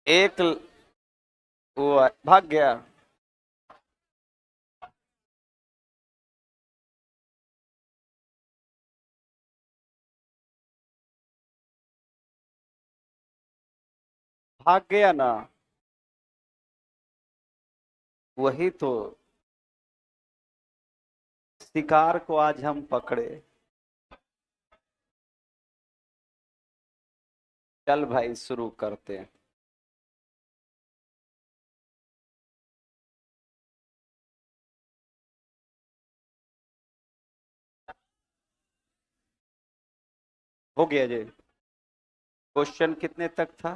एक वो भाग गया। भाग गया ना। वही तो। शिकार को आज हम पकड़े। चल भाई शुरू करते हैं। हो गया जी। क्वेश्चन कितने तक था?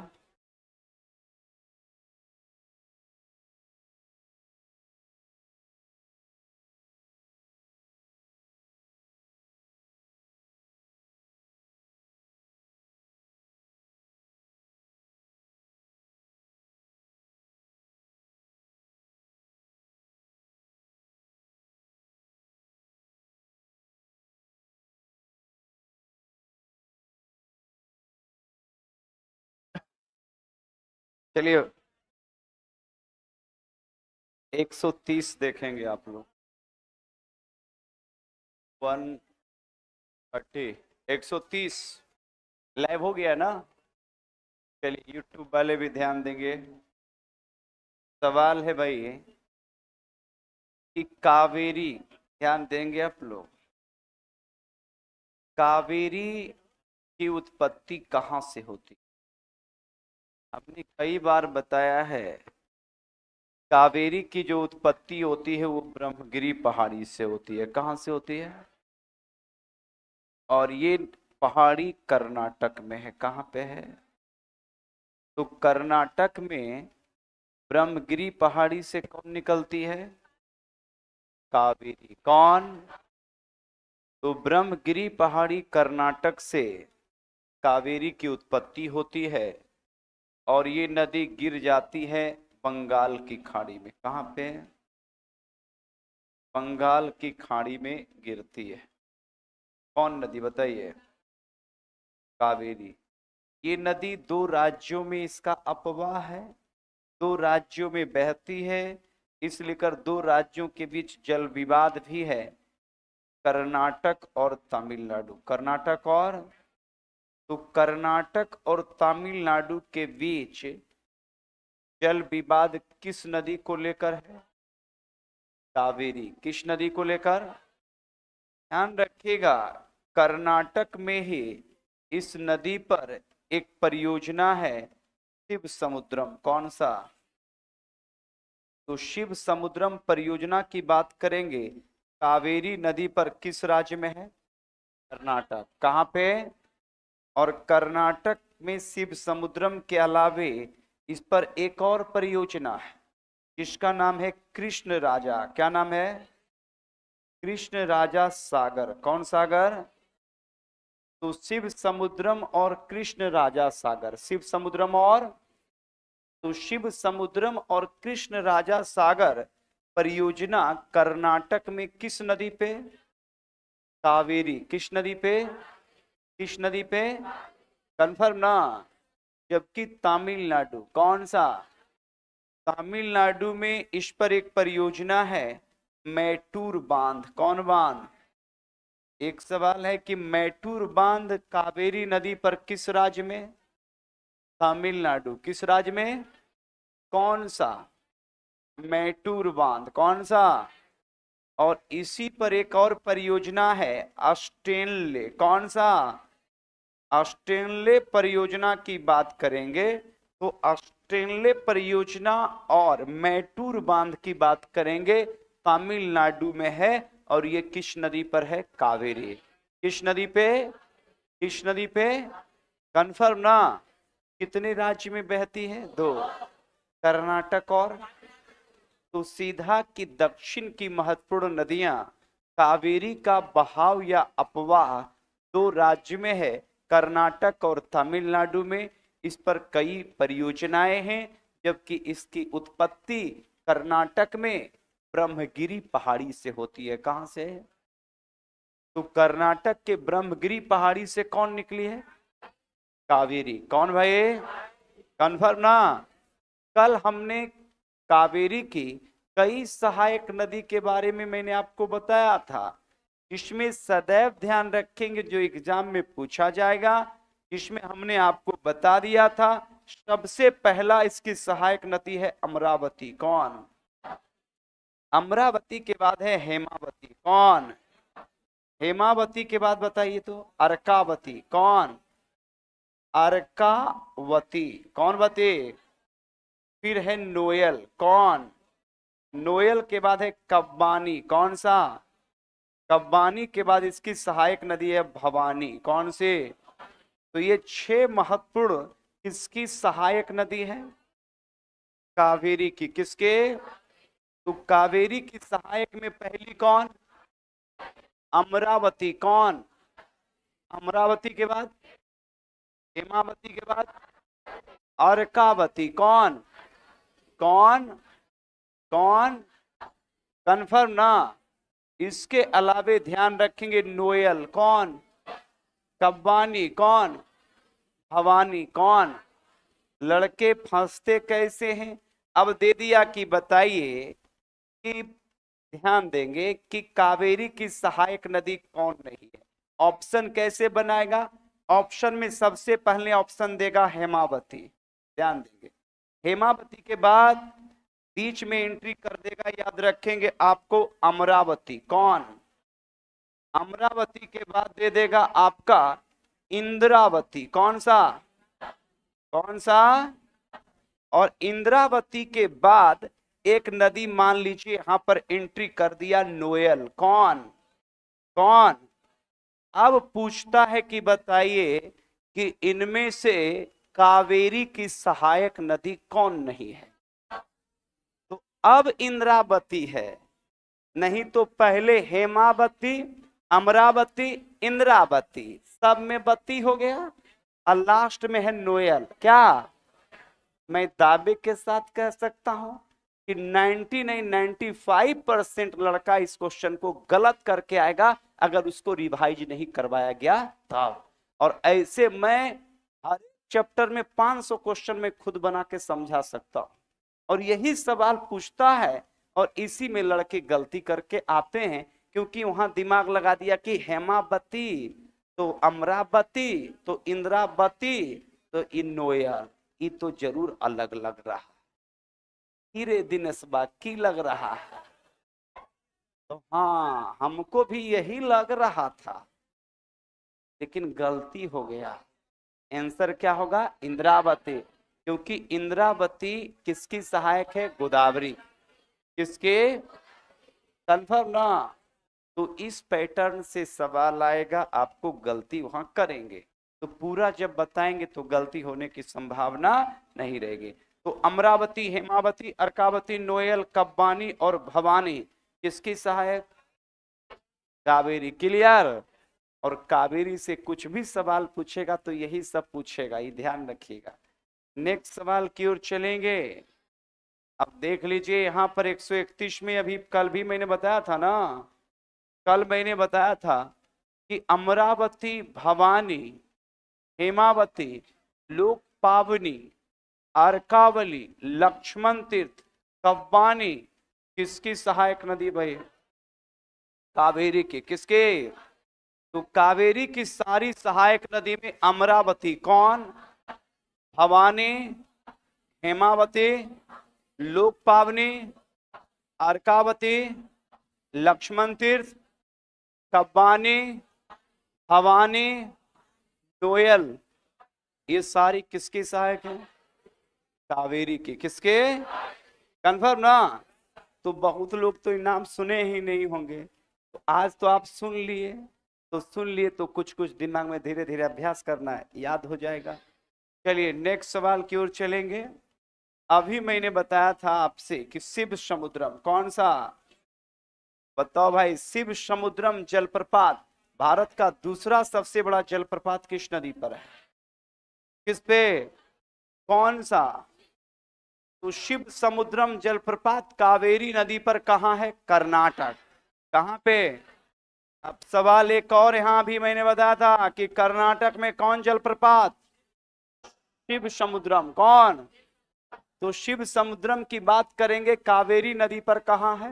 चलिए 130 देखेंगे आप लोग। 130। 130 लाइव हो गया ना? चलिए यूट्यूब वाले भी ध्यान देंगे। सवाल है भाई कि कावेरी, ध्यान देंगे आप लोग, कावेरी की उत्पत्ति कहाँ से होती? हमने कई बार बताया है, कावेरी की जो उत्पत्ति होती है वो ब्रह्मगिरी पहाड़ी से होती है। कहाँ से होती है? और ये पहाड़ी कर्नाटक में है। कहाँ पे है? तो कर्नाटक में ब्रह्मगिरी पहाड़ी से कौन निकलती है? कावेरी। कौन? तो ब्रह्मगिरी पहाड़ी कर्नाटक से कावेरी की उत्पत्ति होती है और ये नदी गिर जाती है बंगाल की खाड़ी में। कहाँ पे? बंगाल की खाड़ी में गिरती है। कौन नदी बताइए? कावेरी। ये नदी दो राज्यों में इसका अपवाह है, दो राज्यों में बहती है, इसलिए कर दो राज्यों के बीच जल विवाद भी है, कर्नाटक और तमिलनाडु। कर्नाटक और, तो कर्नाटक और तमिलनाडु के बीच जल विवाद किस नदी को लेकर है? कावेरी। किस नदी को लेकर? ध्यान रखिएगा, कर्नाटक में ही इस नदी पर एक परियोजना है, शिव समुद्रम। कौन सा? तो शिव समुद्रम परियोजना की बात करेंगे। कावेरी नदी पर किस राज्य में है? कर्नाटक। कहाँ पे? और कर्नाटक में शिव समुद्रम के अलावे इस पर एक और परियोजना है जिसका नाम है कृष्ण राजा। क्या नाम है? कृष्ण राजा सागर। कौन सागर? तो शिव समुद्रम और कृष्ण राजा सागर। शिव समुद्रम और, तो शिव समुद्रम और कृष्ण राजा सागर परियोजना कर्नाटक में किस नदी पे? कावेरी। किस नदी पे? किस नदी पे? कंफर्म ना? जबकि तमिलनाडु, कौन सा? तमिलनाडु में इस पर एक परियोजना है, मैटूर बांध। कौन बांध? एक सवाल है कि मैटूर बांध कावेरी नदी पर किस राज्य में? तमिलनाडु। किस राज्य में? कौन सा? मैटूर बांध। कौन सा? और इसी पर एक और परियोजना है, अस्टेनले। कौन सा? अस्टेनले परियोजना की बात करेंगे तो अस्टेनले परियोजना और मैटूर बांध की बात करेंगे, तमिलनाडु में है। और ये किस नदी पर है? कावेरी। किस नदी पे? किस नदी पे? कंफर्म ना? कितने राज्य में बहती है? दो, कर्नाटक और, तो सीधा की दक्षिण की महत्वपूर्ण नदियां, कावेरी का बहाव या अपवाह दो राज्य में है, कर्नाटक और तमिलनाडु में। इस पर कई परियोजनाएं हैं, जबकि इसकी उत्पत्ति कर्नाटक में ब्रह्मगिरी पहाड़ी से होती है। कहां से? तो कर्नाटक के ब्रह्मगिरी पहाड़ी से कौन निकली है? कावेरी। कौन भाई? कन्फर्म ना? कल हमने कावेरी की कई सहायक नदी के बारे में मैंने आपको बताया था। इसमें सदैव ध्यान रखेंगे जो एग्जाम में पूछा जाएगा, इसमें हमने आपको बता दिया था। सबसे पहला इसकी सहायक नदी है अमरावती। कौन? अमरावती के बाद है हेमावती। कौन? हेमावती के बाद बताइए तो अर्कावती। कौन? अर्कावती। कौन बते? फिर है नोयल। कौन? नोयल के बाद है कब्बानी। कौन सा? कब्बानी के बाद इसकी सहायक नदी है भवानी। कौन से? तो ये 6 महत्वपूर्ण किसकी सहायक नदी है? कावेरी की। किसके? तो कावेरी की सहायक में पहली कौन? अमरावती। कौन? अमरावती के बाद हेमावती के बाद अर्कावती। कौन? कौन? कौन? कंफर्म ना? इसके अलावे ध्यान रखेंगे नोयल। कौन? कब्बानी। कौन? भवानी। कौन? लड़के फंसते कैसे हैं? अब दे दिया कि बताइए कि ध्यान देंगे कि कावेरी की सहायक नदी कौन नहीं है। ऑप्शन कैसे बनाएगा? ऑप्शन में सबसे पहले ऑप्शन देगा हेमावती। ध्यान देंगे, हेमावती के बाद बीच में एंट्री कर देगा, याद रखेंगे आपको, अमरावती। कौन? अमरावती के बाद दे देगा आपका इंद्रावती। कौन सा? कौन सा? और इंद्रावती के बाद एक नदी मान लीजिए यहां पर एंट्री कर दिया नोयल। कौन? कौन? अब पूछता है कि बताइए कि इनमें से कावेरी की सहायक नदी कौन नहीं है? तो अब इंद्रावती है, नहीं तो पहले हेमावती, अमरावती, इंद्रावती, सब में बत्ती हो गया और लास्ट में है नोयल। क्या मैं दावे के साथ कह सकता हूं कि 95% लड़का इस क्वेश्चन को गलत करके आएगा अगर उसको रिवाइज नहीं करवाया गया तब। और ऐसे मैं हर चैप्टर में 500 क्वेश्चन में खुद बना के समझा सकता हूं, और यही सवाल पूछता है और इसी में लड़के गलती करके आते हैं, क्योंकि वहां दिमाग लगा दिया कि हेमावती तो अमरावती तो इंद्रावती तो इनोयर, ये तो जरूर अलग लग रहा, हीरे दिनेशबा की लग रहा है। तो हाँ, हमको भी यही लग रहा था, लेकिन गलती हो गया। आंसर क्या होगा? इंद्रावती, क्योंकि इंद्रावती किसकी सहायक है? गोदावरी। किसके? कंफर्म ना? तो इस पैटर्न से सवाल आएगा, आपको गलती वहां करेंगे तो पूरा जब बताएंगे तो गलती होने की संभावना नहीं रहेगी। तो अमरावती, हेमावती, अर्कावती, नोयल, कब्बानी और भवानी किसकी सहायक? कावेरी। क्लियर? और कावेरी से कुछ भी सवाल पूछेगा तो यही सब पूछेगा, ये ध्यान रखिएगा। नेक्स्ट सवाल की ओर चलेंगे। अब देख लीजिए यहां पर 131 में, अभी कल भी मैंने बताया था ना, कल मैंने बताया था कि अमरावती, भवानी, हेमावती, लोक पावनी, अर्कावली, लक्ष्मण तीर्थ, कब्बानी किसकी सहायक नदी भाई? कावेरी की। किसके? तो कावेरी की सारी सहायक नदी में अमरावती, कौन? भवानी, हेमावती, लोक पावनी, अर्कावती, लक्ष्मण तीर्थ, कब्बानी, भवानी, नोयल, ये सारी किसकी सहायक है? कावेरी की। किसके? कंफर्म ना? तो बहुत लोग तो नाम सुने ही नहीं होंगे, तो आज तो आप सुन लिए, तो सुन लिए तो कुछ कुछ दिमाग में धीरे धीरे अभ्यास करना है, याद हो जाएगा। चलिए नेक्स्ट सवाल की ओर चलेंगे। अभी मैंने बताया था आपसे कि शिव समुद्रम, कौन सा? बताओ भाई। शिव समुद्रम जलप्रपात भारत का दूसरा सबसे बड़ा जलप्रपात किस नदी पर है? किस पे? कौन सा? तो शिव समुद्रम जलप्रपात कावेरी नदी पर कहां है? कर्नाटक। कहां पे? अब सवाल एक और, यहां भी मैंने बताया था कि कर्नाटक में कौन जलप्रपात? शिव समुद्रम। कौन? तो शिव समुद्रम की बात करेंगे, कावेरी नदी पर कहां है?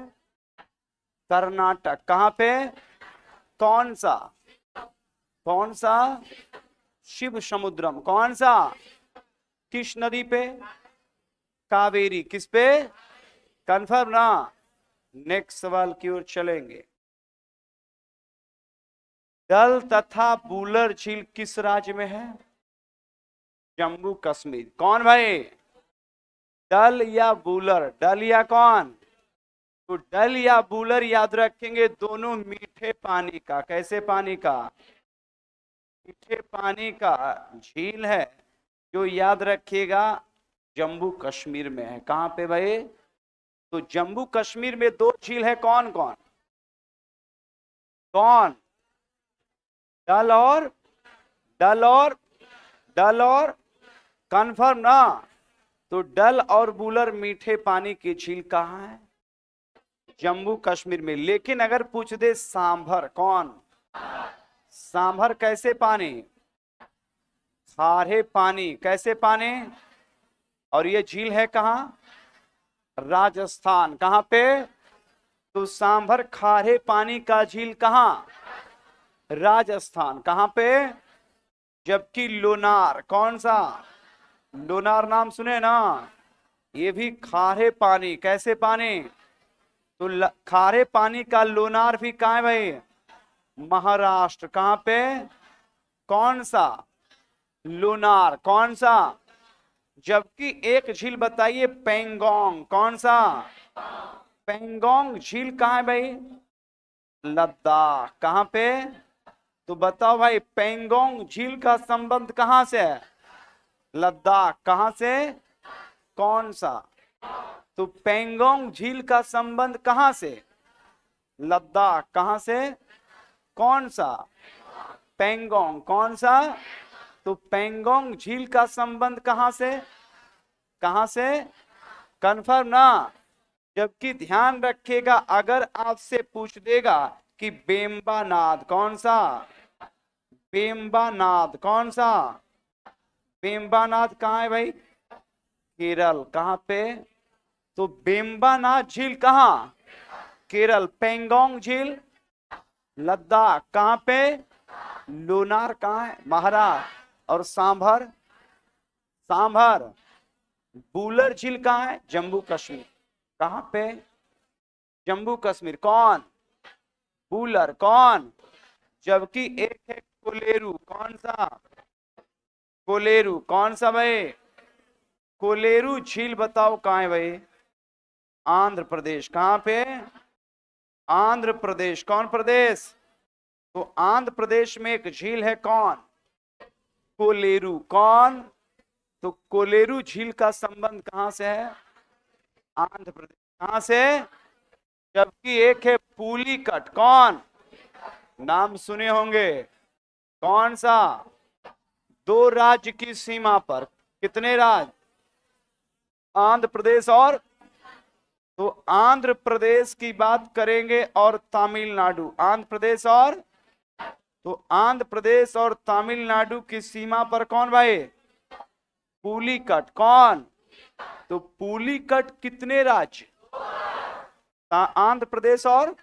कर्नाटक। कहां पे? कौन सा? कौन सा? शिव समुद्रम। कौन सा? किस नदी पे? कावेरी। किस पे? कंफर्म ना? नेक्स्ट सवाल की ओर चलेंगे। डल तथा बूलर झील किस राज्य में है? जम्मू कश्मीर। कौन भाई? डल या बूलर? डल या कौन? तो डल या बूलर याद रखेंगे, दोनों मीठे पानी का। कैसे पानी का? मीठे पानी का झील है, जो याद रखिएगा जम्मू कश्मीर में है। कहां पे भाई? तो जम्मू कश्मीर में दो झील है। कौन कौन? कौन? डल और डल और डल और कंफर्म ना? तो डल और बूलर मीठे पानी की झील कहां है? जम्मू कश्मीर में। लेकिन अगर पूछ दे सांभर, कौन? सांभर कैसे पानी? खारे पानी। कैसे पानी? और ये झील है कहां? राजस्थान। कहां पे? तो सांभर खारे पानी का झील कहां? राजस्थान। कहां पे? जबकि लोनार, कौन सा? लोनार नाम सुने ना? ये भी खारे पानी। कैसे पानी? तो खारे पानी का लोनार भी कहां है भाई? महाराष्ट्र। कहां पे? कौन सा? लोनार। कौन सा? जबकि एक झील बताइए पेंगोंग। कौन सा? पेंगोंग झील कहां है भाई? लद्दाख। कहां पे? तो बताओ भाई, पेंगोंग झील का संबंध कहां से है? लद्दाख। कहां से? कौन सा? तो पेंगोंग झील का संबंध कहां से? लद्दाख। कहां से? कौन सा? पेंगोंग। कौन सा? तो पेंगोंग झील का संबंध कहां से? कहां से? कंफर्म ना? जबकि ध्यान रखिएगा, अगर आपसे पूछ देगा कि बेम्बानाद, कौन सा? बेम्बानाद। कौन सा? बेम्बानाद कहां है भाई? केरल। कहां पे? तो बेम्बानाद झील कहां? केरल। पेंगोंग झील लद्दाख। कहां पे? लोनार कहां है? महाराष्ट्र। और सांभर? सांभर बूलर झील कहां है? जम्मू कश्मीर। कहां पे? जम्मू कश्मीर। कौन? बूलर। कौन? जबकि एक है कोलेरू। कौन सा? कोलेरू। कौन सा भाई? कोलेरू झील बताओ कहां है भाई? आंध्र प्रदेश। कहां पे? आंध्र प्रदेश। कौन प्रदेश? तो आंध्र प्रदेश में एक झील है। कौन? कोलेरू। कौन? तो कोलेरू झील का संबंध कहां से है? आंध्र प्रदेश। कहां से? जबकि एक है पुलिकट। कौन? नाम सुने होंगे। कौन सा? दो राज्य की सीमा पर। कितने राज्य? आंध्र प्रदेश और, तो आंध्र प्रदेश की बात करेंगे और तमिलनाडु। आंध्र प्रदेश और, तो आंध्र प्रदेश और तमिलनाडु की सीमा पर कौन भाई? पुलिकट। कौन? तो पुलिकट कितने राज्य? आंध्र प्रदेश और,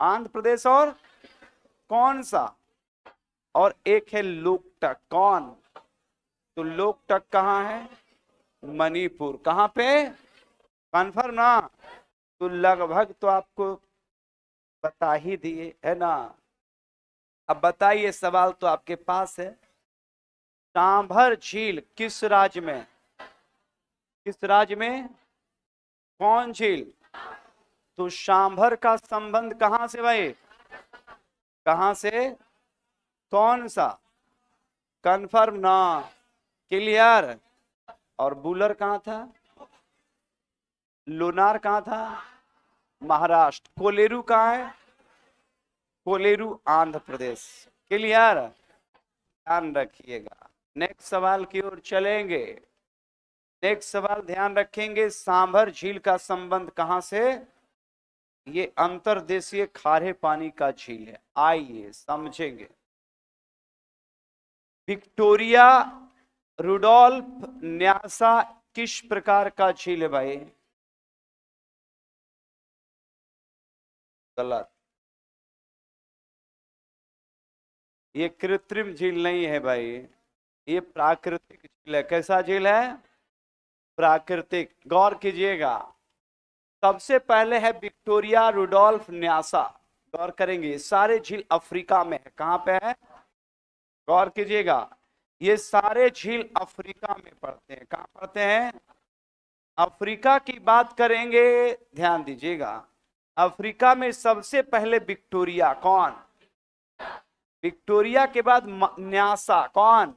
आंध्र प्रदेश और कौन सा? और एक है लोकटक। कौन? तो लोकटक कहां है? मणिपुर। कहां पे? कन्फर्म ना? तो लगभग तो आपको बता ही दिए है ना। अब बताइए, सवाल तो आपके पास है। सांभर झील किस राज्य में? किस राज्य में? कौन झील? तो सांभर का संबंध कहां से भाई? कहां से? कौन सा? कन्फर्म ना? क्लियर? और बूलर कहां था? लोनार कहां था? महाराष्ट्र। कोलेरू कहां है? कोलेरू आंध्र प्रदेश। क्लियर? ध्यान रखिएगा। नेक्स्ट सवाल की ओर चलेंगे। नेक्स्ट सवाल ध्यान रखेंगे, सांभर झील का संबंध कहां से? ये अंतर्देशीय खारे पानी का झील है। आइए समझेंगे। विक्टोरिया रुडोल्फ न्यासा किस प्रकार का झील है भाई? गलत, ये कृत्रिम झील नहीं है भाई, ये प्राकृतिक झील है। कैसा झील है? प्राकृतिक। गौर कीजिएगा, सबसे पहले है विक्टोरिया रुडोल्फ न्यासा। गौर करेंगे, सारे झील अफ्रीका में है। कहां पे है? गौर कीजिएगा, ये सारे झील अफ्रीका में पड़ते हैं। कहां पड़ते हैं? अफ्रीका की बात करेंगे, ध्यान दीजिएगा, अफ्रीका में सबसे पहले विक्टोरिया। कौन? विक्टोरिया के बाद न्यासा। कौन?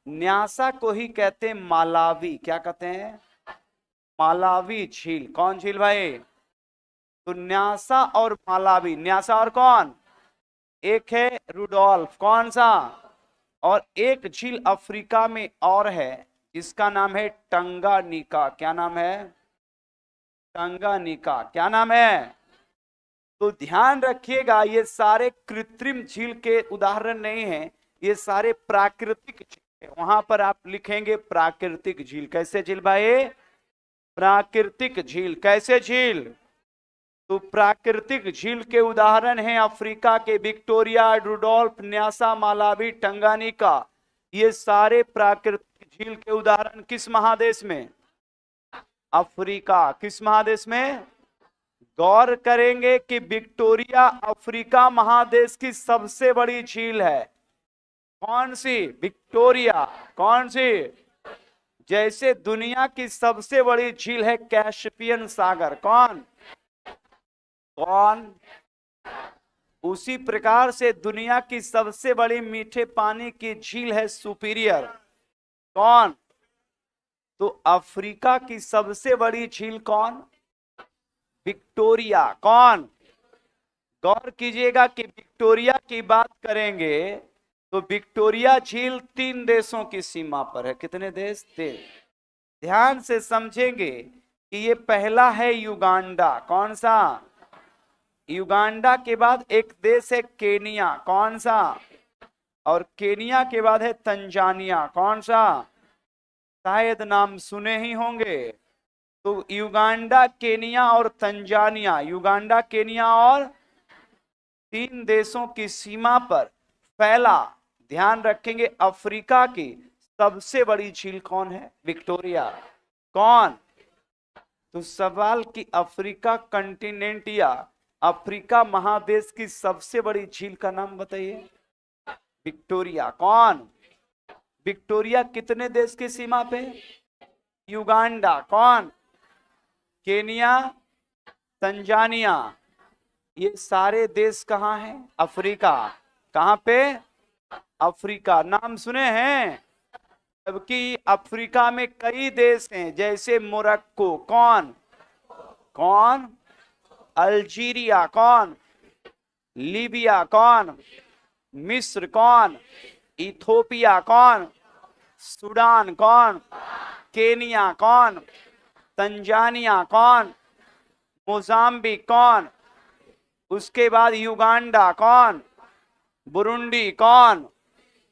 न्यासा को ही कहते हैं मालावी। क्या कहते हैं? मालावी झील। कौन झील भाई? तो न्यासा और मालावी। न्यासा और कौन? एक है रुडोल्फ। कौन सा? और एक झील अफ्रीका में और है, जिसका नाम है टंगानिका। क्या नाम है? टंगानिका। क्या नाम है? तो ध्यान रखिएगा, ये सारे कृत्रिम झील के उदाहरण नहीं है, ये सारे प्राकृतिक झील है। वहां पर आप लिखेंगे प्राकृतिक झील। कैसे झील भाई? प्राकृतिक झील। कैसे झील? तो प्राकृतिक झील के उदाहरण हैं अफ्रीका के Victoria, Rudolf, Nyasa, Malawi, Tanganyika. ये सारे प्राकृतिक झील के उदाहरण किस महादेश में? अफ्रीका। किस महादेश में? गौर करेंगे कि विक्टोरिया अफ्रीका महादेश की सबसे बड़ी झील है। कौन सी? विक्टोरिया। कौन सी? जैसे दुनिया की सबसे बड़ी झील है कैस्पियन सागर। कौन? कौन? उसी प्रकार से दुनिया की सबसे बड़ी मीठे पानी की झील है सुपीरियर। कौन? तो अफ्रीका की सबसे बड़ी झील कौन? विक्टोरिया। कौन? गौर कीजिएगा कि विक्टोरिया की बात करेंगे तो विक्टोरिया झील 3 देशों की सीमा पर है। कितने देश? 3। ध्यान से समझेंगे कि ये पहला है युगांडा। कौन सा? युगांडा के बाद एक देश है केनिया। कौन सा? और केनिया के बाद है तंजानिया। कौन सा? शायद नाम सुने ही होंगे। तो युगांडा, केनिया और तंजानिया, युगांडा, केनिया और 3 देशों की सीमा पर फैला। ध्यान रखेंगे, अफ्रीका की सबसे बड़ी झील कौन है? विक्टोरिया। कौन? तो सवाल कि अफ्रीका कंटिनेंट या अफ्रीका महादेश की सबसे बड़ी झील का नाम बताइए। विक्टोरिया। कौन? विक्टोरिया कितने देश की सीमा पे? युगांडा। कौन? Kenya, Tanzania. ये सारे देश कहां हैं? अफ्रीका। कहां पे? अफ्रीका। नाम सुने हैं? जबकि अफ्रीका में कई देश हैं, जैसे मोरक्को। कौन? कौन? अल्जीरिया। कौन? लीबिया। कौन? मिस्र। कौन? इथोपिया। कौन? सूडान। कौन? केनिया। कौन? तंजानिया। कौन? मोजाम्बिक। कौन? उसके बाद युगांडा। कौन? बुरुंडी। कौन?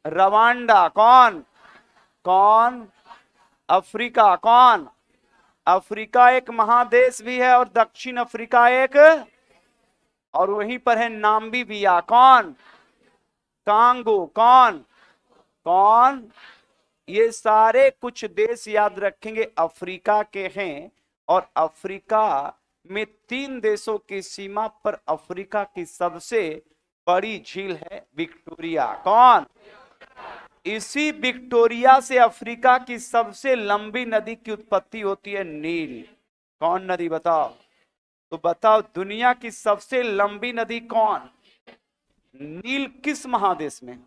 रवांडा। कौन? कौन? अफ्रीका। कौन? अफ्रीका एक महादेश भी है और दक्षिण अफ्रीका एक, और वहीं पर है नामीबिया। कौन? कांगो। कौन? कौन? ये सारे कुछ देश याद रखेंगे अफ्रीका के हैं। और अफ्रीका में 3 देशों की सीमा पर अफ्रीका की सबसे बड़ी झील है विक्टोरिया। कौन? इसी विक्टोरिया से अफ्रीका की सबसे लंबी नदी की उत्पत्ति होती है, नील। कौन नदी? बताओ। तो बताओ, दुनिया की सबसे लंबी नदी कौन? नील। किस महादेश में?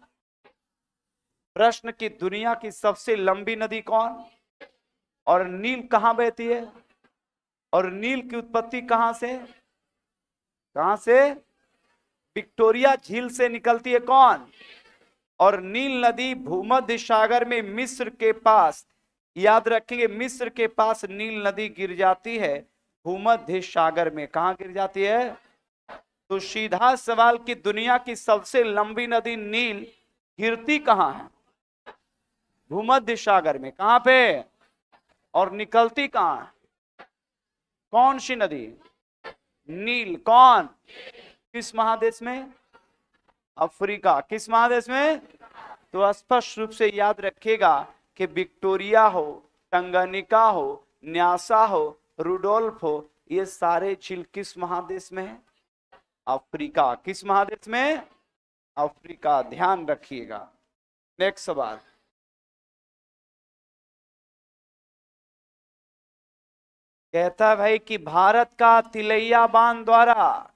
प्रश्न की दुनिया की सबसे लंबी नदी कौन? और नील कहां बहती है? और नील की उत्पत्ति कहां से? कहां से? विक्टोरिया झील से निकलती है। कौन? और नील नदी भूमध्य सागर में मिस्र के पास, याद रखेंगे, मिस्र के पास नील नदी गिर जाती है भूमध्य सागर में। कहां गिर जाती है? तो सीधा सवाल कि दुनिया की सबसे लंबी नदी नील गिरती कहां है? भूमध्य सागर में। कहां पे? और निकलती कहां है? कौन सी नदी? नील। कौन? किस महादेश में? अफ्रीका। किस महादेश में? तो स्पष्ट रूप से याद रखिएगा कि विक्टोरिया हो, टंगानिका हो, न्यासा हो, रुडोल्फ हो, ये सारे झील किस महादेश में है? अफ्रीका। किस महादेश में? अफ्रीका। ध्यान रखिएगा। नेक्स्ट सवाल। कहता है भाई कि भारत का तिलैया बांध द्वारा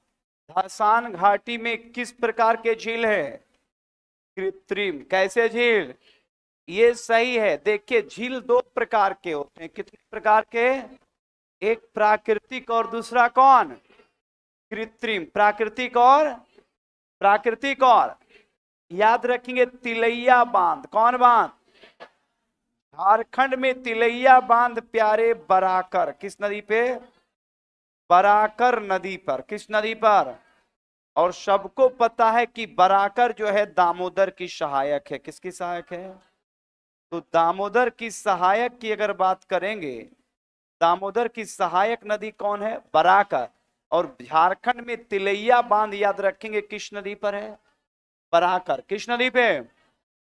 धसान घाटी में किस प्रकार के झील है? कृत्रिम। कैसे झील? ये सही है। देखिए झील दो प्रकार के होते हैं। कितने प्रकार के? एक प्राकृतिक और दूसरा कौन? कृत्रिम। प्राकृतिक और याद रखेंगे तिलैया बांध। कौन बांध? झारखंड में तिलैया बांध प्यारे बराकर। किस नदी पे? बराकर नदी पर। किस नदी पर? और सबको पता है कि बराकर जो है दामोदर की सहायक है। किसकी सहायक है? तो दामोदर की सहायक की अगर बात करेंगे, दामोदर की सहायक नदी कौन है? बराकर। और झारखंड में तिलैया बांध याद रखेंगे किस नदी पर है? बराकर। किस नदी पे?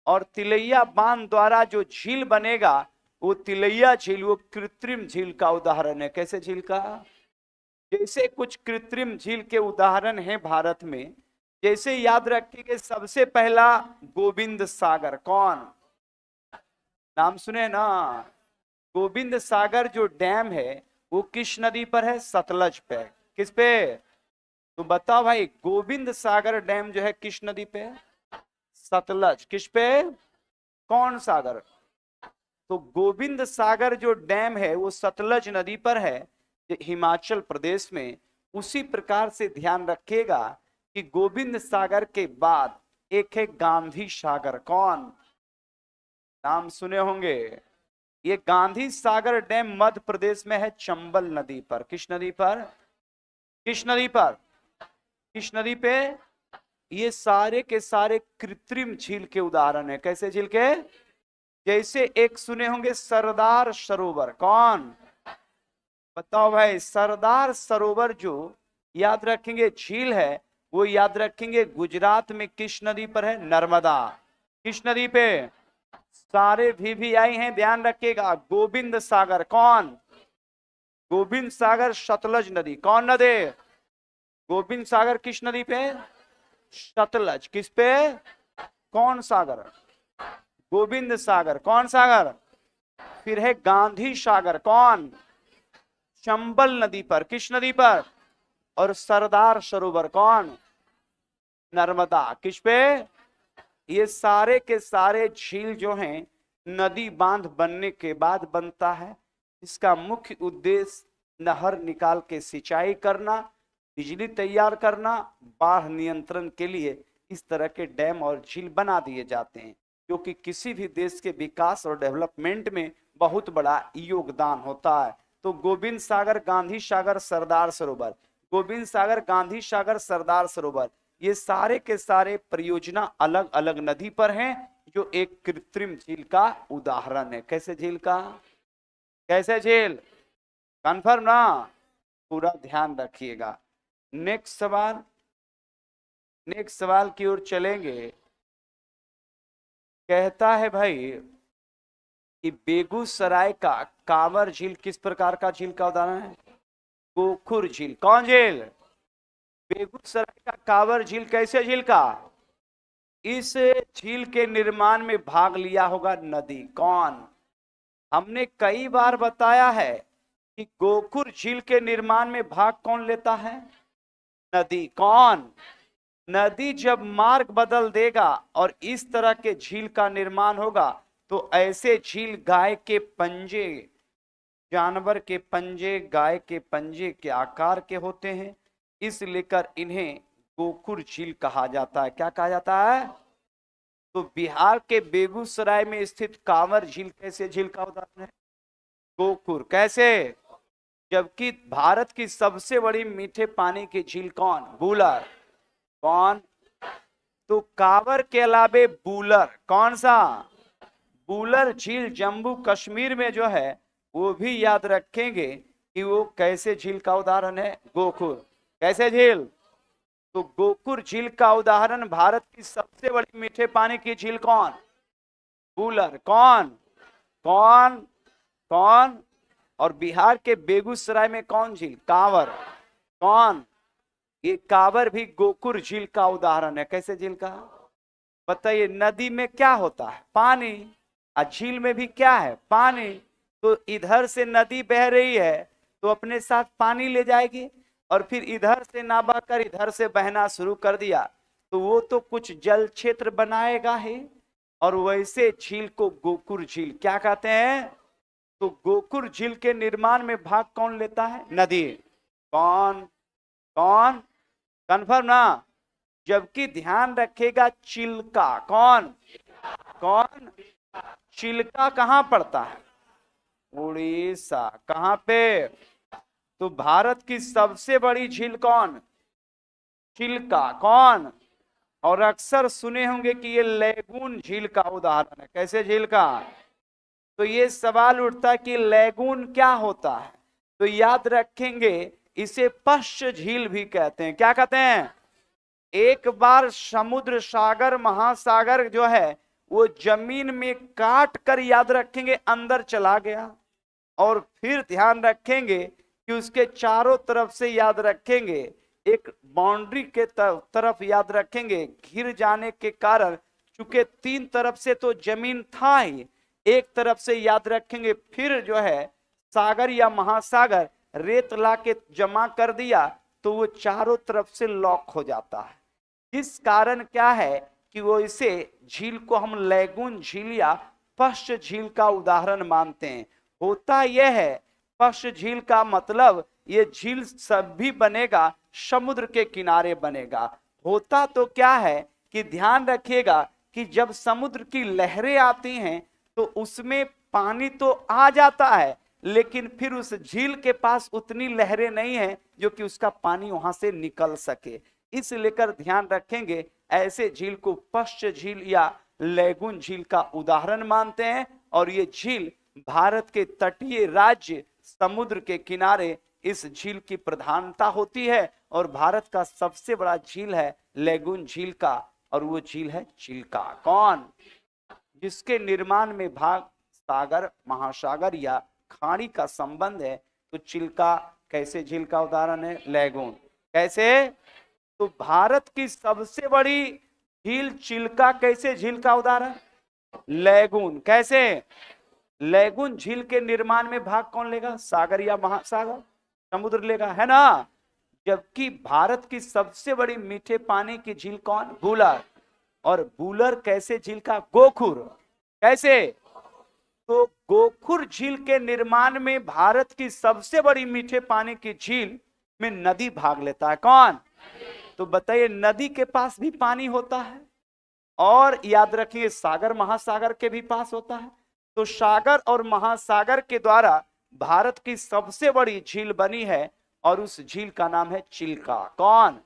और तिलैया बांध द्वारा जो झील बनेगा वो तिलैया झील, वो कृत्रिम झील का उदाहरण है। कैसे झील का? जैसे कुछ कृत्रिम झील के उदाहरण हैं भारत में, जैसे याद रखिए सबसे पहला गोविंद सागर। कौन? नाम सुने ना? गोविंद सागर जो डैम है वो किस नदी पर है? सतलज पे। किस पे? तो बताओ भाई गोविंद सागर डैम जो है किस नदी पे है? सतलज। किस पे? कौन सागर? तो गोविंद सागर जो डैम है वो सतलज नदी पर है, हिमाचल प्रदेश में। उसी प्रकार से ध्यान रखिएगा कि गोविंद सागर के बाद एक है गांधी सागर। कौन? नाम सुने होंगे। ये गांधी सागर डैम मध्य प्रदेश में है, चंबल नदी पर। किस नदी पर? किस नदी पर? किस नदी पे? ये सारे के सारे कृत्रिम झील के उदाहरण है। कैसे झील के? जैसे एक सुने होंगे सरदार सरोवर। कौन? बताओ भाई सरदार सरोवर जो याद रखेंगे झील है, वो याद रखेंगे गुजरात में किस नदी पर है? नर्मदा। किस नदी पे? सारे भी आई हैं, ध्यान रखिएगा। गोविंद सागर। कौन? गोविंद सागर सतलज नदी। कौन नदी? गोविंद सागर किस नदी पे? सतलज। किस पे? कौन सागर? गोविंद सागर। कौन सागर? फिर है गांधी सागर। कौन? चंबल नदी पर। किस नदी पर? और सरदार सरोवर कौन? नर्मदा। किस पे? ये सारे के सारे झील जो हैं नदी बांध बनने के बाद बनता है। इसका मुख्य उद्देश्य नहर निकाल के सिंचाई करना, बिजली तैयार करना, बाढ़ नियंत्रण के लिए इस तरह के डैम और झील बना दिए जाते हैं, जो कि किसी भी देश के विकास और डेवलपमेंट में बहुत बड़ा योगदान होता है। तो गोविंद सागर, गांधी सागर, सरदार सरोवर, गोविंद सागर, गांधी सागर, सरदार सरोवर, ये सारे के सारे परियोजना अलग अलग नदी पर हैं, जो एक कृत्रिम झील का उदाहरण है। कैसे झील का? कैसे झील? कंफर्म ना? पूरा ध्यान रखिएगा। नेक्स्ट सवाल की ओर चलेंगे। कहता है भाई कि बेगूसराय का कांवर झील किस प्रकार का झील का उदाहरण है? गोखुर झील। कौन झील? बेगूसराय का कांवर झील। कैसे झील का? इस झील के निर्माण में भाग लिया होगा नदी। कौन? हमने कई बार बताया है कि गोखुर झील के निर्माण में भाग कौन लेता है? नदी। कौन? नदी जब मार्ग बदल देगा और इस तरह के झील का निर्माण होगा तो ऐसे झील गाय के पंजे, जानवर के पंजे, गाय के पंजे के आकार के होते हैं, इस लेकर इन्हें गोखुर झील कहा जाता है। क्या कहा जाता है? तो बिहार के बेगूसराय में स्थित कांवर झील कैसे झील का उदाहरण है? गोखुर। कैसे? जबकि भारत की सबसे बड़ी मीठे पानी की झील कौन? बूलर। कौन? तो कांवर के अलावे बूलर। कौन सा? बूलर झील जम्मू कश्मीर में जो है वो भी याद रखेंगे कि वो कैसे झील का उदाहरण है, गोकुर। कैसे झील? तो गोकुर झील का उदाहरण, भारत की सबसे बड़ी मीठे पानी की झील कौन? वुलर। कौन कौन कौन? और बिहार के बेगूसराय में कौन झील? कांवर। कौन? ये कांवर भी गोकुर झील का उदाहरण है। कैसे झील का? बताइए, नदी में क्या होता है? पानी। और झील में भी क्या है? पानी। तो इधर से नदी बह रही है तो अपने साथ पानी ले जाएगी, और फिर इधर से ना बहकर इधर से बहना शुरू कर दिया तो वो तो कुछ जल क्षेत्र बनाएगा ही। और वैसे झील को गोकुर झील क्या कहते हैं? तो गोकुर झील के निर्माण में भाग कौन लेता है? नदी। कौन कौन? कन्फर्म ना? जबकि ध्यान रखेगा, चिल्का। कौन कौन? चिल्का कहां पड़ता है? उड़ीसा। कहां पे? तो भारत की सबसे बड़ी झील कौन? चिल्का। कौन? और अक्सर सुने होंगे कि ये लैगून झील का उदाहरण है। कैसे झील का? तो ये सवाल उठता है कि लैगून क्या होता है? तो याद रखेंगे, इसे पश्च झील भी कहते हैं। क्या कहते हैं? एक बार समुद्र, सागर, महासागर जो है वो जमीन में काट कर, याद रखेंगे, अंदर चला गया। और फिर ध्यान रखेंगे कि उसके चारों तरफ से, याद रखेंगे, एक बाउंड्री के तरफ, याद रखेंगे, घिर जाने के कारण, चूंकि तीन तरफ से तो जमीन था ही, एक तरफ से, याद रखेंगे, फिर जो है सागर या महासागर रेत ला के जमा कर दिया तो वो चारों तरफ से लॉक हो जाता है। इस कारण क्या है कि वो इसे, झील को हम लैगून झील या पश्च झील का उदाहरण मानते हैं। होता यह है, पश्च झील का मतलब ये झील सब भी बनेगा समुद्र के किनारे बनेगा। होता तो क्या है कि ध्यान रखिएगा कि जब समुद्र की लहरें आती हैं तो उसमें पानी तो आ जाता है, लेकिन फिर उस झील के पास उतनी लहरें नहीं है जो कि उसका पानी वहां से निकल सके। इस लेकर ध्यान रखेंगे, ऐसे झील को पश्च झील या लैगून झील का उदाहरण मानते हैं। और ये झील भारत के तटीय राज्य समुद्र के किनारे इस झील की प्रधानता होती है। और भारत का सबसे बड़ा झील है लैगून झील का, और वो झील है चिल्का। कौन? जिसके निर्माण में भाग सागर, महासागर या खाड़ी का संबंध है। तो चिल्का कैसे झील का उदाहरण है? लैगून। कैसे? तो भारत की सबसे बड़ी झील चिल्का कैसे झील का उदाहरण? लैगून। कैसे? लैगून झील के निर्माण में भाग कौन लेगा? सागर या महासागर, समुद्र लेगा, है ना? जबकि भारत की सबसे बड़ी मीठे पानी की झील कौन? वुलर। और वुलर कैसे झील का? गोकुर। कैसे? तो गोकुर झील के निर्माण में भारत की सबसे बड़ी मीठे पानी की झील में नदी भाग लेता है। कौन? तो बताइए, नदी के पास भी पानी होता है, और याद रखिए सागर महासागर के भी पास होता है। तो सागर और महासागर के द्वारा भारत की सबसे बड़ी झील बनी है, और उस झील का नाम है चिल्का। कौन?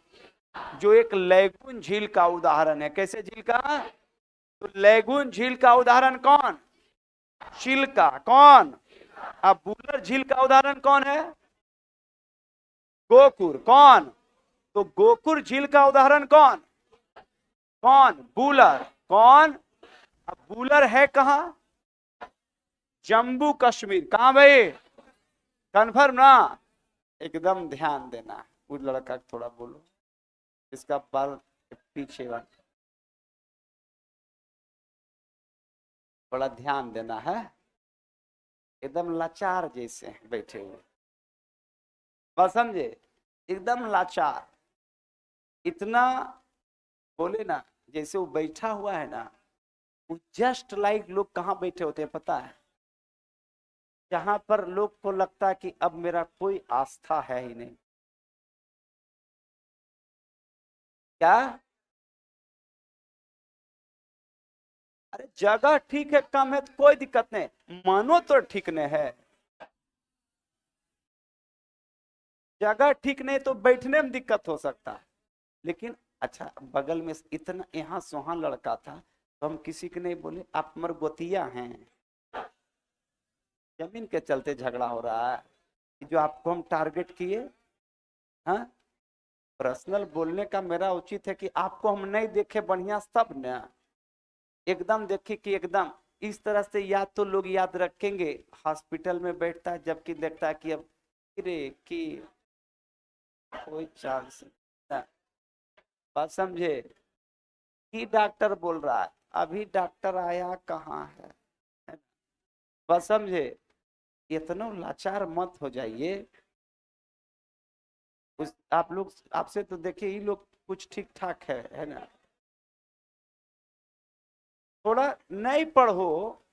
जो एक लैगून झील का उदाहरण है। कैसे झील का? तो लैगून झील का उदाहरण कौन? चिल्का। कौन? अब वुलर झील का उदाहरण कौन है? गोकुर। कौन? तो गोकुर झील का उदाहरण कौन? कौन? वुलर। कौन? अब वुलर है कहां? जम्मू कश्मीर। कहां भाई? कन्फर्म ना? एकदम ध्यान देना। उस लड़का थोड़ा बोलो, इसका बाल पीछे वाला बड़ा ध्यान देना है। एकदम लाचार जैसे बैठे हुए, बस समझे? एकदम लाचार। इतना बोले ना, जैसे वो बैठा हुआ है ना, वो जस्ट लाइक लोग कहाँ बैठे होते हैं पता है? जहां पर लोग को लगता है कि अब मेरा कोई आस्था है ही नहीं। क्या? अरे जगह ठीक है, कम है तो कोई दिक्कत नहीं, मनो तो ठीक नहीं है। जगह ठीक नहीं तो बैठने में दिक्कत हो सकता है। लेकिन अच्छा, बगल में इतना यहाँ सुहान लड़का था तो हम किसी के नहीं बोले आप मर गोतिया हैं। जमीन के चलते झगड़ा हो रहा है कि जो आपको हम टारगेट किए। हाँ, पर्सनल बोलने का मेरा उचित है कि आपको हम नहीं देखे बढ़िया सब न एकदम देखे कि एकदम इस तरह से याद तो लोग याद रखेंगे। हॉस्पिटल में बैठता है जबकि देखता है कि अब अरे कि कोई चांस नहीं। बात समझे कि डॉक्टर बोल रहा है, अभी डॉक्टर आया कहाँ है। बात समझे, इतना लाचार मत हो जाइए। उस आप लोग आपसे तो देखिए ये लोग कुछ ठीक ठाक है ना। थोड़ा नहीं पढ़ो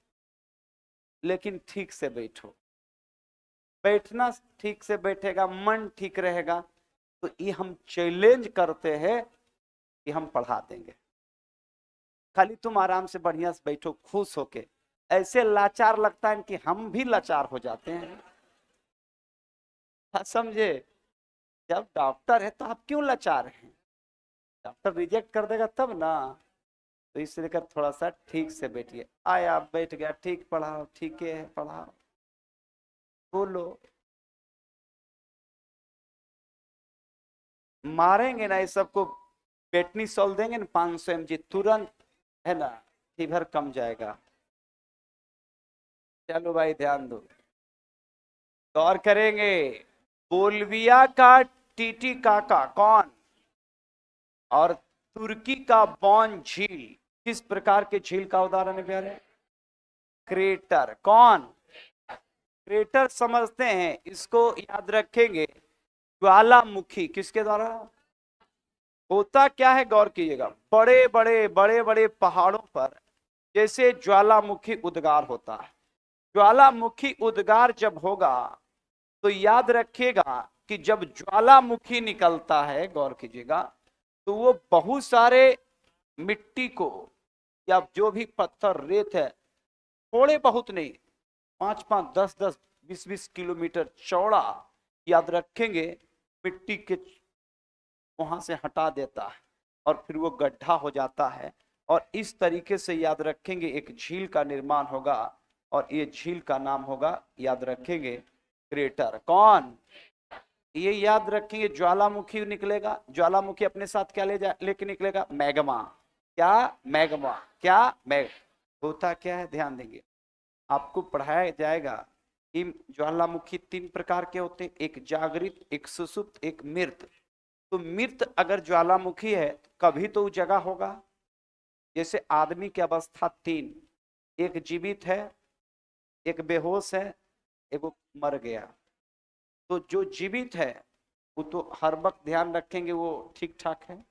लेकिन ठीक से बैठो। बैठना ठीक से बैठेगा, मन ठीक रहेगा, तो ये हम चैलेंज करते हैं कि हम पढ़ा देंगे। खाली तुम आराम से बढ़िया से बैठो खुश होके। ऐसे लाचार लगता है कि हम भी लाचार हो जाते हैं। हाँ, समझे। जब डॉक्टर है तो आप क्यों लाचार हैं? डॉक्टर रिजेक्ट कर देगा तब ना। तो इसलिए कर थोड़ा सा ठीक से बैठिए। आया बैठ गया, ठीक पढ़ाओ, ठीक है पढ़ाओ, बोलो। मारेंगे ना ये सबको, पेटनी सोल देंगे ना 500 mg तुरंत, है ना, फीवर कम जाएगा। चलो भाई ध्यान दो, गौर करेंगे। बोल्विया का टीटी काका कौन, और तुर्की का बॉन झील किस प्रकार के झील का उदाहरण है प्यारे? क्रेटर। कौन? क्रेटर समझते हैं, इसको याद रखेंगे। ज्वालामुखी किसके द्वारा होता क्या है? गौर कीजिएगा, बड़े बड़े पहाड़ों पर जैसे ज्वालामुखी उद्गार होता है। ज्वालामुखी उद्गार जब होगा तो याद रखिएगा कि जब ज्वालामुखी निकलता है, गौर कीजिएगा, तो वो बहुत सारे मिट्टी को या जो भी पत्थर रेत है, थोड़े बहुत नहीं, 5-5, 10-10, 20-20 किलोमीटर चौड़ा, याद रखेंगे, मिट्टी के वहां से हटा देता है और फिर वो गड्ढा हो जाता है। और इस तरीके से याद रखेंगे एक झील का निर्माण होगा, और ये झील का नाम होगा, याद रखेंगे, क्रेटर। कौन? ये याद रखेंगे, ज्वालामुखी निकलेगा। ज्वालामुखी अपने साथ क्या लेके निकलेगा? मैग्मा। क्या? मैग्मा। क्या? मैग होता क्या है, ध्यान देंगे, आपको पढ़ाया जाएगा कि ज्वालामुखी 3 प्रकार के होते हैं, एक जागृत, एक सुसुप्त, एक मृत। तो मृत अगर ज्वालामुखी है तो कभी तो वो जगह होगा। जैसे आदमी की अवस्था 3, एक जीवित है, एक बेहोश है, एक वो मर गया। तो जो जीवित है वो तो हर वक्त ध्यान रखेंगे वो ठीक ठाक है।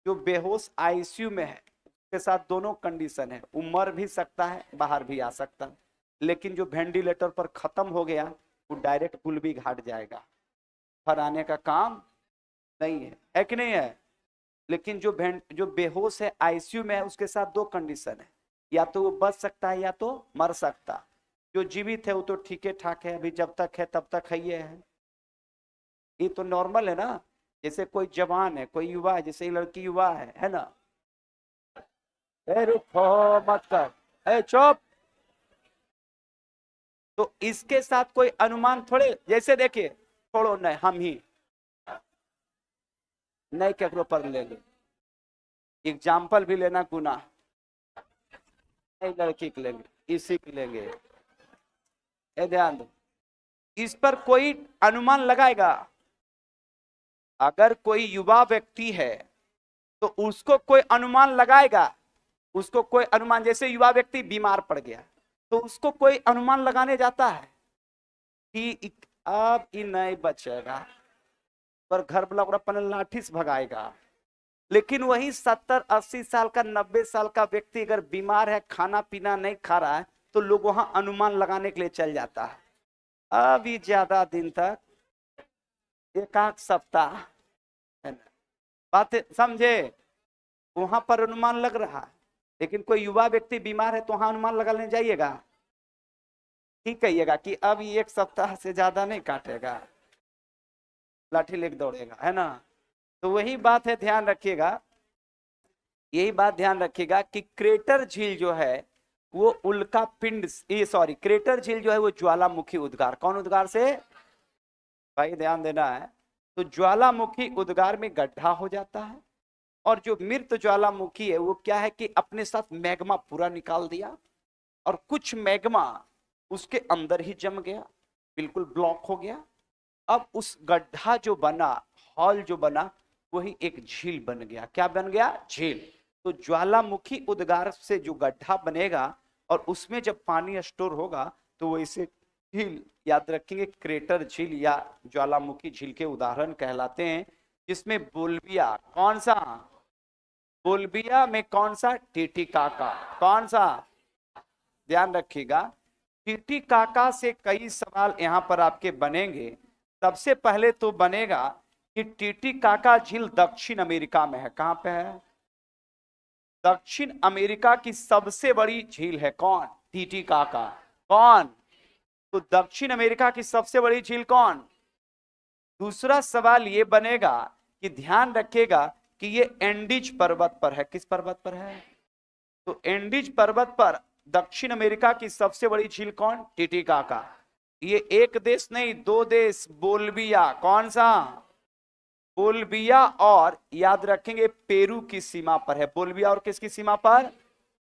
जो बेहोश आईसीयू में है उसके साथ दोनों कंडीशन है, वो मर भी सकता है, बाहर भी आ सकता है। लेकिन जो वेंटिलेटर पर खत्म हो गया वो डायरेक्ट गुलबी घाट जाएगा, फिर आने का काम नहीं है कि नहीं है। लेकिन जो बेहोश है आईसीयू में है उसके साथ 2 कंडीशन है, या तो वो बच सकता है या तो मर सकता। जो जीवित है वो तो ठीक है ठाक है, अभी जब तक है तब तक है, ये तो नॉर्मल है ना। जैसे कोई जवान है, कोई युवा है, जैसे लड़की युवा है ना। ए रुको, मत कर, ए चुप। तो इसके साथ कोई अनुमान थोड़े, जैसे देखिए, छोड़ो नहीं, हम ही नहीं केकरो पर लेंगे, एग्जाम्पल भी लेना गुना नहीं, लड़की के लेंगे, इसी के लेंगे। ए ध्यान दो, इस पर कोई अनुमान लगाएगा? अगर कोई युवा व्यक्ति है तो उसको कोई अनुमान लगाएगा? उसको कोई अनुमान, जैसे युवा व्यक्ति बीमार पड़ गया तो उसको कोई अनुमान लगाने जाता है कि अब ये नहीं बचेगा, पर घर वाला अपने लाठी से भगाएगा। लेकिन वही 70-80 साल का, 90 साल का व्यक्ति अगर बीमार है, खाना पीना नहीं खा रहा है, तो लोग वहां अनुमान लगाने के लिए चल जाता है। अभी ज्यादा दिन तक, एक आध सप्ताह, है ना, बात समझे, वहां पर अनुमान लग रहा है। लेकिन कोई युवा व्यक्ति बीमार है तो वहां अनुमान लगाने जाइएगा? ठीक कहिएगा कि अब ये 1 सप्ताह से ज्यादा नहीं काटेगा, लाठी लेके दौड़ेगा, है ना। तो वही बात है, ध्यान रखिएगा, यही बात ध्यान रखिएगा कि क्रेटर झील जो है वो उल्का पिंड, ये सॉरी क्रेटर झील जो है वो ज्वालामुखी उद्गार, कौन उद्गार से, भाई ध्यान देना है। तो ज्वालामुखी उद्गार में गड्ढा हो जाता है, और जो मृत ज्वालामुखी है वो क्या है कि अपने साथ मैग्मा पूरा निकाल दिया, और कुछ मैग्मा उसके अंदर ही जम गया, बिल्कुल ब्लॉक हो गया। अब उस गड्ढा जो बना, हॉल जो बना, वही एक झील बन गया। क्या बन गया, झील। तो ज्वालामुखी उद्गार से जो गड्ढा बनेगा और उसमें जब पानी स्टोर होगा तो वो इसे झील, याद रखेंगे क्रेटर झील या ज्वालामुखी झील के उदाहरण कहलाते हैं। जिसमें बोल्बिया, कौन सा, बोल्बिया में कौन सा, टीटीकाका, कौन सा, ध्यान रखिएगा। टीटीकाका से कई सवाल यहां पर आपके बनेंगे। सबसे पहले तो बनेगा कि टीटीकाका झील दक्षिण अमेरिका में है, कहां पे है, दक्षिण अमेरिका की सबसे बड़ी झील है कौन, टीटीकाका, कौन, तो दक्षिण अमेरिका की सबसे बड़ी झील कौन। दूसरा सवाल ये बनेगा कि ध्यान रखिएगा कि ये एंडीज पर्वत पर है, किस पर्वत पर है, तो एंडीज पर्वत पर दक्षिण अमेरिका की सबसे बड़ी झील कौन, टीटीकाका। ये एक देश नहीं, दो देश, बोल्विया, कौन सा, बोल्विया और याद रखेंगे पेरू की सीमा पर है। बोल्विया और किसकी सीमा पर,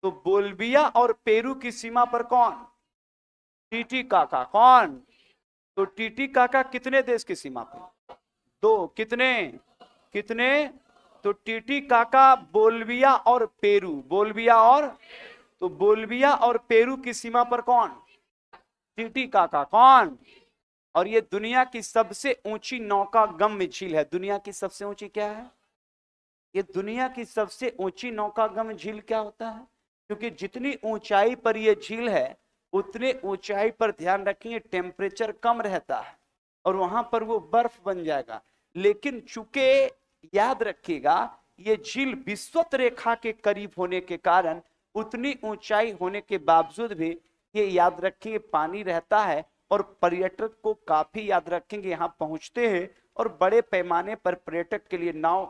तो बोल्विया और पेरू की सीमा पर कौन, टीटीकाका, कौन, तो टीटीकाका कितने देश की सीमा पर, दो, कितने, कितने, तो टीटीकाका बोल्विया और पेरू, बोल्विया और, तो बोल्विया और पेरू की सीमा पर कौन, टीटीकाका, कौन। और ये दुनिया की सबसे ऊंची नौकागम्य झील है। दुनिया की सबसे ऊंची क्या है, ये दुनिया की सबसे ऊंची नौकागम्य झील क्या होता है, क्योंकि जितनी ऊंचाई पर ये झील है उतने ऊंचाई पर ध्यान रखिए टेम्परेचर कम रहता है और वहां पर वो बर्फ बन जाएगा। लेकिन चूंकि याद रखिएगा ये झील विषुवत रेखा के करीब होने के कारण उतनी ऊंचाई होने के बावजूद भी ये याद रखेंगे पानी रहता है, और पर्यटक को काफी याद रखेंगे यहाँ पहुंचते हैं, और बड़े पैमाने पर पर्यटक के लिए नाव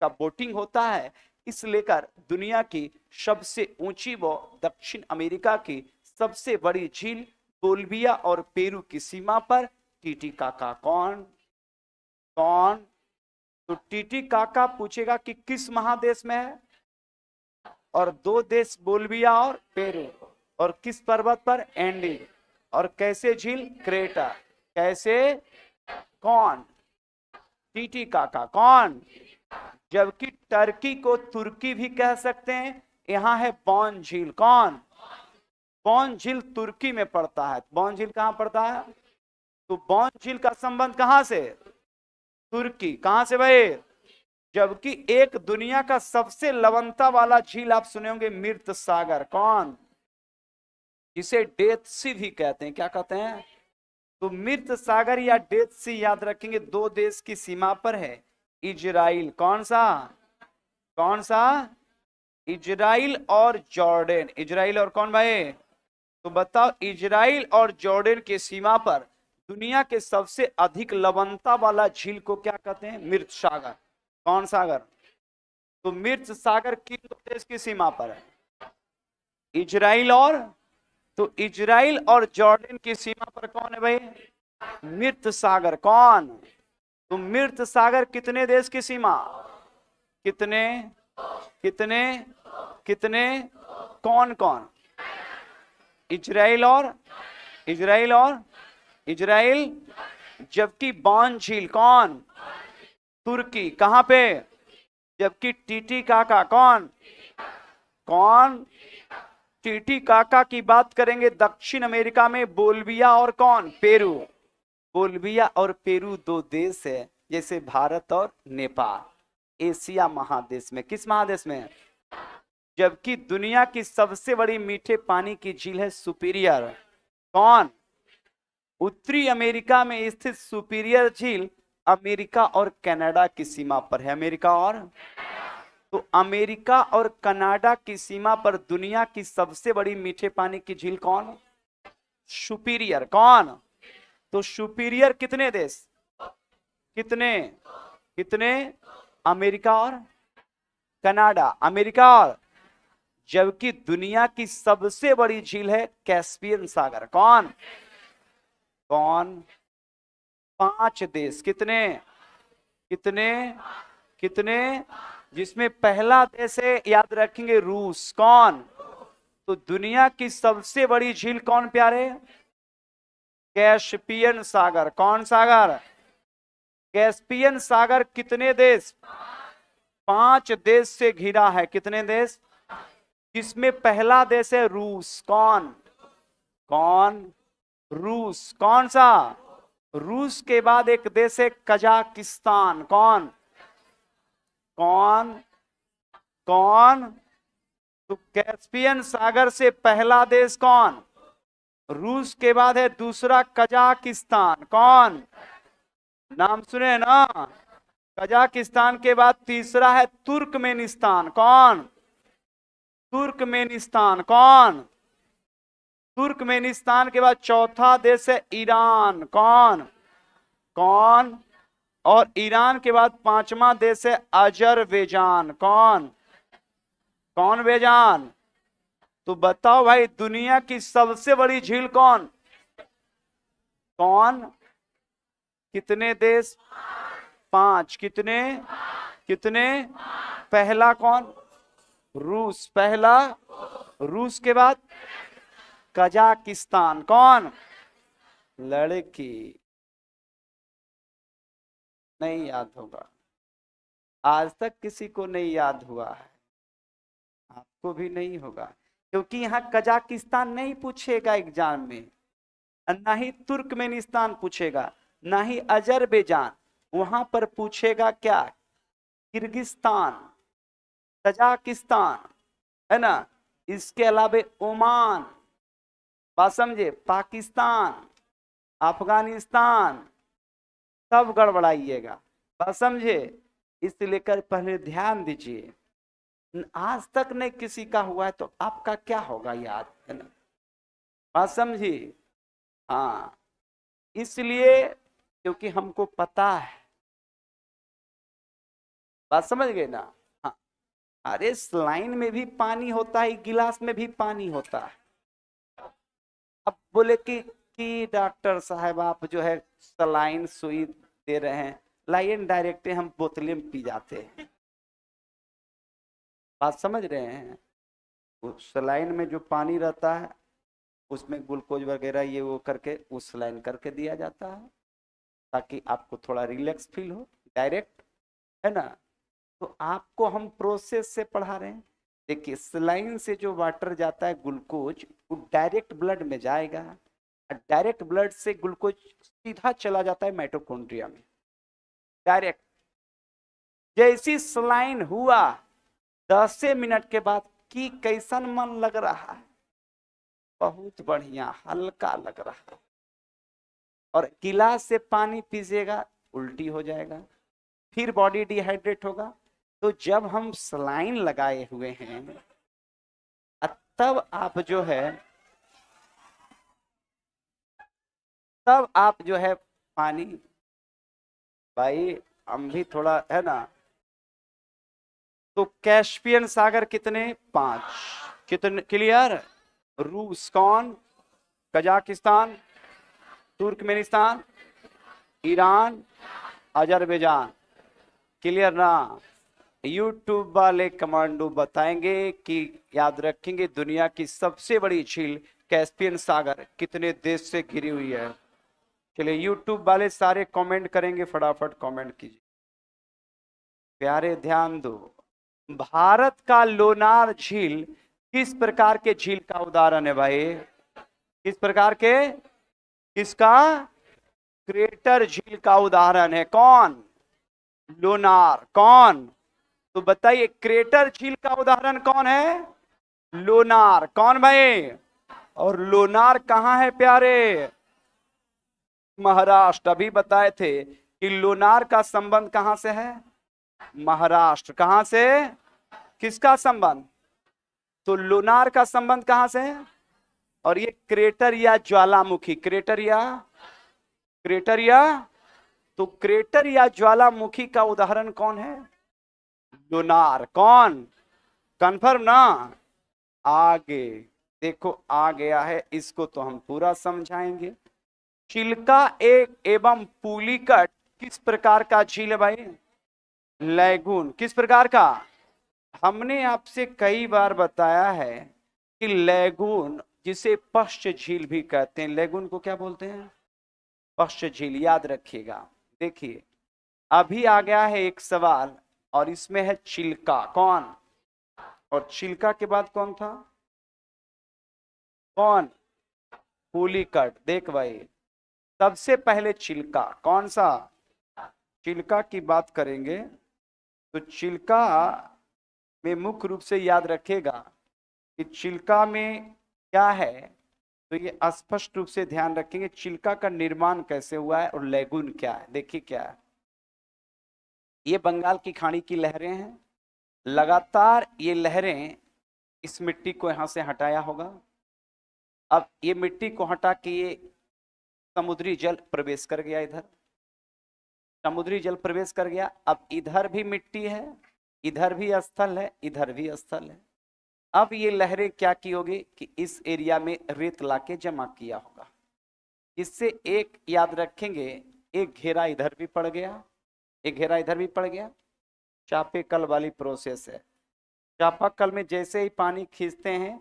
का बोटिंग होता है। इस लेकर दुनिया की सबसे ऊंची व दक्षिण अमेरिका की सबसे बड़ी झील बोल्विया और पेरू की सीमा पर टीटीकाका, कौन, कौन, तो टीटीकाका पूछेगा कि किस महादेश में है, और दो देश बोल्विया और पेरू, और किस पर्वत पर, एंडी, और कैसे झील, क्रेटा, कैसे, कौन, टीटीकाका, कौन। जबकि टर्की को तुर्की भी कह सकते हैं। यहां है बॉन झील, कौन, बॉन झील तुर्की में पड़ता है। बॉन झील कहां पड़ता है, तो बॉन झील का संबंध कहां से, तुर्की, कहां से भाई। जबकि एक दुनिया का सबसे लवणता वाला झील आप सुने होंगे मृत सागर, कौन, जिसे डेथ सी भी कहते हैं, क्या कहते हैं, तो मृत सागर या डेथ सी याद रखेंगे दो देश की सीमा पर है। इजराइल, कौन सा, कौन सा, इजराइल और जॉर्डन, इजराइल और कौन भाई, तो बताओ इजराइल और जॉर्डन के सीमा पर दुनिया के सबसे अधिक लवणता वाला झील को क्या कहते हैं, मृत सागर, कौन सागर, तो मृत सागर किन दो देश की सीमा पर है, इजराइल और, तो इजराइल और जॉर्डन की सीमा पर कौन है भाई, मृत सागर, कौन, तो मृत सागर कितने देश की सीमा, कितने, कितने, कितने, कौन कौन, इजराइल और, इजराइल और, इजराइल। जबकि बॉन झील कौन, तुर्की, कहां पे, जबकि टीटीकाका कौन, कौन, टीटीकाका की बात करेंगे दक्षिण अमेरिका में बोल्विया और कौन, पेरू। बोल्विया और पेरू दो देश है जैसे भारत और नेपाल, एशिया महादेश में, किस महादेश में, जबकि दुनिया की सबसे बड़ी मीठे पानी की झील है सुपीरियर, कौन, उत्तरी अमेरिका में स्थित सुपीरियर झील अमेरिका और कनाडा की सीमा पर है। अमेरिका और, तो अमेरिका और कनाडा की सीमा पर दुनिया की सबसे बड़ी मीठे पानी की झील कौन, सुपीरियर, कौन, तो सुपीरियर कितने देश, कितने, कितने, अमेरिका और कनाडा, अमेरिका और, जबकि दुनिया की सबसे बड़ी झील है कैस्पियन सागर। कौन कौन? 5 देश। कितने कितने कितने? जिसमें पहला देश है, याद रखेंगे, रूस। कौन? तो दुनिया की सबसे बड़ी झील कौन प्यारे? कैस्पियन सागर। कौन सागर? कैस्पियन सागर। कितने देश? 5 देश से घिरा है। कितने देश? जिसमें पहला देश है रूस। कौन कौन? रूस। कौन सा? रूस के बाद एक देश है कजाकिस्तान। कौन कौन कौन? तो कैस्पियन सागर से पहला देश कौन? रूस के बाद है दूसरा कजाकिस्तान। कौन? नाम सुने ना? कजाकिस्तान के बाद तीसरा है तुर्कमेनिस्तान। कौन? तुर्कमेनिस्तान। कौन? तुर्कमेनिस्तान के बाद चौथा देश है ईरान। कौन कौन? और ईरान के बाद 5वां देश है अजरबैजान। कौन कौन बेजान? तो बताओ भाई, दुनिया की सबसे बड़ी झील कौन कौन? कितने देश? 5। कितने कितने? पहला कौन? रूस। पहला रूस के बाद कजाकिस्तान। कौन? लड़की। नहीं याद होगा, आज तक किसी को नहीं याद हुआ है, आपको भी नहीं होगा, क्योंकि यहाँ कजाकिस्तान नहीं पूछेगा एग्जाम में, ना ही तुर्कमेनिस्तान पूछेगा, ना ही अजरबैजान। वहां पर पूछेगा क्या? किर्गिस्तान, तजाकिस्तान, है ना। इसके अलावा ओमान, बात समझे, पाकिस्तान, अफगानिस्तान, सब गड़बड़ाइएगा, बात समझे। इस लेकर पहले ध्यान दीजिए, आज तक नहीं किसी का हुआ है तो आपका क्या होगा याद, है ना, बात समझी। हाँ, इसलिए क्योंकि हमको पता है, बात समझ गए ना। हाँ, अरे स्लाइन में भी पानी होता है, गिलास में भी पानी होता है। अब बोले कि डॉक्टर साहब आप जो है सलाइन सुई दे रहे हैं, लाइन डायरेक्ट हम बोतलें में पी जाते हैं, बात समझ रहे हैं। उस सलाइन में जो पानी रहता है उसमें ग्लूकोज वगैरह ये वो करके उस सलाइन करके दिया जाता है ताकि आपको थोड़ा रिलैक्स फील हो, डायरेक्ट, है ना। तो आपको हम प्रोसेस से पढ़ा रहे हैं। देखिए, सलाइन से जो वाटर जाता है ग्लूकोज, वो डायरेक्ट ब्लड में जाएगा, डायरेक्ट ब्लड से ग्लूकोज सीधा चला जाता है माइटोकॉन्ड्रिया में, डायरेक्ट। जैसी सलाइन हुआ 10 मिनट के बाद कि कैसन मन लग रहा है, बहुत बढ़िया, हल्का लग रहा है। और गिलास से पानी पीजिएगा उल्टी हो जाएगा, फिर बॉडी डिहाइड्रेट होगा। तो जब हम सलाइन लगाए हुए हैं तब आप जो है पानी, भाई हम भी थोड़ा, है ना। तो कैस्पियन सागर कितने? 5। कितने? क्लियर? रूस। कौन? Kazakhstan, Turkmenistan, Iran, Azerbaijan. Clear ना। यूट्यूब वाले कमांडो बताएंगे कि याद रखेंगे दुनिया की सबसे बड़ी झील कैस्पियन सागर कितने देश से घिरी हुई है। चलिए, यूट्यूब वाले सारे कमेंट करेंगे, फटाफट कमेंट कीजिए प्यारे, ध्यान दो। भारत का लोनार झील किस प्रकार के झील का उदाहरण है भाई? किस प्रकार के? किसका? क्रेटर झील का उदाहरण है। कौन? लोनार। कौन? तो बताइए, क्रेटर झील का उदाहरण कौन है? लोनार। कौन भाई? और लोनार कहां है प्यारे? महाराष्ट्र। अभी बताए थे कि लोनार का संबंध कहां से है? महाराष्ट्र। कहां से? किसका संबंध? तो लोनार का संबंध कहां से है? और ये क्रेटर या ज्वालामुखी, क्रेटर या तो क्रेटर या ज्वालामुखी का उदाहरण कौन है? लोनार। कौन? कंफर्म ना। आगे देखो आ गया है, इसको तो हम पूरा समझाएंगे। चिल्का एक एवं पुलिकट किस प्रकार का झील है भाई? लैगून। किस प्रकार का? हमने आपसे कई बार बताया है कि लैगून जिसे पश्च झील भी कहते हैं, लैगून को क्या बोलते हैं? पश्च झील, याद रखिएगा। देखिए अभी आ गया है एक सवाल, और इसमें है चिल्का। कौन? और चिल्का के बाद कौन था? कौन? पुलिकट। देख भाई, सबसे पहले चिल्का। कौन सा? चिल्का की बात करेंगे तो चिल्का में मुख्य रूप से याद रखेगा कि चिल्का में क्या है, तो ये स्पष्ट रूप से ध्यान रखेंगे चिल्का का निर्माण कैसे हुआ है और लैगून क्या है। देखिए क्या है, ये बंगाल की खाड़ी की लहरें हैं। लगातार ये लहरें इस मिट्टी को यहां से हटाया होगा। अब ये मिट्टी को हटा के ये समुद्री जल प्रवेश कर गया इधर, समुद्री जल प्रवेश कर गया। अब इधर भी मिट्टी है, इधर भी स्थल है, इधर भी स्थल है। अब ये लहरें क्या की होगी कि इस एरिया में रेत लाके जमा किया होगा। इससे एक याद रखेंगे, एक घेरा इधर भी पड़ गया, एक घेरा इधर भी पड़ गया। चापेकल वाली प्रोसेस है। चापाकल में जैसे ही पानी खींचते हैं,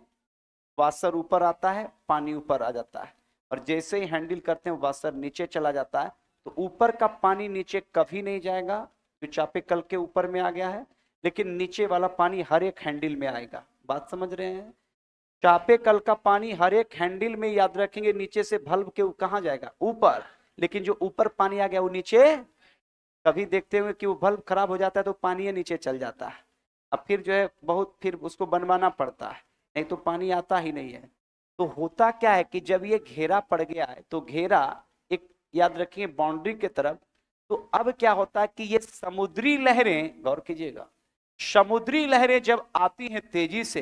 वाशर ऊपर आता है, पानी ऊपर आ जाता है, और जैसे ही हैंडल करते हैं वाशर नीचे चला जाता है। तो ऊपर का पानी नीचे कभी नहीं जाएगा, जो चापेकल के ऊपर में आ गया है, लेकिन नीचे वाला पानी हर एक हैंडल में आएगा। बात समझ रहे हैं? चापेकल का पानी हर एक हैंडल में, याद रखेंगे, नीचे से भल्व के कहां जाएगा? ऊपर। लेकिन जो ऊपर पानी आ गया वो नीचे, कभी देखते हुए कि वो बल्ब खराब हो जाता है तो पानी नीचे चल जाता है। अब फिर जो है बहुत फिर उसको बनवाना पड़ता है, नहीं तो पानी आता ही नहीं है। तो होता क्या है कि जब ये घेरा पड़ गया है, तो घेरा एक याद रखिए बाउंड्री के तरफ। तो अब क्या होता है कि ये समुद्री लहरें, गौर कीजिएगा, समुद्री लहरें जब आती हैं तेजी से,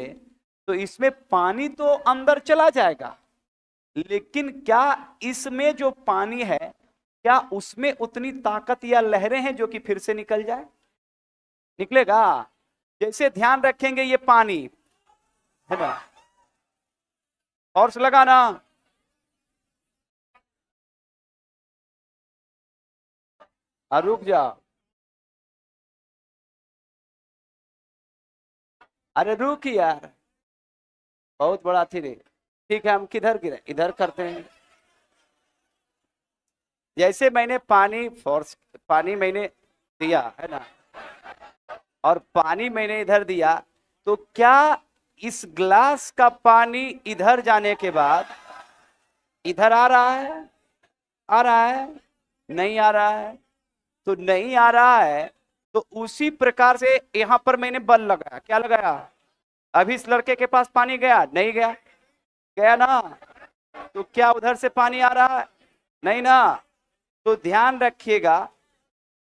तो इसमें पानी तो अंदर चला जाएगा, लेकिन क्या इसमें जो पानी है, क्या उसमें उतनी ताकत या लहरें हैं जो कि फिर से निकल जाए? निकलेगा? जैसे ध्यान रखेंगे ये पानी है ना, हॉर्स लगाना। रुक जाओ, अरे रुक यार, बहुत बड़ा थी रे। ठीक है, हम किधर गिरे, इधर करते हैं। जैसे मैंने पानी फोर्स, पानी मैंने दिया है ना, और पानी मैंने इधर दिया, तो क्या इस ग्लास का पानी इधर जाने के बाद इधर आ रहा है? आ रहा है? नहीं आ रहा है। तो नहीं आ रहा है, तो उसी प्रकार से यहां पर मैंने बल लगाया। क्या लगाया? अभी इस लड़के के पास पानी गया? नहीं गया। गया ना? तो क्या उधर से पानी आ रहा है? नहीं ना। तो ध्यान रखिएगा,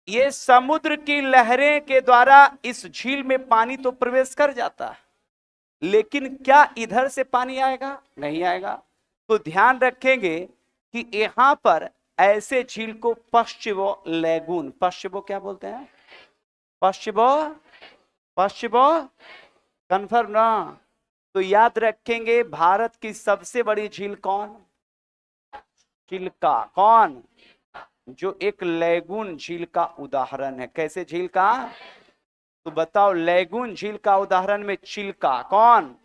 ये समुद्र की लहरें के द्वारा इस झील में पानी तो प्रवेश कर जाता है, लेकिन क्या इधर से पानी आएगा? नहीं आएगा। तो ध्यान रखेंगे कि यहां पर ऐसे झील को पश्चिमो लैगून, पश्चिमो क्या बोलते हैं? पश्चिमो, पश्चिमो, कन्फर्म ना? तो याद रखेंगे भारत की सबसे बड़ी झील कौन? चिल्का। कौन? जो एक लैगून झील का उदाहरण है। कैसे झील का? तो बताओ, लैगून झील का उदाहरण में चिल्का कौन,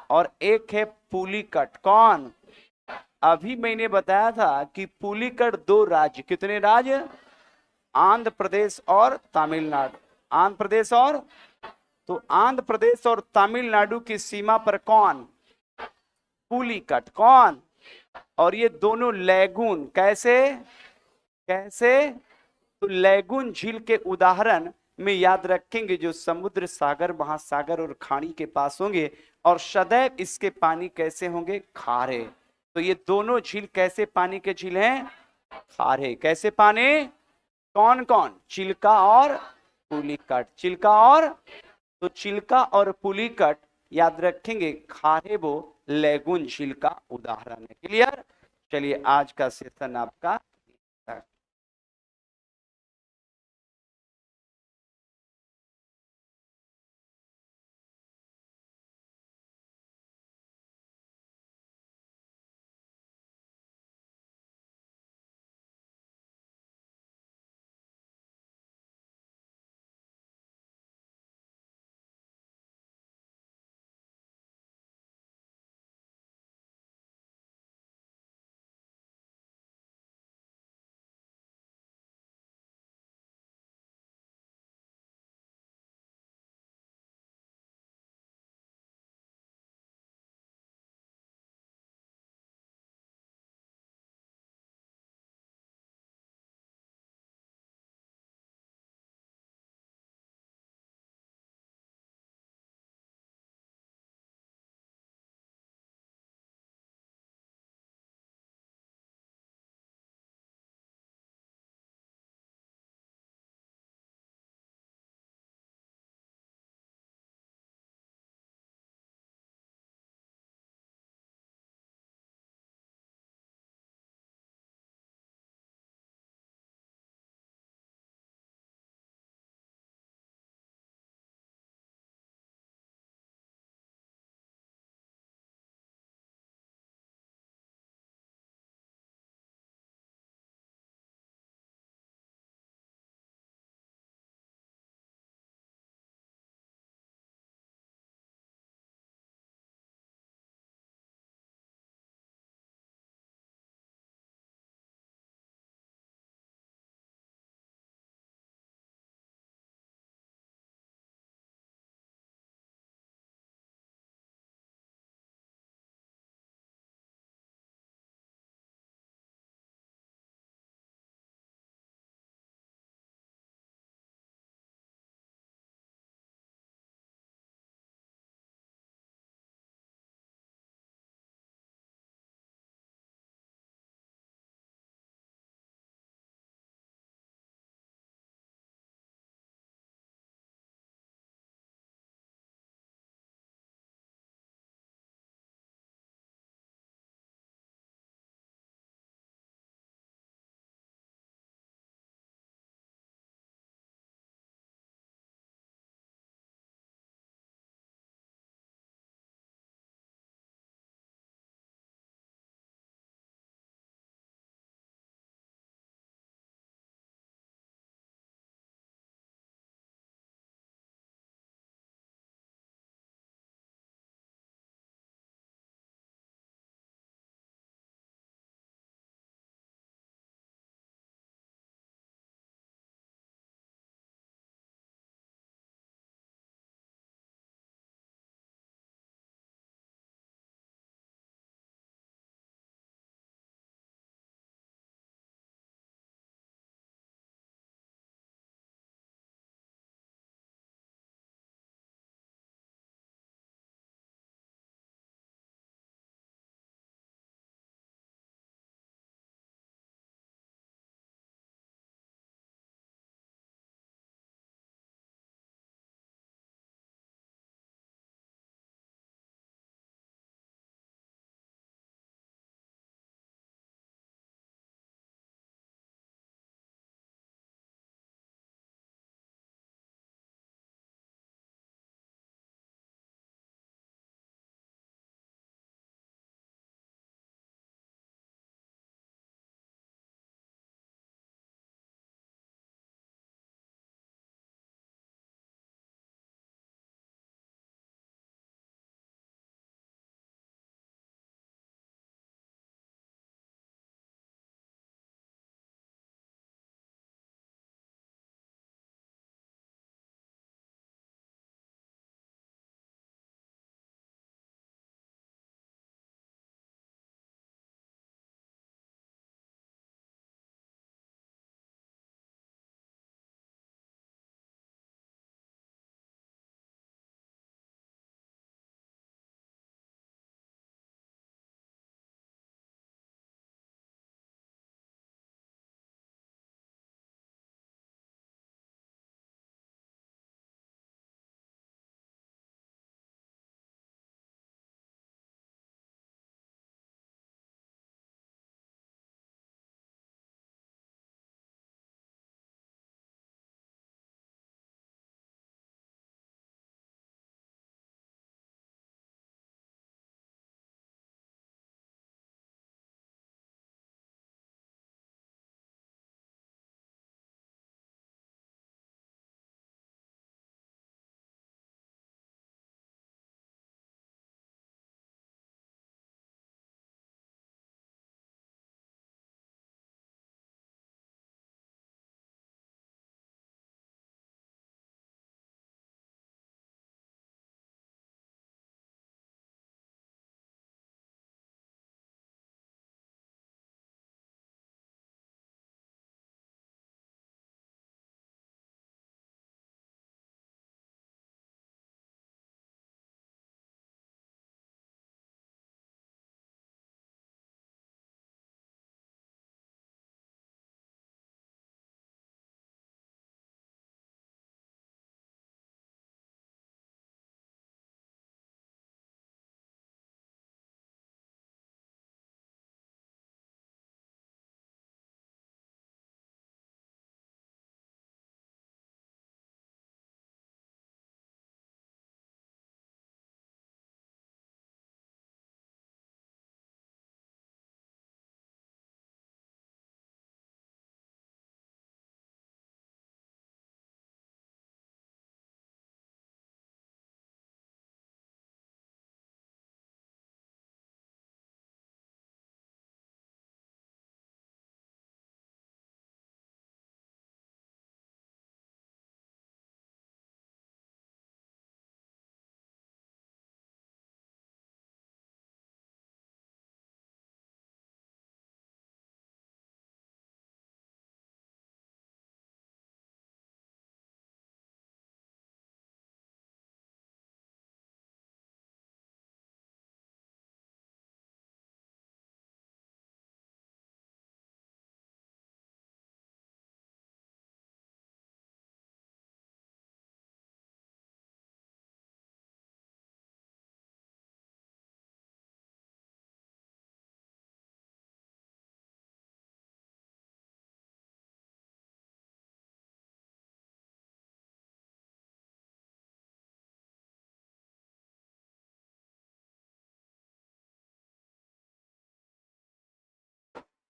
और एक है पुलिकट। कौन? अभी मैंने बताया था कि पुलिकट दो राज्य, कितने राज्य? आंध्र प्रदेश और तमिलनाडु। आंध्र प्रदेश और, तो आंध्र प्रदेश और तमिलनाडु की सीमा पर कौन? पुलिकट। कौन? और ये दोनों लैगून, कैसे? कैसे? तो लैगून झील के उदाहरण में याद रखेंगे जो समुद्र, सागर, महासागर और खाड़ी के पास होंगे, और सदैव इसके पानी कैसे होंगे? खारे। तो ये दोनों झील कैसे पानी के झील हैं? खारे। कैसे पानी? कौन कौन? चिल्का और पुलिकट। चिल्का और, तो चिल्का और पुलिकट याद रखेंगे, खारे वो लैगून झील का उदाहरण है। क्लियर? चलिए आज का सेशन आपका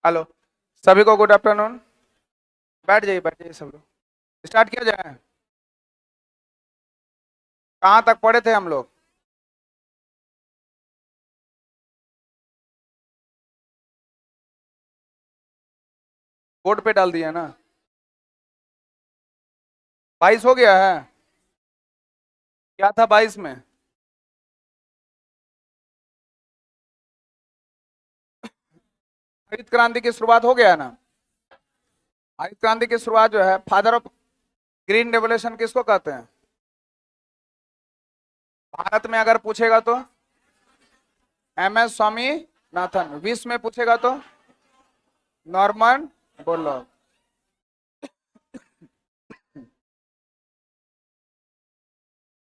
हेलो, सभी को गुड आफ्टरनून। बैठ जाइए सब लोग। स्टार्ट किया जाए। कहाँ तक पढ़े थे हम लोग? बोर्ड पे डाल दिया ना? 22 हो गया है। क्या था 22 में? हरित क्रांति की शुरुआत हो गया है ना? हरित क्रांति की शुरुआत जो है, फादर ऑफ ग्रीन रेवोल्यूशन किसको कहते हैं? भारत में अगर पूछेगा तो MS स्वामीनाथन। विश्व में पूछेगा तो नॉर्मन बोरलॉग।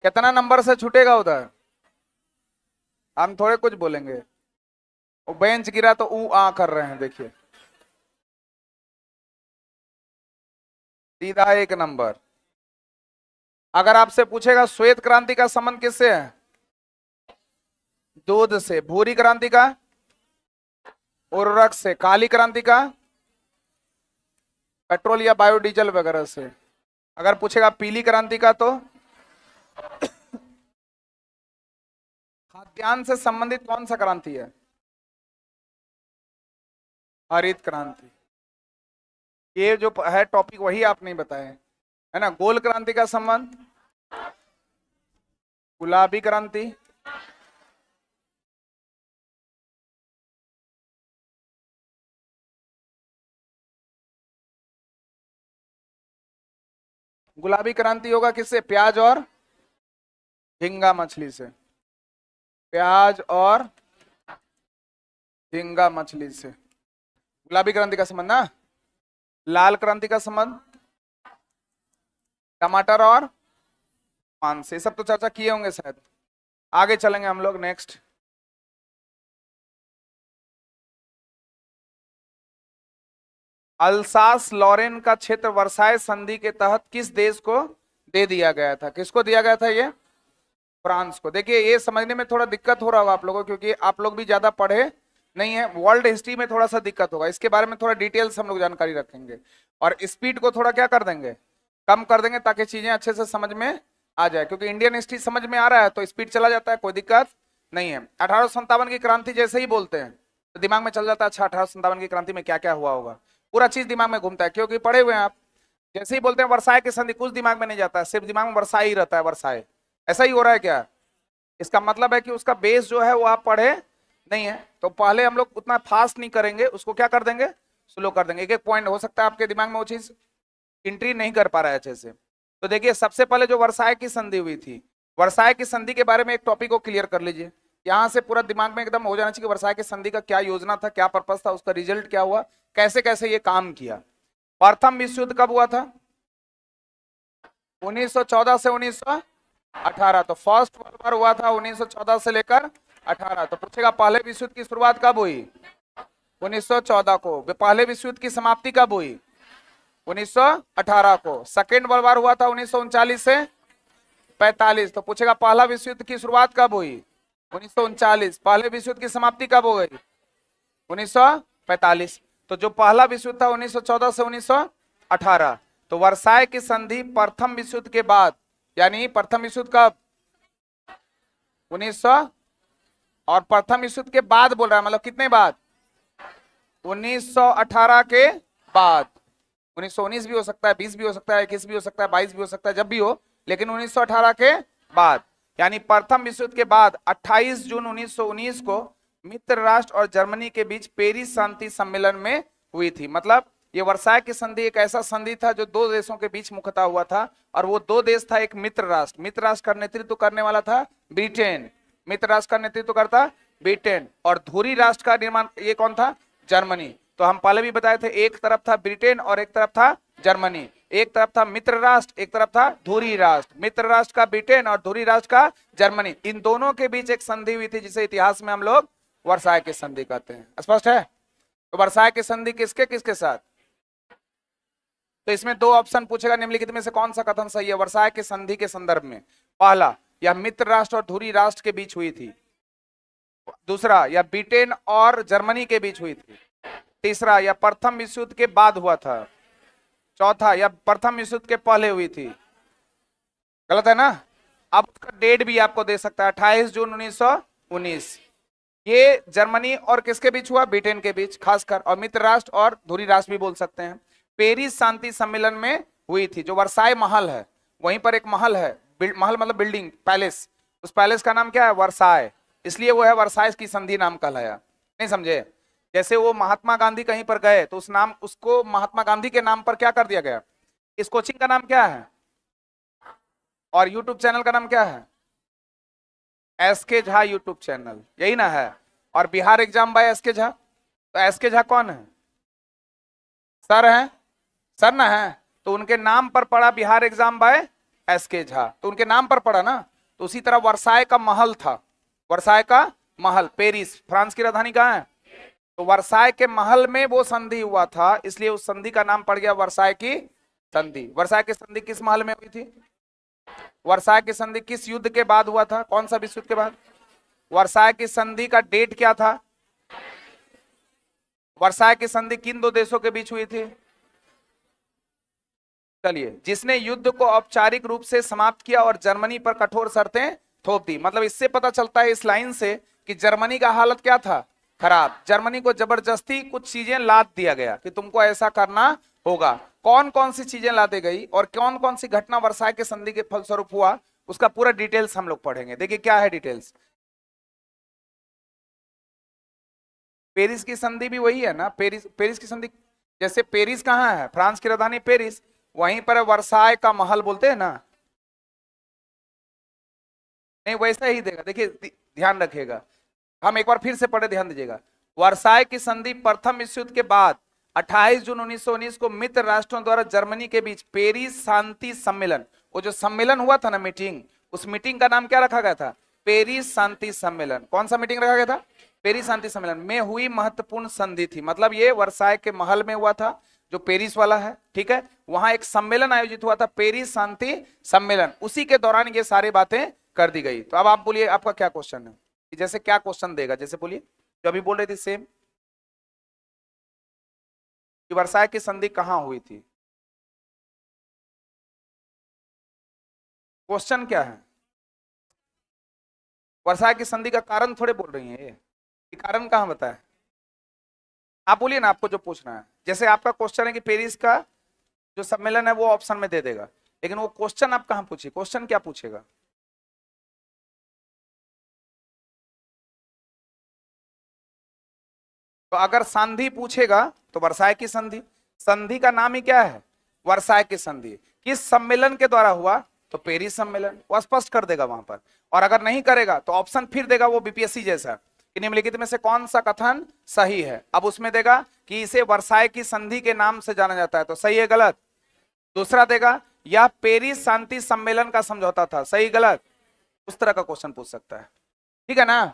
कितना नंबर से छूटेगा उधर? हम थोड़े कुछ बोलेंगे। वो बेंच गिरा तो ऊ आ कर रहे हैं, देखिए सीधा 1 नंबर। अगर आपसे पूछेगा श्वेत क्रांति का संबंध किससे है? दूध से। भूरी क्रांति का? उर्वरक से। काली क्रांति का? पेट्रोल या बायोडीजल वगैरह से। अगर पूछेगा पीली क्रांति का तो खाद्यान्न से संबंधित कौन सा क्रांति है? हरित क्रांति। ये जो है टॉपिक वही आप नहीं बताए है ना। गोल क्रांति का संबंध? गुलाबी क्रांति। गुलाबी क्रांति होगा किससे? प्याज और झींगा मछली से। प्याज और झींगा मछली से गुलाबी क्रांति का संबंध ना। लाल क्रांति का संबंध टमाटर और पान से। सब तो चर्चा किए होंगे शायद। आगे चलेंगे हम लोग। नेक्स्ट, अल्सास लॉरेन का क्षेत्र वर्साय संधि के तहत किस देश को दे दिया गया था? किसको दिया गया था ये? फ्रांस को। देखिए ये समझने में थोड़ा दिक्कत हो रहा होगा आप लोगों को, क्योंकि आप लोग भी ज्यादा पढ़े नहीं है। वर्ल्ड हिस्ट्री में थोड़ा सा दिक्कत होगा, इसके बारे में थोड़ा डिटेल्स हम लोग जानकारी रखेंगे और स्पीड को थोड़ा क्या कर देंगे, कम कर देंगे, ताकि चीजें अच्छे से समझ में आ जाए। क्योंकि इंडियन हिस्ट्री समझ में आ रहा है तो स्पीड चला जाता है, कोई दिक्कत नहीं है। 1857 की क्रांति जैसे ही बोलते हैं तो दिमाग में चल जाता है अच्छा 1857 की क्रांति में क्या क्या हुआ होगा, पूरा चीज दिमाग में घूमता है, क्योंकि पढ़े हुए हैं आप। जैसे ही बोलते हैं वर्साय की संधि, कुछ दिमाग में नहीं जाता है, सिर्फ दिमाग में वर्साय ही रहता है। वर्साय ऐसा ही हो रहा है क्या? इसका मतलब है कि उसका बेस जो है वो आप पढ़े नहीं है। तो पहले हम लोग उतना फास्ट नहीं करेंगे, उसको क्या कर देंगे, स्लो कर देंगे। एक एक पॉइंट हो सकता है आपके दिमाग में वो चीज एंट्री नहीं कर पा रहा है अच्छे से। तो देखिए सबसे पहले जो वर्साय की संधि हुई थी, वर्साय की संधि के बारे में एक टॉपिक को क्लियर कर लीजिए। यहां से पूरा दिमाग में एकदम हो जाना चाहिए कि वर्साय की संधि का क्या योजना था, क्या पर्पस था, उसका रिजल्ट क्या हुआ, कैसे कैसे ये काम किया। प्रथम विश्व युद्ध कब हुआ था? 1914 से 1918। तो फर्स्ट वर्ल्ड वॉर हुआ था 1914 से लेकर 18। तो पूछेगा पहले विश्व युद्ध की शुरुआत कब हुई? 1914 को। पहले विश्व युद्ध की समाप्ति कब हुई? 1918 को। सेकेंड वर्ल्ड वॉर हुआ था 1939 से 45। तो पूछेगा पहला विश्व युद्ध की शुरुआत कब हुई? 1939। पहले विश्व युद्ध की समाप्ति कब हो गई? 1945। तो जो पहला विश्व युद्ध था 1914 से 1918। तो वर्साय की संधि प्रथम विश्व युद्ध के बाद, यानी प्रथम विश्व युद्ध कब? 1900। और प्रथम विश्व युद्ध के बाद बोल रहा है, मतलब कितने बाद? 1918 के बाद। 1919 भी हो सकता है, 20 भी हो सकता है, 21 भी हो सकता है, 22 भी हो सकता है, जब भी हो, लेकिन 1918 के बाद। यानी प्रथम विश्व युद्ध के बाद 28 जून 1919 को मित्र राष्ट्र और जर्मनी के बीच पेरिस शांति सम्मेलन में हुई थी। मतलब ये वर्साय की संधि एक ऐसा संधि था जो दो देशों के बीच मुख्यतः हुआ था, और वो दो देश था एक मित्र राष्ट्र। मित्र राष्ट्र का नेतृत्व करने वाला था ब्रिटेन। मित्र राष्ट्र का नेतृत्व करता ब्रिटेन। और धुरी राष्ट्र का निर्माण ये कौन था? जर्मनी। तो हम पहले भी बताए थे, एक तरफ था ब्रिटेन और एक तरफ था जर्मनी। एक तरफ था मित्र राष्ट्र, एक तरफ था धुरी राष्ट्र। मित्र राष्ट्र का ब्रिटेन और धुरी राष्ट्र का जर्मनी, इन दोनों के बीच एक संधि हुई थी जिसे इतिहास में हम लोग वर्साय की संधि कहते हैं। स्पष्ट है? तो वर्साय की संधि किसके किसके साथ? तो इसमें दो ऑप्शन पूछेगा, निम्नलिखित में से कौन सा कथन सही है वर्साय की संधि के संदर्भ में? पहला, यह मित्र राष्ट्र और धुरी राष्ट्र के बीच हुई थी। दूसरा, यह ब्रिटेन और जर्मनी के बीच हुई थी। तीसरा, या प्रथम विश्व युद्ध के बाद हुआ था? चौथा, या प्रथम विश्व युद्ध के पहले हुई थी? गलत है ना। अब उसका डेट भी आपको दे सकता है, 28 जून 1919। ये जर्मनी और किसके बीच हुआ? ब्रिटेन के बीच खासकर, और मित्र राष्ट्र और धुरी राष्ट्र भी बोल सकते हैं। पेरिस शांति सम्मेलन में हुई थी। जो वर्साई महल है, वहीं पर एक महल है, महल मतलब बिल्डिंग, पैलेस, उस पैलेस का नाम क्या है? वर्साई, इसलिए वो है वर्साई की संधि नाम कहलाया। नहीं समझे? जैसे वो महात्मा गांधी कहीं पर गए तो उस नाम, उसको महात्मा गांधी के नाम पर क्या कर दिया गया? इस कोचिंग का नाम क्या है और यूट्यूब चैनल का नाम क्या है? एसके झा यूट्यूब चैनल, यही ना है। और Bihar exam by SK Jha, तो एसके झा कौन है? सर है, सर ना है, तो उनके नाम पर पड़ा Bihar exam by SK Jha, तो उनके नाम पर पड़ा ना। तो उसी तरह वर्साई का महल था, वर्साई का महल, पेरिस फ्रांस की राजधानी कहाँ है? तो वर्साई के महल में वो संधि हुआ था, इसलिए उस संधि का नाम पड़ गया वर्साई की संधि। वर्साई की संधि किस महल में हुई थी? वर्साई की संधि किस युद्ध के बाद हुआ था? कौन सा विश्व युद्ध के बाद? वर्साई की संधि का डेट क्या था? वर्साई की संधि किन दो देशों के बीच हुई थी? चलिए, जिसने युद्ध को औपचारिक रूप से समाप्त किया और जर्मनी पर कठोर शर्तें थोप दी। मतलब इससे पता चलता है इस लाइन से कि जर्मनी का हालत क्या था? खराब। जर्मनी को जबरदस्ती कुछ चीजें लाद दिया गया कि तुमको ऐसा करना होगा। कौन कौन सी चीजें लादी गई और कौन कौन सी घटना वर्साई के संधि के फलस्वरूप हुआ, उसका पूरा डिटेल्स हम लोग पढ़ेंगे। देखिए क्या है डिटेल्स। पेरिस की संधि भी वही है ना, पेरिस की संधि। जैसे पेरिस कहाँ है? फ्रांस की राजधानी पेरिस, वहीं पर वर्साई का महल बोलते हैं ना। नहीं, वैसा ही देगा। देखिए ध्यान रखिएगा, हम एक बार फिर से पढ़े, ध्यान दीजिएगा। वर्साई की संधि प्रथम विश्व युद्ध के बाद 28 जून 1919 को मित्र राष्ट्रों द्वारा जर्मनी के बीच पेरिस शांति सम्मेलन, वो जो सम्मेलन हुआ था ना, मीटिंग, उस मीटिंग का नाम क्या रखा गया था? पेरिस शांति सम्मेलन। कौन सा मीटिंग रखा गया था? पेरिस शांति सम्मेलन में हुई महत्वपूर्ण संधि थी। मतलब ये वर्साई के महल में हुआ था, जो पेरिस वाला है, ठीक है। वहां एक सम्मेलन आयोजित हुआ था, पेरिस शांति सम्मेलन, उसी के दौरान ये सारी बातें कर दी गई। तो अब आप बोलिए, आपका क्या क्वेश्चन है? जैसे क्या क्वेश्चन देगा? जैसे बोलिए, जो अभी बोल रही थी सेम, कि वर्साई की संधि कहां हुई थी? क्वेश्चन क्या है? वर्साई की संधि का कारण थोड़े बोल रही है ये कारण कहां बताए? आप बोलिए ना, आपको जो पूछना है। जैसे आपका क्वेश्चन है कि पेरिस का जो सम्मेलन है वो ऑप्शन में दे देगा, लेकिन वो क्वेश्चन आप कहां पूछे? क्वेश्चन क्या पूछेगा? तो अगर संधि पूछेगा तो वर्साई की संधि, संधि का नाम ही क्या है? वर्साई की संधि। किस सम्मेलन के द्वारा हुआ? तो पेरिस सम्मेलन, वो स्पष्ट कर देगा वहां पर। और अगर नहीं करेगा तो ऑप्शन फिर देगा, वो बीपीएससी जैसा, कि निम्नलिखित में से कौन सा कथन सही है। अब उसमें देगा कि इसे वर्साई की संधि के नाम से जाना जाता है, तो सही है गलत? दूसरा देगा, यह पेरिस शांति सम्मेलन का समझौता था, सही गलत? उस तरह का क्वेश्चन पूछ सकता है, ठीक है ना।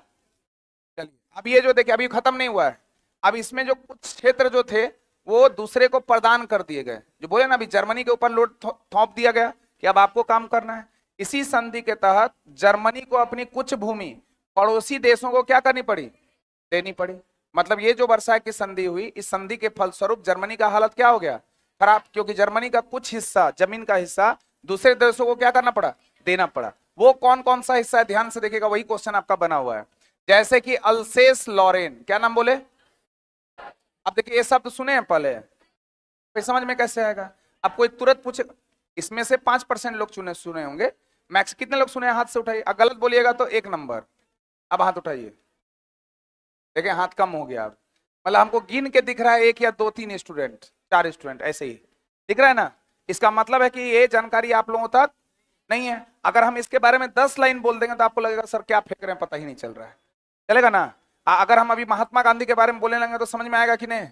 चलिए, अब ये जो देखिए अभी खत्म नहीं हुआ है। अब इसमें जो कुछ क्षेत्र जो थे वो दूसरे को प्रदान कर दिए गए। जो बोले ना, अभी जर्मनी के ऊपर लोड थोप दिया गया कि अब आपको काम करना है। इसी संधि के तहत जर्मनी को अपनी कुछ भूमि पड़ोसी देशों को क्या करनी पड़ी? देनी पड़ी। मतलब ये जो वर्साई की संधि हुई, इस संधि के फलस्वरूप जर्मनी का हालत क्या हो गया? खराब, क्योंकि जर्मनी का कुछ हिस्सा, जमीन का हिस्सा दूसरे देशों को क्या करना पड़ा? देना पड़ा। वो कौन कौन सा हिस्सा है? ध्यान से देखिएगा, वही क्वेश्चन आपका बना हुआ है। जैसे कि अल्सेस लॉरेन, क्या नाम बोले? अब देखिए ये शब्द सुने हैं पहले, फिर समझ में कैसे आएगा? अब कोई तुरंत पूछे, इसमें से 5% लोग सुने होंगे, मैक्स कितने लोग सुने? हाथ से उठाइए। अगर गलत बोलिएगा तो 1 नंबर। अब हाथ उठाइए। देखिए हाथ कम हो गया अब, मतलब हमको गिन के दिख रहा है 1 या 2 3 स्टूडेंट, 4 स्टूडेंट, ऐसे ही दिख रहा है ना। इसका मतलब है कि ये जानकारी आप लोगों तक नहीं है। अगर हम इसके बारे में 10 लाइन बोल देंगे तो आपको लगेगा सर क्या फेंक रहे हैं, पता ही नहीं चल रहा है। चलेगा ना? अगर हम अभी महात्मा गांधी के बारे में बोलने लगेंगे तो समझ में आएगा कि नहीं?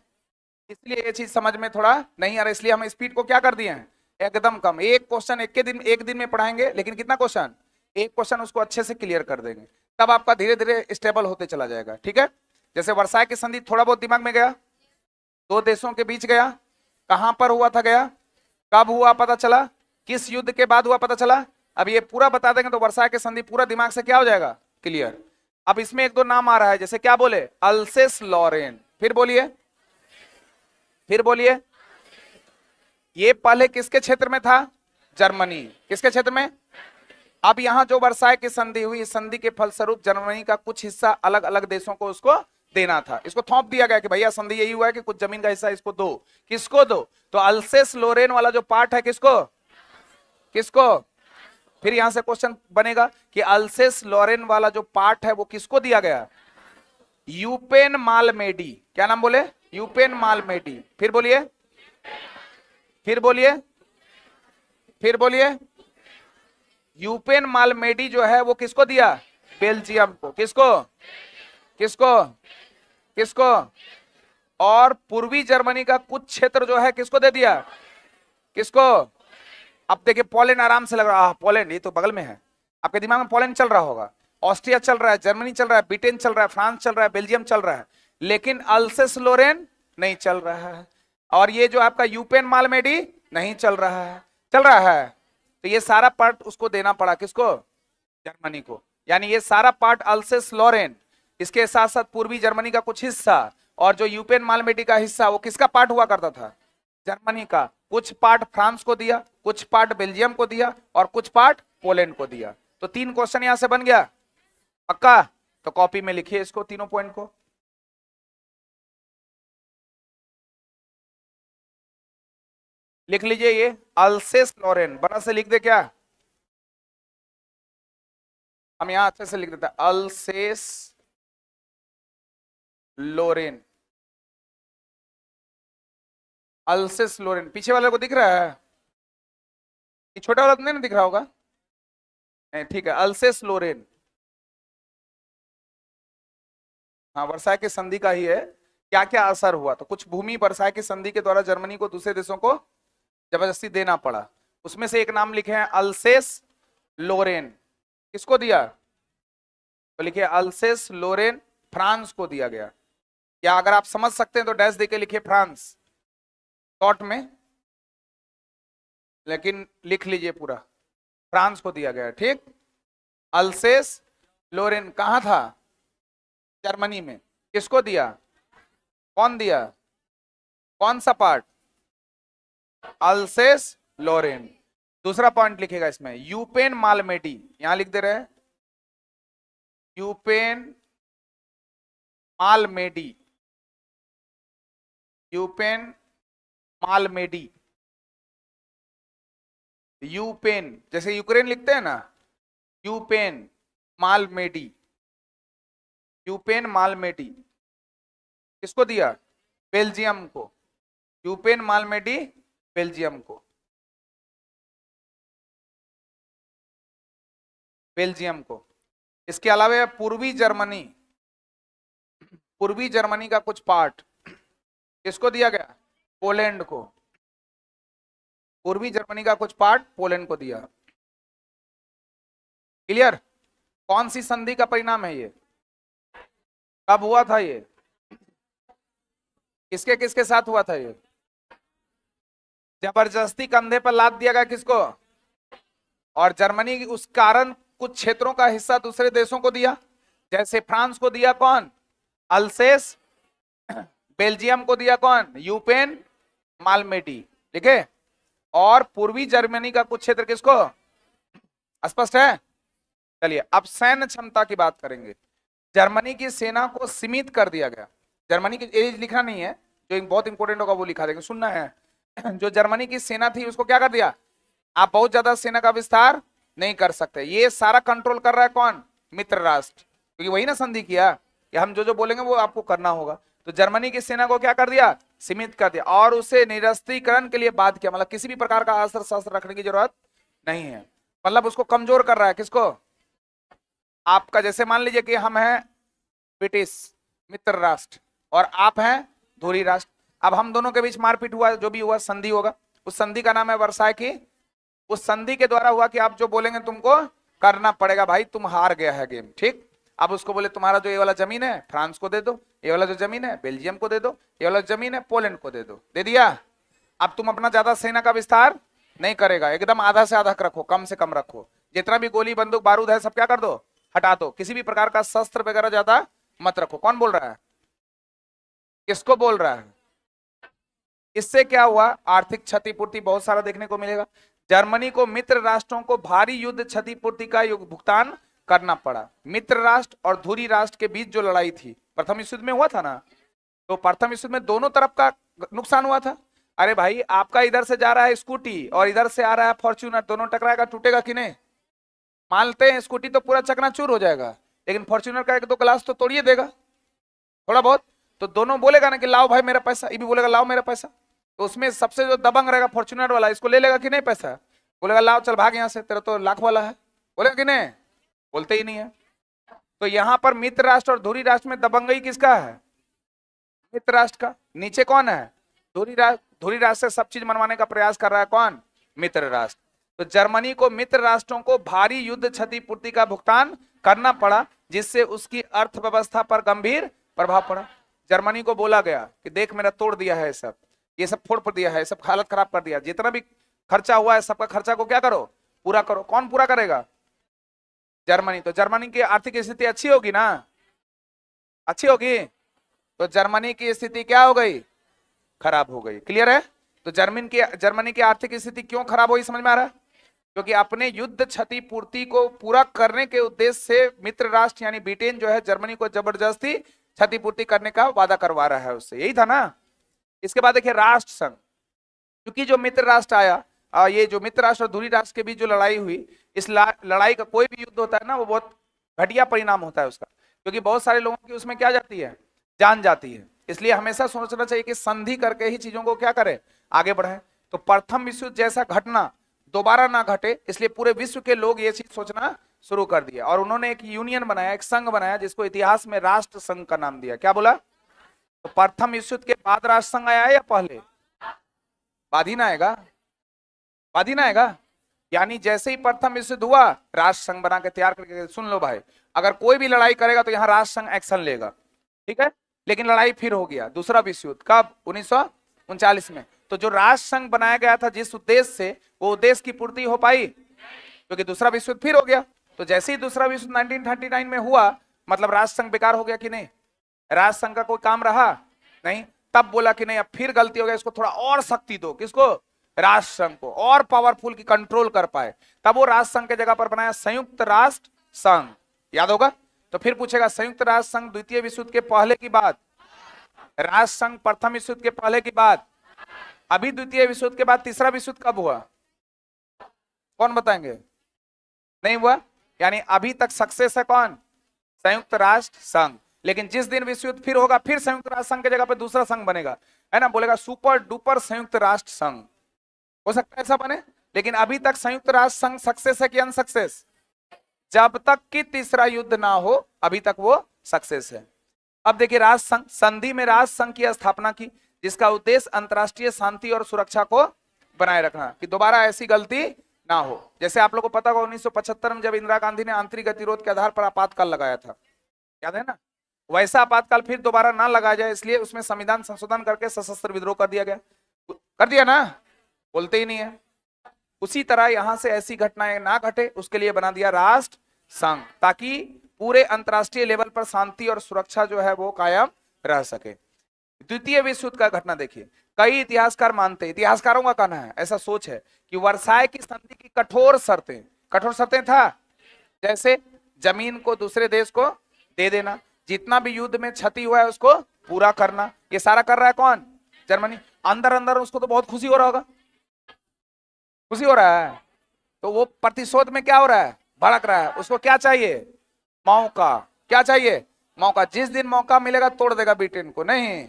इसलिए ये चीज समझ में थोड़ा नहीं आ रहा, इसलिए हम स्पीड को क्या कर दिए हैं? एकदम कम। एक क्वेश्चन एक दिन में पढ़ाएंगे, लेकिन कितना क्वेश्चन? एक क्वेश्चन, उसको अच्छे से क्लियर कर देंगे, तब आपका धीरे धीरे स्टेबल होते चला जाएगा, ठीक है। जैसे वर्साई की संधि थोड़ा बहुत दिमाग में गया, 2 देशों के बीच गया, कहां पर हुआ था गया, कब हुआ पता चला, किस युद्ध के बाद हुआ पता चला। अब ये पूरा बता देंगे तो वर्साई की संधि पूरा दिमाग से क्या हो जाएगा? क्लियर। अब इसमें 1 2 नाम आ रहा है, जैसे क्या बोले? अल्सेस लॉरेन, फिर बोलिए फिर बोलिए, ये पहले किसके क्षेत्र में था? जर्मनी। किसके क्षेत्र में? अब यहां जो वर्साय की संधि हुई, इस संधि के फलस्वरूप जर्मनी का कुछ हिस्सा अलग अलग देशों को उसको देना था। इसको थोप दिया गया कि भैया संधि यही हुआ है कि कुछ जमीन का हिस्सा इसको दो। किसको दो? तो अल्सेस लोरेन वाला जो पार्ट है किसको? किसको? फिर यहां से क्वेश्चन बनेगा कि अल्सेस लोरेन वाला जो पार्ट है वो किसको दिया गया? यूपेन मालमेडी। क्या नाम बोले? यूपेन मालमेडी। फिर बोलिए, फिर बोलिए, फिर बोलिए, यूपेन मालमेडी जो है वो किसको दिया? बेल्जियम को। किसको? किसको? किसको? और पूर्वी जर्मनी का कुछ क्षेत्र जो है किसको दे दिया? किसको? अब देखिए पोलैंड आराम से लग रहा है, पोलैंड ये तो बगल में है। आपके दिमाग में पोलैंड चल रहा होगा, ऑस्ट्रिया चल रहा है, जर्मनी चल रहा है, ब्रिटेन चल रहा है, फ्रांस चल रहा है, बेल्जियम चल रहा है, लेकिन अल्सेस लोरेन नहीं चल रहा है। और ये जो आपका यूपेन मालमेडी नहीं चल रहा है। चल रहा है तो ये सारा पार्ट उसको देना पड़ा। किसको? जर्मनी को। यानी ये सारा पार्ट अल्सेस लोरेन, इसके साथ साथ पूर्वी जर्मनी का कुछ हिस्सा, और जो यूपेन मालमेडी का हिस्सा वो किसका पार्ट हुआ करता था? जर्मनी का। कुछ पार्ट फ्रांस को दिया, कुछ पार्ट बेल्जियम को दिया, और कुछ पार्ट पोलैंड को दिया। तो 3 क्वेश्चन यहां से बन गया। पक्का? तो कॉपी में लिखिए इसको, तीनों पॉइंट को। लिख लीजिए ये अल्सेस लोरेन, बड़ा से लिख दे क्या? हम यहां अच्छे से लिख देते हैं, अल्सेस लोरेन। अल्सेस लोरेन। पीछे वाले को दिख रहा है? ये छोटा वाला तो नहीं ना दिख रहा होगा? नहीं, ठीक है, अल्सेस लोरेन। हाँ, वर्साय की संधि का ही है। क्या क्या असर हुआ? तो कुछ भूमि वर्साय की संधि के द्वारा जर्मनी को दूसरे देशों को जबरदस्ती देना पड़ा। उसमें से एक नाम लिखे हैं अल्सेस लोरेन। किसको दिया? तो लिखिए अल्सेस लोरेन फ्रांस को दिया गया। या अगर आप समझ सकते हैं तो डैश देके लिखिए फ्रांस शॉर्ट में, लेकिन लिख लीजिए पूरा, फ्रांस को दिया गया। ठीक। अल्सेस लोरेन कहां था? जर्मनी में। किसको दिया? कौन दिया? कौन सा पार्ट? अल्सेस लोरेन। दूसरा पॉइंट लिखेगा इसमें, यूपेन मालमेडी, यहां लिख दे रहे हैं यूपेन मालमेडी। यूपेन मालमेडी। यूपेन जैसे यूक्रेन लिखते हैं ना, यूपेन मालमेडी। यूपेन मालमेडी किसको दिया? बेल्जियम को। यूपेन मालमेडी बेल्जियम को। बेल्जियम को। इसके अलावा पूर्वी जर्मनी, पूर्वी जर्मनी का कुछ पार्ट किसको दिया गया? पोलैंड को। पूर्वी जर्मनी का कुछ पार्ट पोलैंड को दिया। क्लियर? कौन सी संधि का परिणाम है ये? कब हुआ था ये? किसके किसके साथ हुआ था ये? जबरदस्ती कंधे पर लाद दिया गया किसको? और जर्मनी उस कारण कुछ क्षेत्रों का हिस्सा दूसरे देशों को दिया। जैसे फ्रांस को दिया कौन? अल्सेस। बेल्जियम को दिया कौन? यूपेन मालमेडी। ठीक है। और पूर्वी जर्मनी का कुछ क्षेत्र किसको? स्पष्ट है? चलिए अब सैन्य क्षमता की बात करेंगे। जर्मनी की सेना को सीमित कर दिया गया। जर्मनी की एज लिखना नहीं है, जो बहुत इंपॉर्टेंट होगा वो लिखा देंगे, सुनना है। जो जर्मनी की सेना थी उसको क्या कर दिया? आप बहुत ज्यादा सेना का विस्तार नहीं कर सकते। ये सारा कंट्रोल कर रहा है कौन? मित्र राष्ट्र, क्योंकि वही ना संधि किया कि हम जो बोलेंगे वो आपको करना होगा। तो जर्मनी की सेना को क्या कर दिया? सीमित कर दिया, और उसे निरस्त्रीकरण के लिए बाध्य किया। मतलब किसी भी प्रकार का अस्त्र शस्त्र रखने की जरूरत नहीं है। मतलब उसको कमजोर कर रहा है। किसको? आपका जैसे मान लीजिए कि हम हैं ब्रिटिश मित्र राष्ट्र और आप हैं धुरी राष्ट्र। अब हम दोनों के बीच मारपीट हुआ, जो भी हुआ संधि होगा, उस संधि का नाम है वर्साय की। उस संधि के द्वारा हुआ कि आप जो बोलेंगे तुमको करना पड़ेगा, भाई तुम हार गया है गेम। ठीक। अब उसको बोले तुम्हारा जो ये वाला जमीन है फ्रांस को दे दो, ये वाला जो जमीन है बेल्जियम को दे दो, ये वाला जमीन है पोलैंड को दे दो। दे दिया। अब तुम अपना ज्यादा सेना का विस्तार नहीं करेगा, एकदम आधा से आधा रखो, कम से कम रखो। जितना भी गोली बंदूक बारूद है सब क्या कर दो? हटा दो। किसी भी प्रकार का शस्त्र वगैरह ज्यादा मत रखो। कौन बोल रहा है? किसको बोल रहा है? इससे क्या हुआ, आर्थिक क्षतिपूर्ति बहुत सारा देखने को मिलेगा। जर्मनी को मित्र राष्ट्रों को भारी युद्ध क्षतिपूर्ति का भुगतान करना पड़ा। मित्र राष्ट्र और धुरी राष्ट्र के बीच जो लड़ाई थी प्रथम विश्व युद्ध में हुआ था ना, तो प्रथम विश्व युद्ध में दोनों तरफ का नुकसान हुआ था। अरे भाई, आपका इधर से जा रहा है स्कूटी और इधर से आ रहा है फॉर्च्यूनर, दोनों टकराएगा, टूटेगा कि नहीं? मानते हैं स्कूटी तो पूरा चकनाचूर हो जाएगा, लेकिन फॉर्च्यूनर का एक दो ग्लास तो तोड़िए देगा थोड़ा बहुत। तो दोनों बोलेगा ना कि लाओ भाई मेरा पैसा, ये भी बोलेगा लाओ मेरा पैसा। तो उसमें सबसे जो दबंग रहेगा फॉर्च्यूनर वाला, इसको ले लेगा कि नहीं पैसा? बोलेगा लाओ चल भाग यहाँ से, तेरा तो लाख वाला है, बोलेगा कि नहीं? बोलते ही नहीं है। तो यहाँ पर मित्र राष्ट्र और धुरी राष्ट्र में दबंगई किसका है? मित्र राष्ट्र का। नीचे कौन है? धुरी राष्ट्र। धुरी राष्ट्र से सब चीज मनवाने का प्रयास कर रहा है कौन? मित्र राष्ट्र। तो जर्मनी को मित्र राष्ट्रों को भारी युद्ध क्षतिपूर्ति का भुगतान करना पड़ा, जिससे उसकी अर्थव्यवस्था पर गंभीर प्रभाव पड़ा। जर्मनी को बोला गया कि देख मेरा तोड़ दिया है सब, ये सब फोड़ दिया है, सब हालत खराब कर दिया, जितना भी खर्चा हुआ है सबका खर्चा को क्या करो, पूरा करो। कौन पूरा करेगा? जर्मनी। तो जर्मनी की आर्थिक स्थिति अच्छी होगी ना, अच्छी होगी। तो जर्मनी की स्थिति क्या हो गई? खराब हो गई। क्लियर है? तो जर्मनी की आर्थिक स्थिति क्यों खराब हुई समझ में आ रहा है? क्योंकि अपने युद्ध क्षतिपूर्ति को पूरा करने के उद्देश्य से मित्र राष्ट्र यानी ब्रिटेन जो है जर्मनी को जबरदस्ती क्षतिपूर्ति करने का वादा करवा रहा है उससे, यही था ना। इसके बाद देखिए राष्ट्र संघ, क्योंकि जो मित्र राष्ट्र आया, ये जो मित्र राष्ट्र और धुरी राष्ट्र के बीच जो लड़ाई हुई, इस लड़ाई का कोई भी युद्ध होता है ना, वो बहुत घटिया परिणाम होता है उसका, क्योंकि बहुत सारे लोगों की उसमें क्या जाती है, जान जाती है। इसलिए हमेशा सोचना चाहिए कि संधि करके ही चीजों को क्या करें, आगे बढ़ाएं। तो प्रथम विश्व युद्ध जैसा घटना दोबारा ना घटे, इसलिए पूरे विश्व के लोग ये चीज सोचना शुरू कर दिया और उन्होंने एक यूनियन बनाया, एक संघ बनाया, जिसको इतिहास में राष्ट्र संघ का नाम दिया। क्या बोला? तो प्रथम विश्व युद्ध के बाद राष्ट्र संघ आया है या पहले? बाद ही ना आएगा, बाद ही ना आएगा। यानी जैसे ही प्रथम विश्व युद्ध हुआ, राष्ट्र संघ बना के तैयार करके, सुन लो भाई, अगर कोई भी लड़ाई करेगा तो यहाँ राष्ट्र संघ एक्शन लेगा, ठीक है। लेकिन लड़ाई फिर हो गया दूसरा विश्व युद्ध, कब? 1939 में। तो जो राष्ट्र संघ बनाया गया था जिस उद्देश्य से, वो उद्देश्य की पूर्ति हो पाई? क्योंकि दूसरा विश्व युद्ध फिर हो गया। तो जैसे ही दूसरा विश्व 1939 में हुआ, मतलब राष्ट्र संघ बेकार हो गया कि नहीं? राष्ट्र संघ का कोई काम रहा नहीं। तब बोला कि नहीं, अब फिर गलती हो गया, इसको थोड़ा और शक्ति दो। किसको? राष्ट्र संघ को, और पावरफुल की कंट्रोल कर पाए। तब वो राष्ट्र संघ के जगह पर बनाया संयुक्त राष्ट्र संघ, याद होगा। तो फिर पूछेगा संयुक्त राष्ट्र संघ द्वितीय विश्व युद्ध के पहले की बात, राष्ट्र संघ प्रथम विश्व युद्ध के पहले की बात, अभी द्वितीय विश्व युद्ध के बाद तीसरा विश्व युद्ध कब हुआ? कौन बताएंगे? नहीं हुआ। यानी अभी तक सक्सेस है कौन? संयुक्त राष्ट्र संघ। लेकिन जिस दिन विश्व युद्ध फिर होगा, फिर संयुक्त राष्ट्र संघ की जगह पे दूसरा संघ बनेगा, है ना, बोलेगा सुपर डुपर संयुक्त राष्ट्र संघ। हो सकता है ऐसा बने, लेकिन अभी तक संयुक्त राष्ट्र संघ सक्सेस है कि अनसक्सेस? जब तक कि तीसरा युद्ध ना हो अभी तक वो सक्सेस है। अब देखिए राष्ट्र संघ, संधि में राष्ट्र संघ की स्थापना की, जिसका उद्देश्य अंतरराष्ट्रीय शांति और सुरक्षा को बनाए रखना, कि दोबारा ऐसी गलती ना हो। जैसे आप लोगों को पता होगा 1975 में जब इंदिरा गांधी ने आंतरिक गतिरोध के आधार पर आपातकाल लगाया था, याद है ना, वैसा आपातकाल फिर दोबारा ना लगाया जाए, इसलिए उसमें संविधान संशोधन करके सशस्त्र विद्रोह कर दिया गया। कर दिया ना, बोलते ही नहीं है। उसी तरह यहां से ऐसी घटनाएं ना घटे, उसके लिए बना दिया राष्ट्र संघ, ताकि पूरे अंतरराष्ट्रीय लेवल पर शांति और सुरक्षा जो है वो कायम रह सके। द्वितीय विश्व युद्ध का घटना देखिए, कई इतिहासकार मानते, इतिहासकारों का कहना है, ऐसा सोच है कि वर्साय की संधि की कठोर शर्तें था, जैसे जमीन को दूसरे देश को दे देना, जितना भी युद्ध में क्षति हुआ है उसको पूरा करना, ये सारा कर रहा है कौन? जर्मनी। अंदर अंदर उसको तो बहुत खुशी हो रहा होगा, खुशी हो रहा है, तो वो प्रतिशोध में क्या हो रहा है? भड़क रहा है। उसको क्या चाहिए? मौका। क्या चाहिए? मौका। जिस दिन मौका मिलेगा तोड़ देगा ब्रिटेन को, नहीं।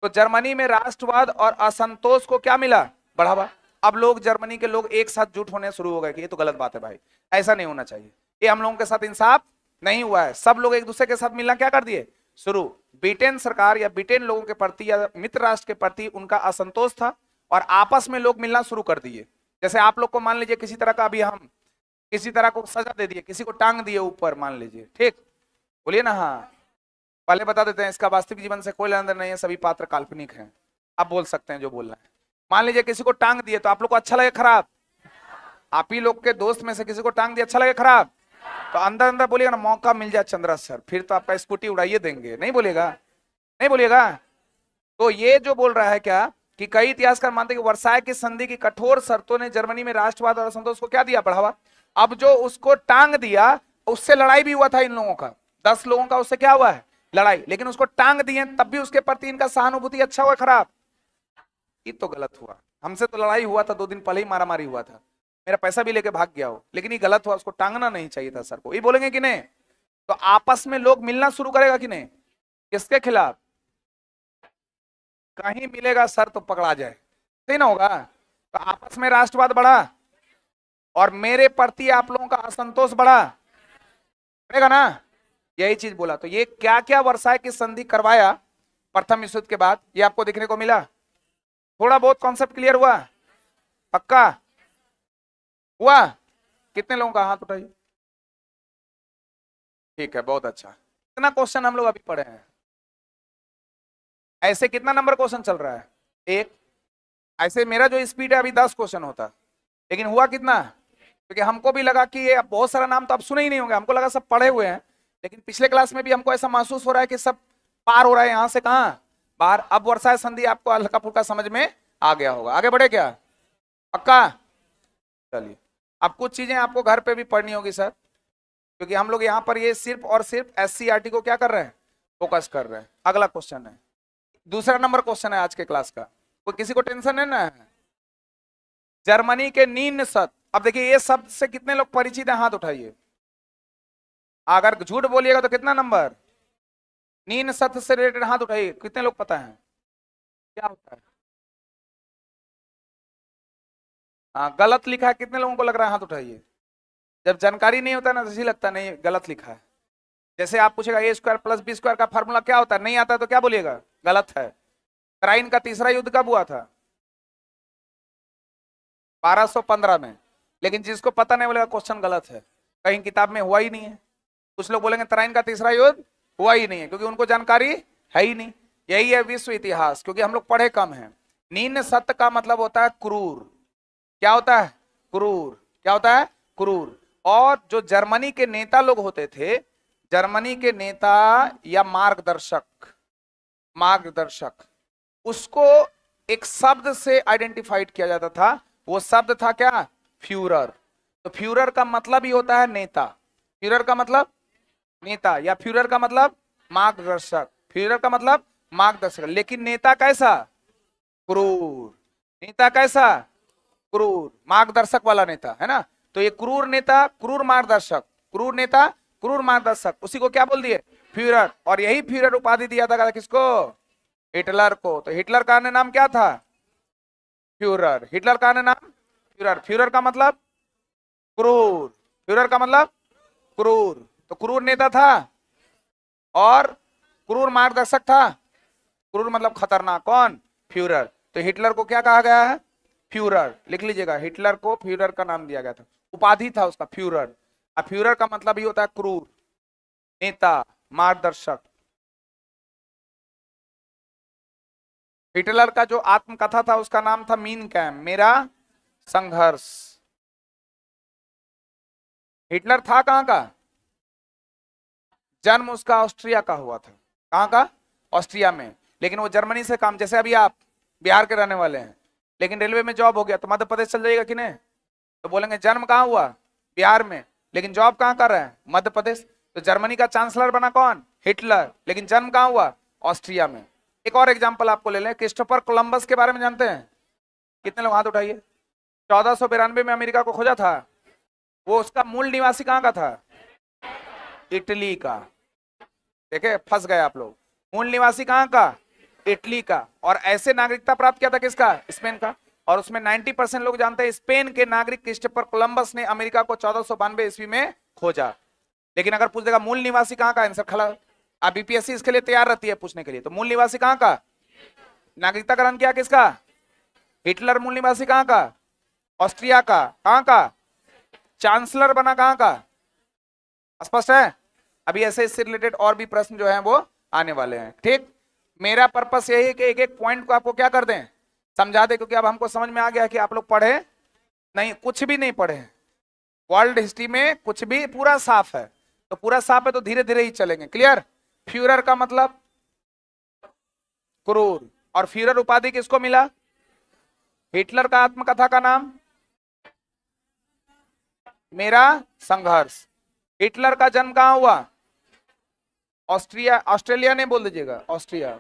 तो जर्मनी में राष्ट्रवाद और असंतोष को क्या मिला? बढ़ावा। अब लोग, जर्मनी के लोग एक साथ जुट होने शुरू हो गए कि ये तो गलत बात है भाई, ऐसा नहीं होना चाहिए, ये हम लोगों के साथ इंसाफ नहीं हुआ है। सब लोग एक दूसरे के साथ मिलना क्या कर दिए? शुरू। ब्रिटेन सरकार या ब्रिटेन लोगों के प्रति या मित्र राष्ट्र के प्रति उनका असंतोष था और आपस में लोग मिलना शुरू कर दिए। जैसे आप लोग को मान लीजिए किसी तरह का, अभी हम किसी तरह को सजा दे दिए, किसी को टांग दिए ऊपर, मान लीजिए, ठीक, बोलिए ना हाँ। पहले बता देते हैं इसका वास्तविक जीवन से कोई लेना देना नहीं है, सभी पात्र काल्पनिक हैं। आप बोल सकते हैं जो बोलना है। मान लीजिए किसी को टांग दिए, तो आप लोग को अच्छा लगे खराब? आप ही लोग के दोस्त में से किसी को टांग दिया, अच्छा लगे खराब? तो अंदर अंदर बोलिएगा ना, मौका मिल जाए चंद्रा सर, फिर तो आपका स्कूटी उड़ाइए देंगे, नहीं बोलिएगा? नहीं बोलिएगा? तो ये जो बोल रहा है क्या, कि कई इतिहासकार मानते हैं कि वर्साय की संधि की कठोर शर्तों ने जर्मनी में राष्ट्रवाद और असंतोष को क्या दिया, बढ़ावा। अब जो उसको टांग दिया उससे लड़ाई भी हुआ था इन लोगों का, 10 लोगों का उससे क्या हुआ है, लड़ाई, लेकिन उसको टांग दिए तब भी उसके प्रति इनका सहानुभूति अच्छा हुआ खराब, ये तो गलत हुआ। हमसे तो लड़ाई हुआ था, 2 दिन पहले ही मारामारी हुआ था, मेरा पैसा भी लेके भाग गया हो, लेकिन ये गलत हुआ, उसको टांगना नहीं चाहिए था सर को, ये बोलेंगे कि नहीं। तो आपस में लोग मिलना शुरू करेगा कि नहीं, किसके खिलाफ, कहीं मिलेगा सर तो पकड़ा जाए, सही ना होगा। तो आपस में राष्ट्रवाद बढ़ा और मेरे प्रति आप लोगों का असंतोष बढ़ा, बढ़ेगा ना, यही चीज बोला। तो ये क्या क्या वर्साय की संधि करवाया प्रथम विश्व युद्ध के बाद, ये आपको देखने को मिला। थोड़ा बहुत कॉन्सेप्ट क्लियर हुआ, पक्का हुआ। कितने लोगों का हाथ उठाइए, ठीक है, बहुत अच्छा। कितना क्वेश्चन हम लोग अभी पढ़े हैं, ऐसे कितना नंबर क्वेश्चन चल रहा है, 1। ऐसे मेरा जो स्पीड है अभी 10 क्वेश्चन होता, लेकिन हुआ कितना, क्योंकि हमको भी लगा कि ये बहुत सारा नाम तो अब सुने ही नहीं होंगे, हमको लगा सब पढ़े हुए हैं, लेकिन पिछले क्लास में भी हमको ऐसा महसूस हो रहा है कि सब पार हो रहा है, यहां से कहां बाहर। अब वर्षा संधि आपको हल्का फुल्का समझ में आ गया होगा, आगे बढ़े क्या, पक्का। चलिए, अब कुछ चीजें आपको घर पे भी पढ़नी होगी सर, क्योंकि हम लोग यहाँ पर ये सिर्फ और सिर्फ SCERT को क्या कर रहे हैं, फोकस कर रहे हैं। अगला क्वेश्चन है, दूसरा नंबर क्वेश्चन है आज के क्लास का, कोई किसी को टेंशन है ना। जर्मनी के नीन शब्द, अब देखिए ये शब्द से कितने लोग परिचित हैं, हाथ उठाइए। अगर झूठ बोलिएगा तो कितना नंबर, नीन शब्द से रिलेटेड हाथ उठाइए, कितने लोग पता है क्या होता है। हाँ, गलत लिखा है, कितने लोगों को लग रहा है, हाथ उठाइए। जब जानकारी नहीं होता ना तो ऐसे लगता नहीं गलत लिखा है। जैसे आप पूछेगा A² + B² का फार्मूला क्या होता है, नहीं आता तो क्या बोलिएगा, गलत है। तराइन का तीसरा युद्ध कब हुआ था, 1215 में, लेकिन जिसको पता नहीं बोलेगा क्वेश्चन गलत है, कहीं किताब में हुआ ही नहीं है। कुछ लोग बोलेंगे तराइन का तीसरा युद्ध हुआ ही नहीं है, क्योंकि उनको जानकारी है ही नहीं। यही है विश्व इतिहास, क्योंकि हम लोग पढ़े कम हैं। नीन सत्य का मतलब होता है क्रूर, क्या होता है, क्रूर, क्या होता है, क्रूर। और जो जर्मनी के नेता लोग होते थे, जर्मनी के नेता या मार्गदर्शक, मार्गदर्शक, उसको एक शब्द से आइडेंटिफाइड किया जाता था, वो शब्द था क्या, फ्यूरर। तो फ्यूरर का मतलब ही होता है नेता, फ्यूरर का मतलब नेता, या फ्यूरर का मतलब मार्गदर्शक, फ्यूरर का मतलब मार्गदर्शक। लेकिन नेता कैसा, क्रूर, नेता कैसा, क्रूर, मार्गदर्शक वाला नेता, है ना। तो ये क्रूर नेता, क्रूर मार्गदर्शक, क्रूर नेता, क्रूर मार्गदर्शक, उसी को क्या बोल दिए, फ्यूरर। और यही फ्यूरर उपाधि दिया था किसको, हिटलर को। तो हिटलर का अन्य नाम क्या था, फ्यूरर, हिटलर का अन्य नाम फ्यूरर। फ्यूरर का मतलब क्रूर, फ्यूरर का मतलब क्रूर। तो क्रूर नेता था और क्रूर मार्गदर्शक था, क्रूर मतलब खतरनाक, कौन, फ्यूरर। तो हिटलर को क्या कहा गया है, फ्यूरर, लिख लीजिएगा, हिटलर को फ्यूरर का नाम दिया गया था, उपाधि था उसका फ्यूरर। अब फ्यूरर का मतलब ही होता है क्रूर, नेता, मार्गदर्शक। हिटलर का जो आत्मकथा था उसका नाम था मीन कैम्प, मेरा संघर्ष। हिटलर था कहां का, जन्म उसका ऑस्ट्रिया का हुआ था, कहां का, ऑस्ट्रिया में, लेकिन वो जर्मनी से काम, जैसे अभी आप बिहार के रहने वाले हैं, लेकिन रेलवे में जॉब हो गया तो मध्य प्रदेश चल जाएगा कि नहीं, तो बोलेंगे जन्म कहां हुआ, बिहार में, लेकिन जॉब कहां कर रहे हैं, मध्य प्रदेश। तो जर्मनी का चांसलर बना कौन, हिटलर, लेकिन जन्म कहां हुआ, ऑस्ट्रिया में। एक और एग्जांपल आपको ले लें, क्रिस्टोफर कोलंबस के बारे में जानते हैं, कितने लोग हाथ उठाइए। 1492 में अमेरिका को खोजा था, वो उसका मूल निवासी कहां का था, इटली का। देखे फंस गए आप लोग, मूल निवासी कहां का, इटली का। और ऐसे नागरिकता प्राप्त किया था किसका, स्पेन का। और उसमें 90% लोग जानते हैं स्पेन के नागरिक क्रिस्टोफर कोलंबस ने अमेरिका को 1492 ईस्वी में खोजा। लेकिन अगर पूछ देगा मूल निवासी कहां का, आंसर खड़ा, अब बीपीएससी इसके लिए तैयार रहती है पूछने के लिए। तो मूल निवासी कहां का, नागरिकता ग्रहण किया किसका, हिटलर। मूल निवासी कहां का, ऑस्ट्रिया का। कहां का, चांसलर बना कहां का, स्पष्ट है। अभी ऐसे इससे रिलेटेड और भी प्रश्न जो है वो आने वाले हैं, ठीक। मेरा पर्पस यही है कि एक एक पॉइंट को आपको क्या कर दें, समझा दे, क्योंकि अब हमको समझ में आ गया कि आप लोग पढ़े नहीं, कुछ भी नहीं पढ़े हैं। वर्ल्ड हिस्ट्री में कुछ भी पूरा साफ है, तो पूरा साफ है तो धीरे धीरे ही चलेंगे, क्लियर। फ्यूरर का मतलब क्रूर, और फ्यूरर उपाधि किसको मिला, हिटलर का आत्मकथा का नाम मेरा संघर्ष। हिटलर का जन्म कहां हुआ? ऑस्ट्रिया, ऑस्ट्रेलिया नहीं बोल दीजिएगा, ऑस्ट्रिया।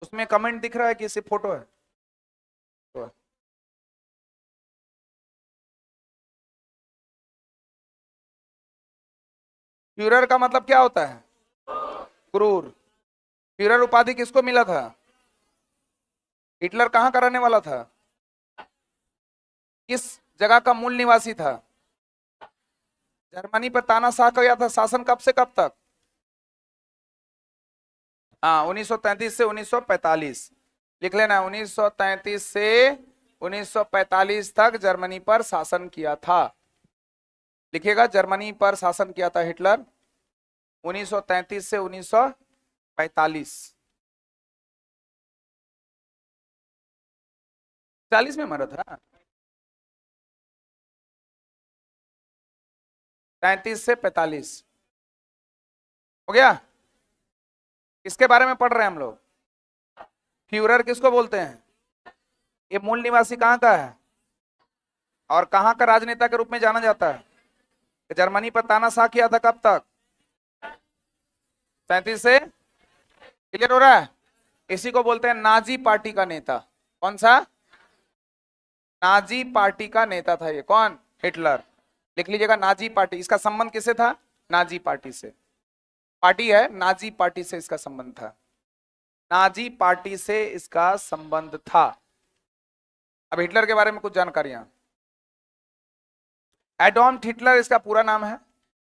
उसमें कमेंट दिख रहा है कि सिर्फ फोटो है? तो फ्यूरर का मतलब क्या होता है? क्रूर। फ्यूरर उपाधि किसको मिला था? हिटलर कहां का रहने वाला था? किस जगह का मूल निवासी था? जर्मनी पर तानाशाह किया था शासन कब से कब तक? हाँ, 1933 से 1945 लिख लेना। 1933 से 1945 तक जर्मनी पर शासन किया था। लिखिएगा, जर्मनी पर शासन किया था हिटलर 1933 से 1945। 40 में मरा था। 33 से 45 हो गया। किसके बारे में पढ़ रहे हैं हम लोग? फ्यूरर किसको बोलते हैं? ये मूल निवासी कहां का है और कहां का राजनेता के रूप में जाना जाता है? जर्मनी पर तानाशाह किया था कब तक? 37 से। क्लियर हो रहा है? इसी को बोलते हैं नाजी पार्टी का नेता। कौन सा? नाजी पार्टी का नेता था ये। कौन? हिटलर। लिख लीजिएगा, नाजी पार्टी। इसका संबंध किससे था? नाजी पार्टी से। पार्टी है, नाजी पार्टी से इसका संबंध था। नाजी पार्टी से इसका संबंध था। अब हिटलर के बारे में कुछ जानकारियां। एडॉल्फ हिटलर इसका पूरा नाम है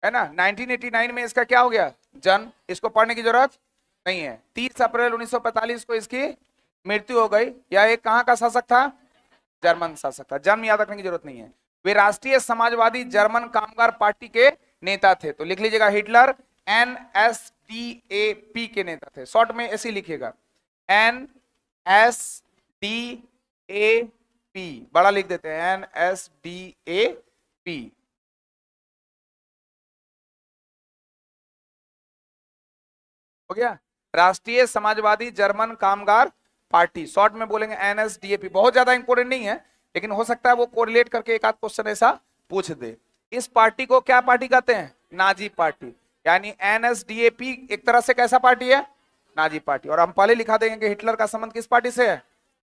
ना। 1989 में इसका क्या हो गया? जन्म। इसको पढ़ने की जरूरत नहीं है। 30 अप्रैल 1945 को इसकी मृत्यु हो गई। यह एक कहां का शासक था? जर्मन शासक था। जन्म याद रखने की जरूरत नहीं है। वे राष्ट्रीय समाजवादी जर्मन कामगार पार्टी के नेता थे। तो लिख लीजिएगा, हिटलर NSDAP के नेता थे। शॉर्ट में ऐसे लिखिएगा, NSDAP, बड़ा लिख देते हैं NSDAP। हो गया, राष्ट्रीय समाजवादी जर्मन कामगार पार्टी। शॉर्ट में बोलेंगे NSDAP। बहुत ज्यादा इंपॉर्टेंट नहीं है, लेकिन हो सकता है वो कोरिलेट करके एक आध क्वेश्चन ऐसा पूछ दे। इस पार्टी को क्या पार्टी कहते हैं? Nazi party. यानी NSDAP एक तरह से कैसा पार्टी है? Nazi party. और हम पहले लिखा देंगे कि हिटलर का संबंध किस पार्टी से है?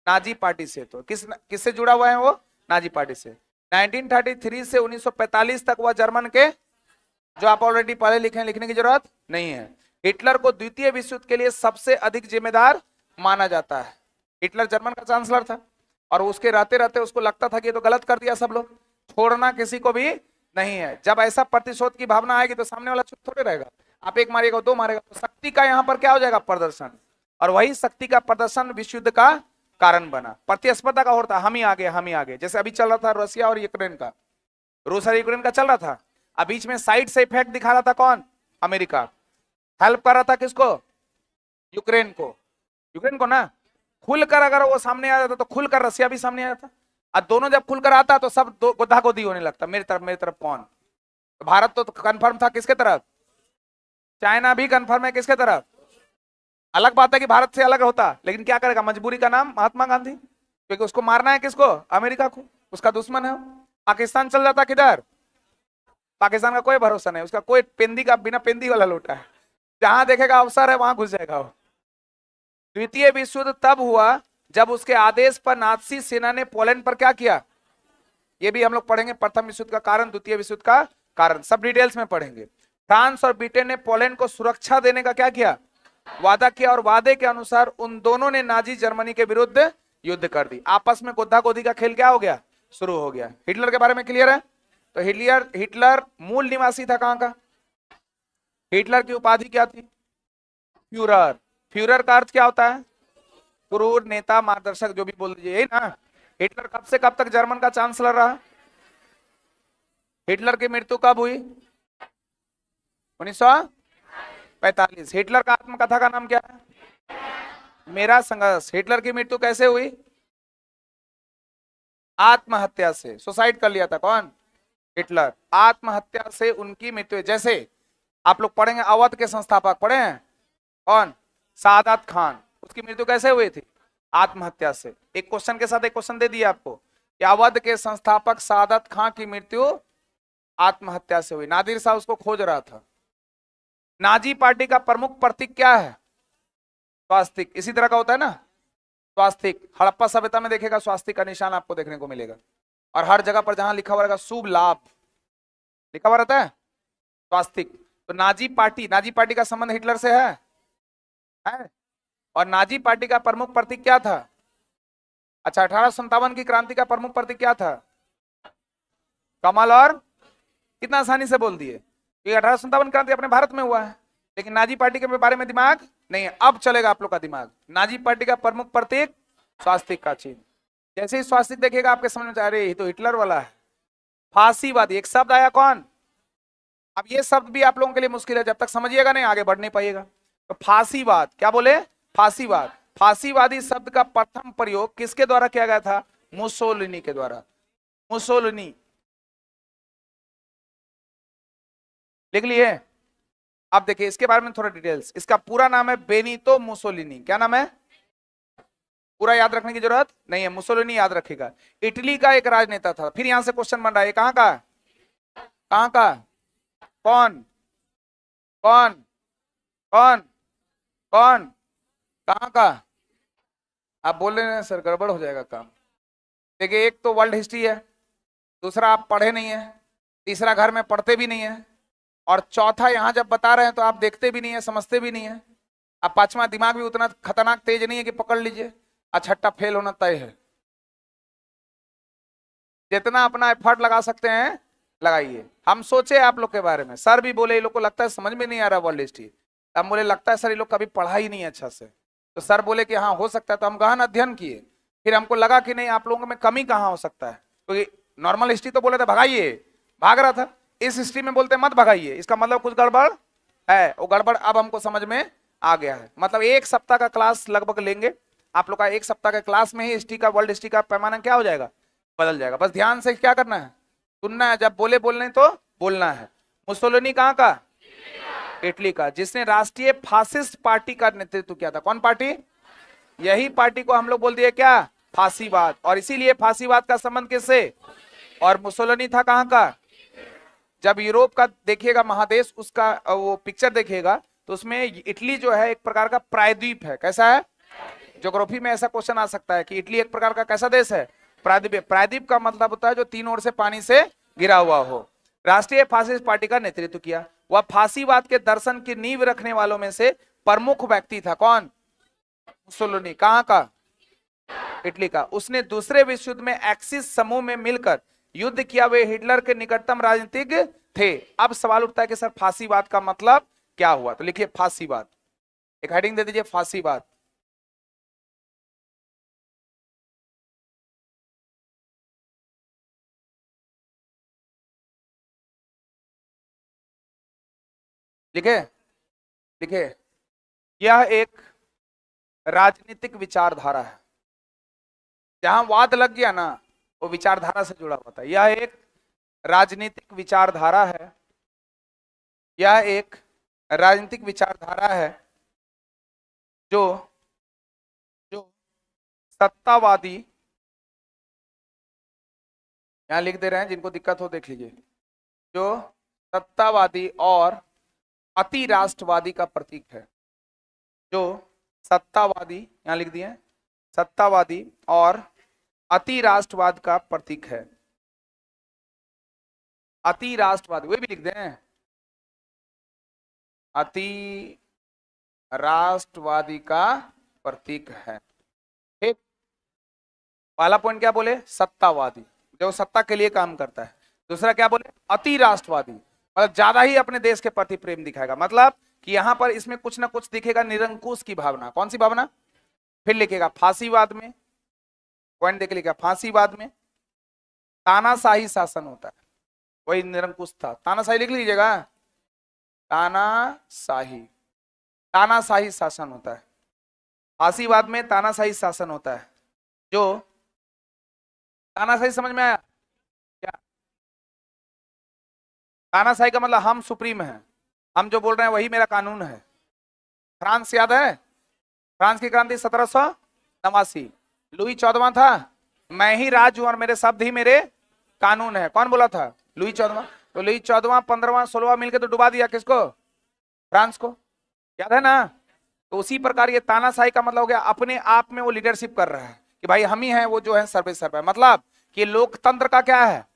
नाजी पार्टी से। तो किससे जुड़ा हुआ है वो? नाजी पार्टी से। 1933 से 1945 तक वह जर्मन के, जो आप ऑलरेडी पहले लिखे, लिखने की जरूरत नहीं है। हिटलर को द्वितीय विश्व युद्ध के लिए सबसे अधिक जिम्मेदार माना जाता है। हिटलर जर्मन का चांसलर था और उसके रहते रहते उसको लगता था कि ये तो गलत कर दिया सब लोग, छोड़ना किसी को भी नहीं है। जब ऐसा प्रतिशोध की भावना आएगी तो सामने वाला चुप थोड़े रहेगा। आप एक मारेगा, दो मारेगा, तो शक्ति का यहाँ पर क्या हो जाएगा? प्रदर्शन। और वही शक्ति का प्रदर्शन विश्व युद्ध का कारण बना। प्रतिस्पर्धा का होता, हम ही आगे, हम ही आगे। जैसे अभी चल रहा था रशिया और यूक्रेन का, रूस और यूक्रेन का चल रहा था। अब बीच में साइड से इफेक्ट दिखा रहा था कौन? अमेरिका। हेल्प कर रहा था किसको? यूक्रेन को। यूक्रेन को ना। खुलकर अगर वो सामने आ जाता तो खुलकर रशिया भी सामने आ जाता। और दोनों जब खुलकर आता तो सब गोदा गोदी होने लगता, मेरी तरफ कौन। तो भारत तो कंफर्म था किसके तरफ? चाइना भी कंफर्म है किसके तरफ? अलग बात है कि भारत से अलग होता, लेकिन क्या करेगा, मजबूरी का नाम महात्मा गांधी, क्योंकि उसको मारना है किसको? अमेरिका को, उसका दुश्मन है। पाकिस्तान चल जाता किधर? पाकिस्तान का कोई भरोसा नहीं, उसका कोई पेंदी का, बिना पेंदी वाला लोटा है, जहां देखेगा अवसर है वहां घुस जाएगा वो। द्वितीय विश्व युद्ध तब हुआ जब उसके आदेश पर नाजी सेना ने पोलैंड पर क्या किया? ये भी हम लोग पढ़ेंगे, प्रथम विश्व युद्ध का कारण, द्वितीय विश्व युद्ध का कारण, सब डिटेल्स में पढ़ेंगे। फ्रांस और ब्रिटेन ने पोलैंड को सुरक्षा देने का क्या किया? वादा किया, और वादे के अनुसार उन दोनों ने नाजी जर्मनी के विरुद्ध युद्ध कर दी। आपस में गोदा गोदी का खेल क्या हो गया? शुरू हो गया। हिटलर के बारे में क्लियर है? तो हिटलर मूल निवासी था कहां का? हिटलर की उपाधि क्या थी? फ्यूरर। फ्यूरर का अर्थ क्या होता है? क्रूर, नेता, मार्गदर्शक, जो भी बोल दीजिए, यही ना। हिटलर कब से कब तक जर्मन का चांसलर रहा? हिटलर की मृत्यु कब हुई? 1945। हिटलर का आत्मकथा का नाम क्या है? मेरा संघर्ष। हिटलर की मृत्यु कैसे हुई? आत्महत्या से। सुसाइड कर लिया था कौन? हिटलर। आत्महत्या से उनकी मृत्यु। जैसे आप लोग पढ़ेंगे, अवध के संस्थापक पढ़े हैं कौन? सादात खान। उसकी मृत्यु कैसे हुई थी? आत्महत्या से। एक क्वेश्चन के साथ एक क्वेश्चन दे दिया आपको कि अवध के संस्थापक सादत खां की मृत्यु आत्महत्या से हुई। नादिर शाह उसको खोज रहा था। नाजी पार्टी का प्रमुख प्रतीक क्या है? स्वास्तिक। इसी तरह का होता है ना स्वास्तिक। हड़प्पा सभ्यता में देखेगा स्वास्तिक का निशान आपको देखने को मिलेगा, और हर जगह पर जहां लिखा हुआ रहेगा शुभ लाभ लिखा हुआ रहता है स्वास्तिक। तो नाजी पार्टी का संबंध हिटलर से है? और नाजी पार्टी का प्रमुख प्रतीक क्या था? अच्छा, 1857 की क्रांति का प्रमुख प्रतीक क्या था? कमल। और कितना आसानी से बोल दिए कि 1857 क्रांति अपने भारत में हुआ है, लेकिन नाजी पार्टी के बारे में दिमाग नहीं है। अब चलेगा आप लोग का दिमाग। नाजी पार्टी का प्रमुख प्रतीक स्वास्तिक का चिन्ह। जैसे ही स्वास्तिक देखिएगा आपके समझ में, अरे ये तो हिटलर वाला है। फांसीवादी एक शब्द आया कौन? अब ये शब्द भी आप लोगों के लिए मुश्किल है, जब तक समझिएगा नहीं आगे बढ़ नहीं पाइएगा। तो फांसीवाद, क्या बोले? फांसीवाद। फांसीवादी शब्द का प्रथम प्रयोग किसके द्वारा किया गया था? मुसोलिनी के द्वारा। मुसोलिनी लिख लिए। अब देखिए इसके बारे में थोड़ा डिटेल्स। इसका पूरा नाम है बेनितो मुसोलिनी। क्या नाम है? पूरा याद रखने की जरूरत नहीं है, मुसोलिनी याद रखेगा। इटली का एक राजनेता था। फिर यहां से क्वेश्चन बन रहा है, कहां का? कहां का? कौन कौन कौन कौन कहां का? आप बोल रहे हैं सर गड़बड़ हो जाएगा काम। देखिए, एक तो वर्ल्ड हिस्ट्री है, दूसरा आप पढ़े नहीं है, तीसरा घर में पढ़ते भी नहीं है, और चौथा यहां जब बता रहे हैं तो आप देखते भी नहीं है, समझते भी नहीं है। अब पांचवा दिमाग भी उतना खतरनाक तेज नहीं है कि पकड़ लीजिए। छठा फेल होना तय है। जितना अपना एफर्ट लगा सकते हैं लगाइए। हम सोचे आप लोग के बारे में, सर भी बोले ये लोग को लगता है समझ में नहीं आ रहा वर्ल्ड हिस्ट्री। हम बोले लगता है सर ये लोग कभी पढ़ा ही नहीं अच्छा से। तो सर बोले कि हाँ हो सकता है। तो हम गहन अध्ययन किए, फिर हमको लगा कि नहीं आप लोगों में कमी कहाँ हो सकता है। क्योंकि नॉर्मल हिस्ट्री तो बोले थे भगाइए, भाग रहा था। इस हिस्ट्री में बोलते मत भगाइए, इसका मतलब कुछ गड़बड़ है। वो गड़बड़ अब हमको समझ में आ गया है। मतलब एक सप्ताह का क्लास लगभग लेंगे आप लोग का। एक सप्ताह के क्लास में ही हिस्ट्री का, वर्ल्ड हिस्ट्री का पैमाना क्या हो जाएगा? बदल जाएगा। बस ध्यान से क्या करना है? सुनना है। जब बोलने तो बोलना है। मुसोलिनी कहाँ का? इटली का, जिसने राष्ट्रीय फासिस्ट पार्टी का नेतृत्व किया था। कौन पार्टी? यही पार्टी को हम लोग बोल दिए क्या? फांसीवाद। और इसीलिए फांसीवाद का संबंध किससे? और मुसोलिनी था कहाँ का? जब यूरोप का देखिएगा महादेश, उसका वो पिक्चर देखिएगा तो उसमें इटली जो है एक प्रकार का प्रायद्वीप है। कैसा है? ज्योग्राफी में ऐसा क्वेश्चन आ सकता है कि इटली एक प्रकार का कैसा देश है? प्रायद्वीप। प्रायद्वीप का मतलब होता है जो तीन ओर से पानी से घिरा हुआ हो। राष्ट्रीय फासिस्ट पार्टी का नेतृत्व किया। वह फांसीवाद के दर्शन की नींव रखने वालों में से प्रमुख व्यक्ति था। कौन? मुसोलिनी। कहां का? इटली का। उसने दूसरे विश्व युद्ध में एक्सिस समूह में मिलकर युद्ध किया। वे हिटलर के निकटतम राजनीतिज्ञ थे। अब सवाल उठता है कि सर फांसीवाद का मतलब क्या हुआ? तो लिखिए फांसीवाद। एक हेडिंग दे दीजिए फांसीवाद। लिखे लिखे। यह एक राजनीतिक विचारधारा है। जहां वाद लग गया ना, वो विचारधारा से जुड़ा होता है। यह एक राजनीतिक विचारधारा है। यह एक राजनीतिक विचारधारा है जो जो सत्तावादी, यहां लिख दे रहे हैं, जिनको दिक्कत हो देख लीजिए, जो सत्तावादी और अति राष्ट्रवादी का प्रतीक है। जो सत्तावादी, यहां लिख दिए, सत्तावादी और अति राष्ट्रवाद का प्रतीक है। अति राष्ट्रवाद, वे भी लिख दें, अति राष्ट्रवादी का प्रतीक है। ठीक। पहला पॉइंट क्या बोले? सत्तावादी, जो सत्ता के लिए काम करता है। दूसरा क्या बोले? अति राष्ट्रवादी, मतलब ज्यादा ही अपने देश के प्रति प्रेम दिखाएगा। मतलब कि यहां पर इसमें कुछ ना कुछ दिखेगा निरंकुश की भावना। कौन सी भावना? फिर लिखेगा फांसीवाद में, पॉइंट देख लिखेगा फांसीवाद में तानाशाही शासन होता है। वही निरंकुश था। तानाशाही लिख लीजिएगा, तानाशाही, तानाशाही शासन होता है। फांसीवाद में तानाशाही शासन होता है। जो तानाशाही समझ में आया क्या? तानाशाही का मतलब हम सुप्रीम है, हम जो बोल रहे हैं वही मेरा कानून है। फ्रांस याद है? फ्रांस की क्रांति 1789 89। लुई 14वां था, मैं ही राज हूं और मेरे शब्द ही मेरे कानून है। कौन बोला था? लुई 14वां। तो लुई 14वां, 15वां, 16वां मिलकर तो डुबा दिया किसको? फ्रांस को। याद है ना? तो उसी प्रकार ये तानाशाही का मतलब हो गया अपने आप में वो लीडरशिप कर रहा है कि भाई हम ही हैं वो जो है सर्वे सर्वे, मतलब कि लोकतंत्र का क्या है?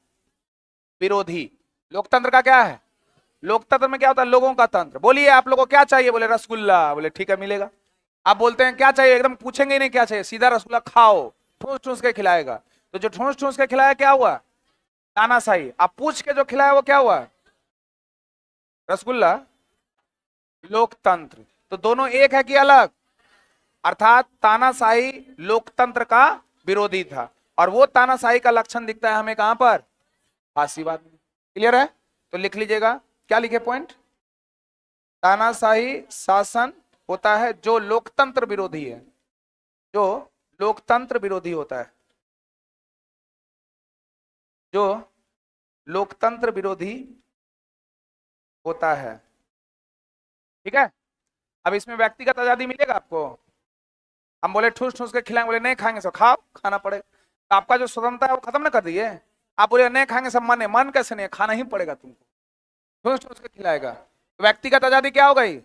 विरोधी। लोकतंत्र का क्या है? लोकतंत्र में क्या होता है? लोगों का तंत्र। बोलिए आप लोगों को क्या चाहिए? बोले रसगुल्ला। बोले ठीक है मिलेगा। आप बोलते हैं क्या चाहिए, एकदम पूछेंगे ही नहीं क्या चाहिए, सीधा रसगुल्ला खाओ, ठूस ठूस के खिलाएगा। तो जो ठूस ठूस के खिलाया क्या हुआ? तानाशाही। आप पूछ के जो खिलाया वो क्या हुआ? रसगुल्ला। लोकतंत्र। तो दोनों एक है कि अलग? अर्थात तानाशाही लोकतंत्र का विरोधी था, और वो तानाशाही का लक्षण दिखता है हमें कहां पर? फांसीवाद में। क्लियर है? तो लिख लीजिएगा, क्या लिखे पॉइंट? तानाशाही शासन होता है जो लोकतंत्र विरोधी है, जो लोकतंत्र विरोधी होता है, जो लोकतंत्र विरोधी होता है। ठीक है? अब इसमें व्यक्तिगत आजादी मिलेगा आपको। हम बोले ठूस ठूस के खिलाएंगे, बोले नहीं खाएंगे सब, खाओ, खाना पड़ेगा। तो आपका जो स्वतंत्रता है वो खत्म ना कर दिए। आप बोले नहीं खाएंगे सब, मन है, मन कैसे नहीं, खाना ही पड़ेगा तुमको, ठूस ठूस के खिलाएगा। तो व्यक्तिगत आजादी क्या हो गई?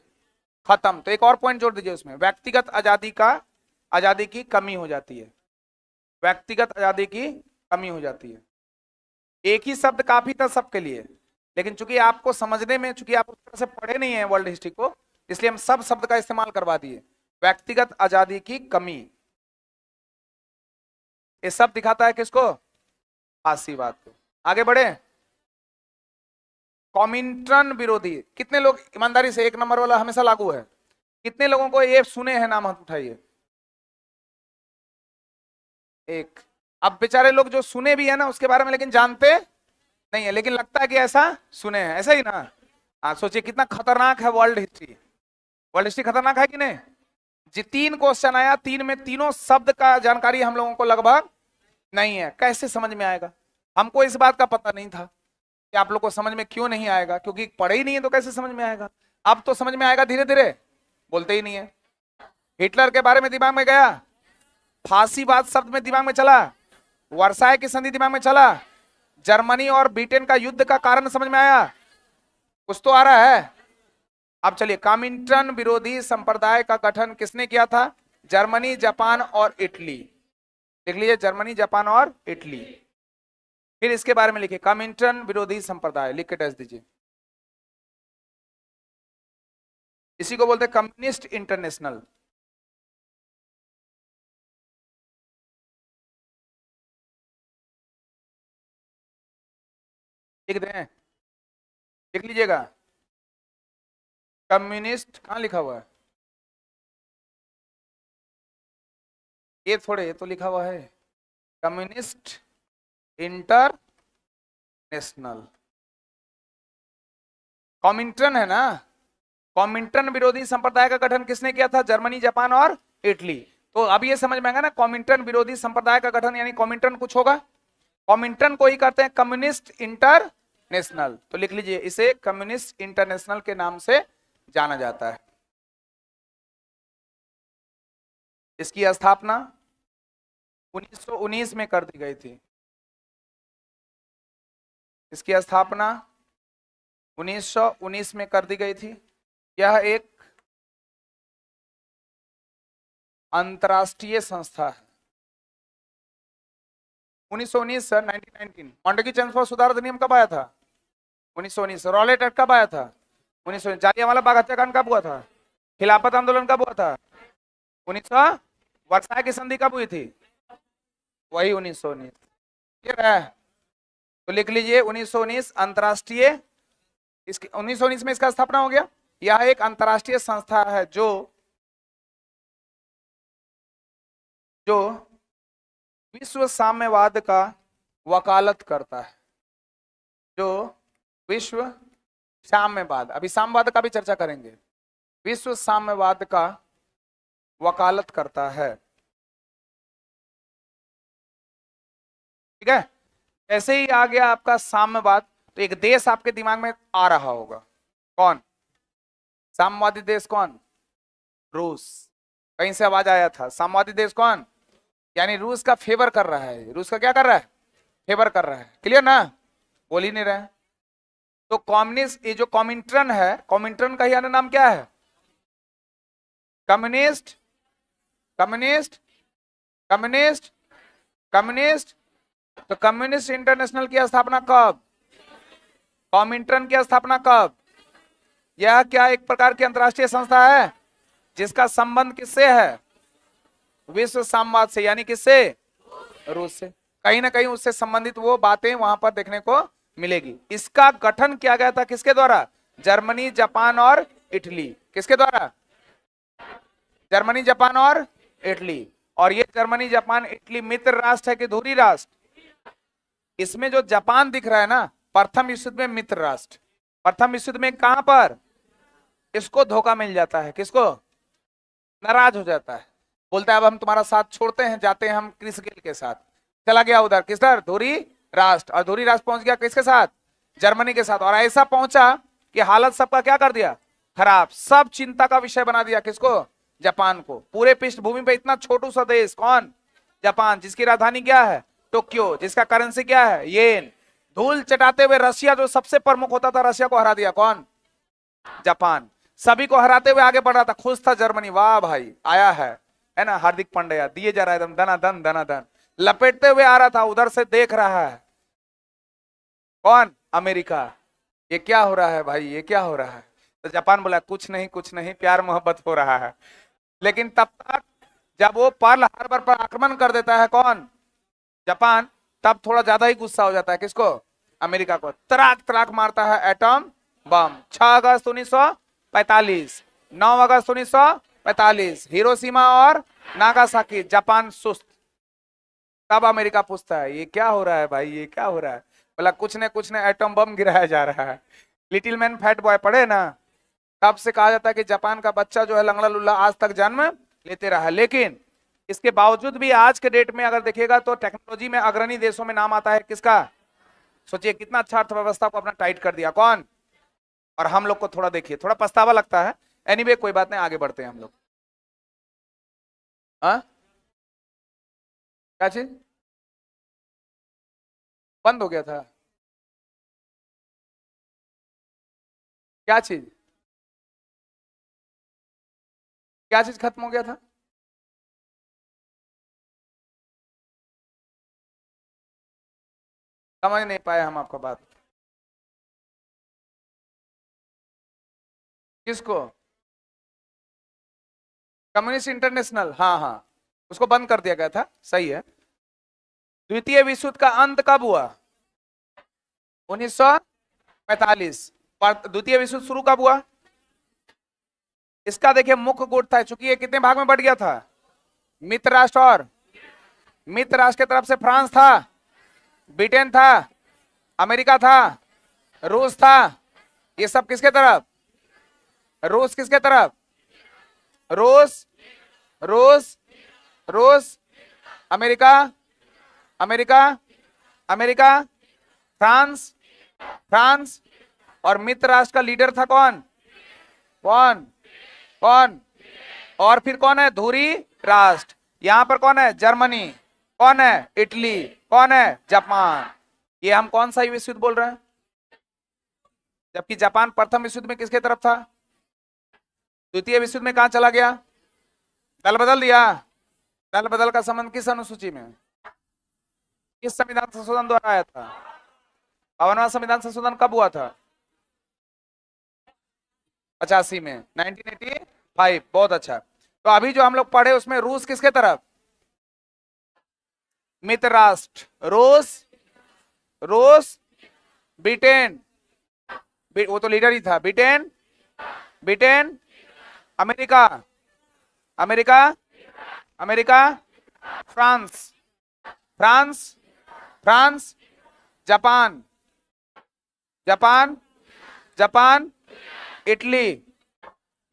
खत्म। तो एक और पॉइंट जोड़ दीजिए उसमें, व्यक्तिगत आजादी की कमी हो जाती है। व्यक्तिगत आजादी की कमी हो जाती है। एक ही शब्द काफी था सबके लिए, लेकिन चूंकि आपको समझने में, चूंकि आप उस तरह से पढ़े नहीं है वर्ल्ड हिस्ट्री को, इसलिए हम सब शब्द का इस्तेमाल करवा दिए। व्यक्तिगत आजादी की कमी, ये सब दिखाता है किसको? फांसीवाद को। आगे बढ़े। कॉमिंटर्न विरोधी। कितने लोग ईमानदारी से, एक नंबर वाला हमेशा लागू है, कितने लोगों को ये सुने हैं? नाम हाथ उठाइए। एक। अब बेचारे लोग जो सुने भी है ना उसके बारे में, लेकिन जानते नहीं है, लेकिन लगता है कि ऐसा सुने हैं, ऐसा ही ना? हाँ, सोचिए कितना खतरनाक है वर्ल्ड हिस्ट्री। वर्ल्ड हिस्ट्री खतरनाक है कि नहीं? जी, 3 क्वेश्चन आया, 3 में तीनों शब्द का जानकारी हम लोगों को लगभग नहीं है। कैसे समझ में आएगा? हमको इस बात का पता नहीं था कि आप लोग को समझ में क्यों नहीं आएगा, क्योंकि पढ़े ही नहीं है तो कैसे समझ में आएगा? अब तो समझ में आएगा धीरे धीरे, बोलते ही नहीं है। हिटलर के बारे में दिमाग में गया, फांसीवाद शब्द में दिमाग में चला, वर्साय की संधि दिमाग में चला, जर्मनी और ब्रिटेन का युद्ध का कारण समझ में आया, कुछ तो आ रहा है। अब चलिए, कॉमिंटर्न विरोधी संप्रदाय का गठन किसने किया था? जर्मनी, जापान और इटली। लिख लीजिए, जर्मनी, जापान और इटली। फिर इसके बारे में लिखिए, कॉमिंटर्न विरोधी संप्रदाय, लिख के टैच दीजिए। इसी को बोलते हैं कम्युनिस्ट इंटरनेशनल। लिख दें, लिख लीजिएगा। कम्युनिस्ट कहां लिखा हुआ है? ये थोड़े, ये तो लिखा हुआ है कम्युनिस्ट इंटरनेशनल। कॉमिंटर्न है ना? कॉमिंटर्न विरोधी संप्रदाय का गठन किसने किया था? जर्मनी, जापान और इटली। तो अब ये समझ में आएगा ना, कॉमिंटर्न विरोधी संप्रदाय का गठन यानी कॉमिंटर्न कुछ होगा। कॉमिंटर्न को ही करते हैं कम्युनिस्ट इंटरनेशनल। तो लिख लीजिए, इसे कम्युनिस्ट इंटरनेशनल के नाम से जाना जाता है। इसकी स्थापना 1919 में कर दी गई थी। इसकी स्थापना 1919 में कर दी गई थी। यह एक अंतरराष्ट्रीय संस्था है। 1919 सर, 1919। मॉन्टेग्यू चैम्बर सुधार अधिनियम कब आया था? 1919। रॉलेट एक्ट कब आया था? 1919। जालियांवाला बाग हत्याकांड कब हुआ था? खिलाफत आंदोलन कब हुआ था? 1900। वर्साय की संधि कब हुई थी? वही 1919। क्लियर है? तो लिख लीजिए 1919 अंतरराष्ट्रीय। इसकी 1919 में इसका स्थापना हो गया। यह एक अंतरराष्ट्रीय संस्था है जो विश्व साम्यवाद का वकालत करता है। जो विश्व साम्यवाद, अभी साम्यवाद का भी चर्चा करेंगे, विश्व साम्यवाद का वकालत करता है। ठीक है? ऐसे ही आ गया आपका साम्यवाद, तो एक देश आपके दिमाग में आ रहा होगा, कौन? साम्यवादी देश कौन? रूस। कहीं से आवाज आया था, साम्यवादी देश कौन, यानी रूस का फेवर कर रहा है, रूस का क्या कर रहा है, फेवर कर रहा है, क्लियर ना, बोल ही नहीं रहे। तो कम्युनिस्ट, ये जो कॉमिंट्रन है, कॉमिंट्रन का ही अन्य नाम क्या है, कम्युनिस्ट, कम्युनिस्ट, कम्युनिस्ट, कम्युनिस्ट। तो कम्युनिस्ट इंटरनेशनल की स्थापना कब, कॉमिंट्रन की स्थापना कब, यह क्या एक प्रकार की अंतरराष्ट्रीय संस्था है जिसका संबंध किससे है, विश्व साम्यवाद से, यानी किससे, रूस से। कहीं ना कहीं उससे संबंधित वो बातें वहां पर देखने को मिलेगी। इसका गठन किया गया था किसके द्वारा, जर्मनी, जापान और इटली, किसके द्वारा, जर्मनी, जापान और इटली। और ये जर्मनी, जापान, इटली मित्र राष्ट्र है कि धुरी राष्ट्र, इसमें जो जापान दिख रहा है ना, प्रथम विश्व युद्ध में मित्र राष्ट्र, प्रथम विश्व युद्ध में कहां पर, इसको धोखा मिल जाता है, किसको, नाराज हो जाता है, बोलता है अब हम तुम्हारा साथ छोड़ते हैं, जाते हैं हम क्रिसगेल के साथ, चला गया उधर किसधर, धुरी राष्ट्र, और धुरी राष्ट्र पहुंच गया किसके साथ, जर्मनी के साथ, और ऐसा पहुंचा कि हालत सबका क्या कर दिया, खराब, सब चिंता का विषय बना दिया, किसको, जापान को। पूरे पृष्ठभूमि पे इतना छोटू सा देश कौन, जापान, जिसकी राजधानी क्या है, टोक्यो, जिसका करेंसी क्या है, येन। धूल चटाते हुए रशिया जो सबसे प्रमुख होता था, रशिया को हरा दिया कौन, जापान। सभी को हराते हुए आगे बढ़ रहा था, खुश था जर्मनी, वाह भाई आया है ना, हार्दिक पांड्या दिए जा रहा है एकदम दनादन दनादन, लपेटते हुए आ रहा था, उधर से देख रहा है कौन, अमेरिका, ये क्या हो रहा है भाई, ये क्या हो रहा है। तो जापान बोला कुछ नहीं कुछ नहीं, प्यार मोहब्बत हो रहा है। लेकिन तब तक जब वो पर्ल हार्बर पर आक्रमण कर देता है कौन, जापान, तब थोड़ा ज्यादा ही गुस्सा हो जाता है, किसको, अमेरिका को, तराक तराक मारता है एटम बम। 6 अगस्त 1945, 9 अगस्त 1945, हिरोशिमा और नागासाकी, जापान सुस्त। तब अमेरिका पूछता है ये क्या हो रहा है भाई, ये क्या हो रहा है, बोला कुछ न एटम बम गिराया जा रहा है। लिटिल मैन फैट बॉय पढ़े ना, तब से कहा जाता है कि जापान का बच्चा जो है लंगड़ा लुल्ला आज तक जन्म लेते रहा। लेकिन इसके बावजूद भी आज के डेट में अगर देखिएगा तो टेक्नोलॉजी में अग्रणी देशों में नाम आता है किसका, सोचिए कितना अच्छा अर्थव्यवस्था को अपना टाइट कर दिया कौन, और हम लोग को थोड़ा देखिए, थोड़ा पछतावा लगता है। एनीवे कोई बात नहीं, आगे बढ़ते हैं हम लोग। हाँ क्या चीज बंद हो गया था, क्या चीज, क्या चीज खत्म हो गया था, समझ नहीं पाए हम आपका बात, किसको, कम्युनिस्ट इंटरनेशनल, हाँ हाँ उसको बंद कर दिया गया था, सही है। द्वितीय विश्व युद्ध का अंत कब हुआ, 1945। द्वितीय विश्व युद्ध शुरू कब हुआ, इसका देखिए मुख्य गुट था, चूंकि ये कितने भाग में बढ़ गया था, मित्र राष्ट्र, और मित्र राष्ट्र की तरफ से फ्रांस था, ब्रिटेन था, अमेरिका था, रूस था, ये सब किसके तरफ, रूस किसके तरफ, रूस, रूस, रूस, America, America, America, France, France, और मित्र राष्ट्र का लीडर था कौन, कौन, कौन, और फिर कौन है, धुरी राष्ट्र, यहां पर कौन है, जर्मनी, कौन है, इटली, कौन है, जापान। ये हम कौन सा विश्व युद्ध बोल रहे हैं, जबकि जापान प्रथम विश्व युद्ध में किसके तरफ था, द्वितीय विश्व युद्ध में कहां चला गया, दल बदल दिया। दल बदल का संबंध किस अनुसूची में, किस संविधान संशोधन द्वारा आया था, 52वां संविधान संशोधन कब हुआ था, 85 में, 1985, बहुत अच्छा। तो अभी जो हम लोग पढ़े उसमें रूस किसके तरफ, मित्र राष्ट्र, रूस, रूस, ब्रिटेन, वो तो लीडर ही था, Britain, Britain, America, America, America, France, France, France, Japan, Japan, Japan, Italy,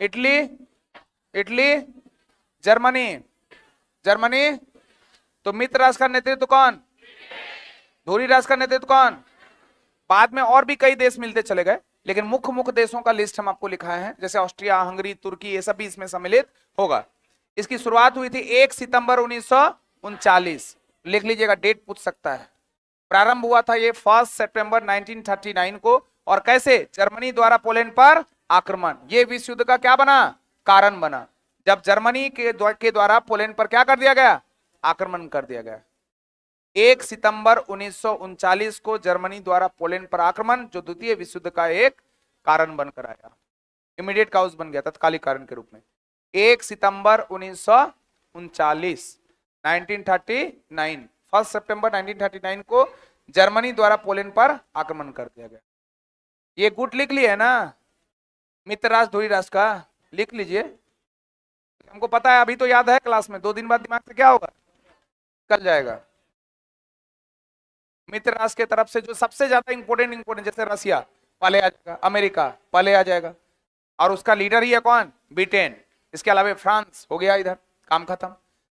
Italy, Italy, Germany, Germany. तो मित्र राष्ट्र का नेतृत्व कौन, धुरी राष्ट्र का नेतृत्व कौन, बाद में और भी कई देश मिलते चले गए, लेकिन मुख्य मुख्य देशों का लिस्ट हम आपको लिखाए हैं, जैसे ऑस्ट्रिया, हंगरी, तुर्की, ये सब भी इसमें सम्मिलित होगा। इसकी शुरुआत हुई थी 1 सितंबर 1939। लिख लीजिएगा, डेट पूछ सकता है। प्रारंभ हुआ था ये 1 सितंबर 1939 को। और कैसे? जर्मनी द्वारा पोलैंड पर आक्रमण। ये विश्व युद्ध का क्या बना? कारण बना, जब जर्मनी के द्वारा पोलैंड पर क्या कर दिया गया? आक्रमण कर दिया गया। 1 सितंबर 1939 को जर्मनी द्वारा पोलैंड पर आक्रमण, जो द्वितीय विश्व युद्ध का एक कारण बनकर आया, इमीडिएट काउज बन गया, तत्कालिक कारण के रूप में। 1 सितंबर 1939, 1939, 1 सितंबर 1939 को जर्मनी द्वारा पोलैंड पर आक्रमण कर दिया गया। ये गुट लिख लिया है ना, मित्र राष्ट्र धुरी राष्ट्र का, लिख लीजिए। हमको पता है, अभी तो याद है क्लास में, 2 दिन बाद दिमाग से क्या होगा? निकल जाएगा। मित्र राष्ट्र के तरफ से जो सबसे ज्यादा इंपोर्टेंट, जैसे रसिया पहले आ जाएगा, अमेरिका पहले आ जाएगा, और उसका लीडर ही है कौन? ब्रिटेन। इसके अलावा फ्रांस हो गया, इधर काम खत्म।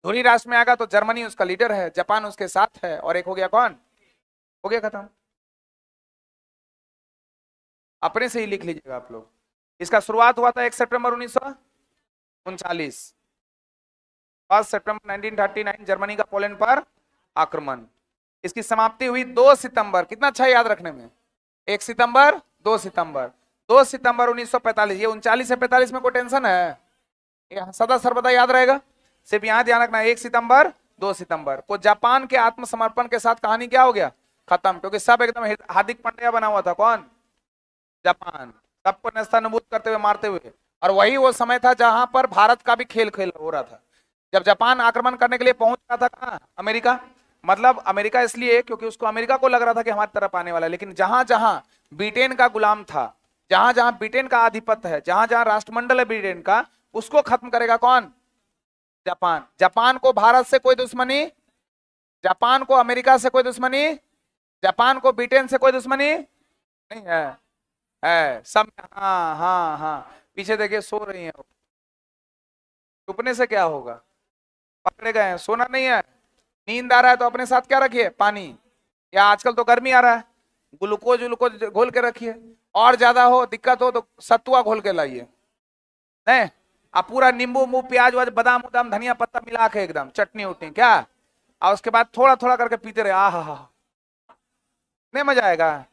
धुरी राष्ट्र में आएगा तो जर्मनी उसका लीडर है, जापान उसके साथ है, और एक हो गया कौन? हो गया खत्म। अपने से ही लिख लीजिएगा आप लोग। इसका शुरुआत हुआ था 1 सितंबर 1939, 1 सितंबर 1939 जर्मनी का पोलैंड पर आक्रमण। इसकी समाप्ति हुई 2 सितंबर, कितना अच्छा याद रखने में, 1 सितंबर 2 सितंबर, 2 सितंबर 1945। ये 39 से 45 में कोई टेंशन है? ये सदा सर्वदा याद रहेगा। सिर्फ यहां ध्यान रखना, 1 सितंबर 2 सितंबर को जापान के आत्मसमर्पण के साथ कहानी क्या हो गया? खत्म। क्योंकि सब एकदम हार्दिक पांड्या बना हुआ था। कौन? जापान। सबको नेस्तनाबूद करते हुए, मारते हुए। और वही वो समय था जहां पर भारत का भी खेल खेल हो रहा था, जब जापान आक्रमण करने के लिए पहुंच रहा था। कहां? अमेरिका। मतलब अमेरिका इसलिए क्योंकि उसको, अमेरिका को लग रहा था कि हमारी तरफ आने वाला है, लेकिन जहां जहां ब्रिटेन का गुलाम था, जहां जहां ब्रिटेन का आधिपत्य है, जहां जहां राष्ट्रमंडल है ब्रिटेन का, उसको खत्म करेगा कौन? जापान। जापान को भारत से कोई दुश्मनी, जापान को अमेरिका से कोई दुश्मनी, जापान को ब्रिटेन से कोई दुश्मनी नहीं है। सब। हाँ हाँ हाँ, पीछे देखिए सो रही है। छुपने से क्या होगा? पकड़े गए हैं, सोना नहीं है। नींद आ रहा है तो अपने साथ क्या रखिए? पानी, या आजकल तो गर्मी आ रहा है, ग्लूकोज ग्लूकोज घोल के रखिए। और ज्यादा हो, दिक्कत हो तो सत्तुआ घोल के लाइए। नहीं, आप पूरा नींबू मुंह प्याज वाज बादाम उदाम धनिया पत्ता मिला के एकदम चटनी उटनी क्या, और उसके बाद थोड़ा थोड़ा करके पीते रहे। हा, नहीं मजा आएगा।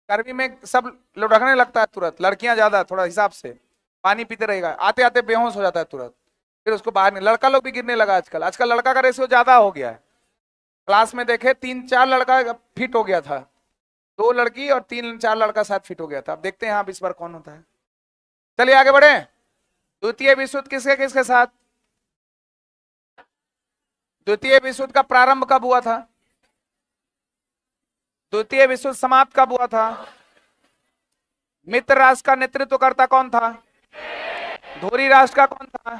गर्मी में सब लुढ़कने लगता है तुरंत, लड़कियां ज्यादा, थोड़ा हिसाब से पानी पीते रहेगा, आते आते बेहोश हो जाता है तुरंत, फिर उसको बाहर नहीं। लड़का लोग भी गिरने लगा आजकल, आजकल लड़का का रेशियो ज्यादा हो गया है। क्लास में देखे 3-4 लड़का फिट हो गया था, 2 लड़की और 3-4 लड़का साथ फिट हो गया था। अब देखते हैं आप इस बार कौन होता है। चलिए आगे बढ़े। द्वितीय विश्व युद्ध किसके किसके साथ? द्वितीय विश्व युद्ध का प्रारंभ कब हुआ था? द्वितीय विश्व युद्ध समाप्त कब हुआ था? मित्र राष्ट्र का नेतृत्व करता कौन था? धुरी राष्ट्र का कौन था?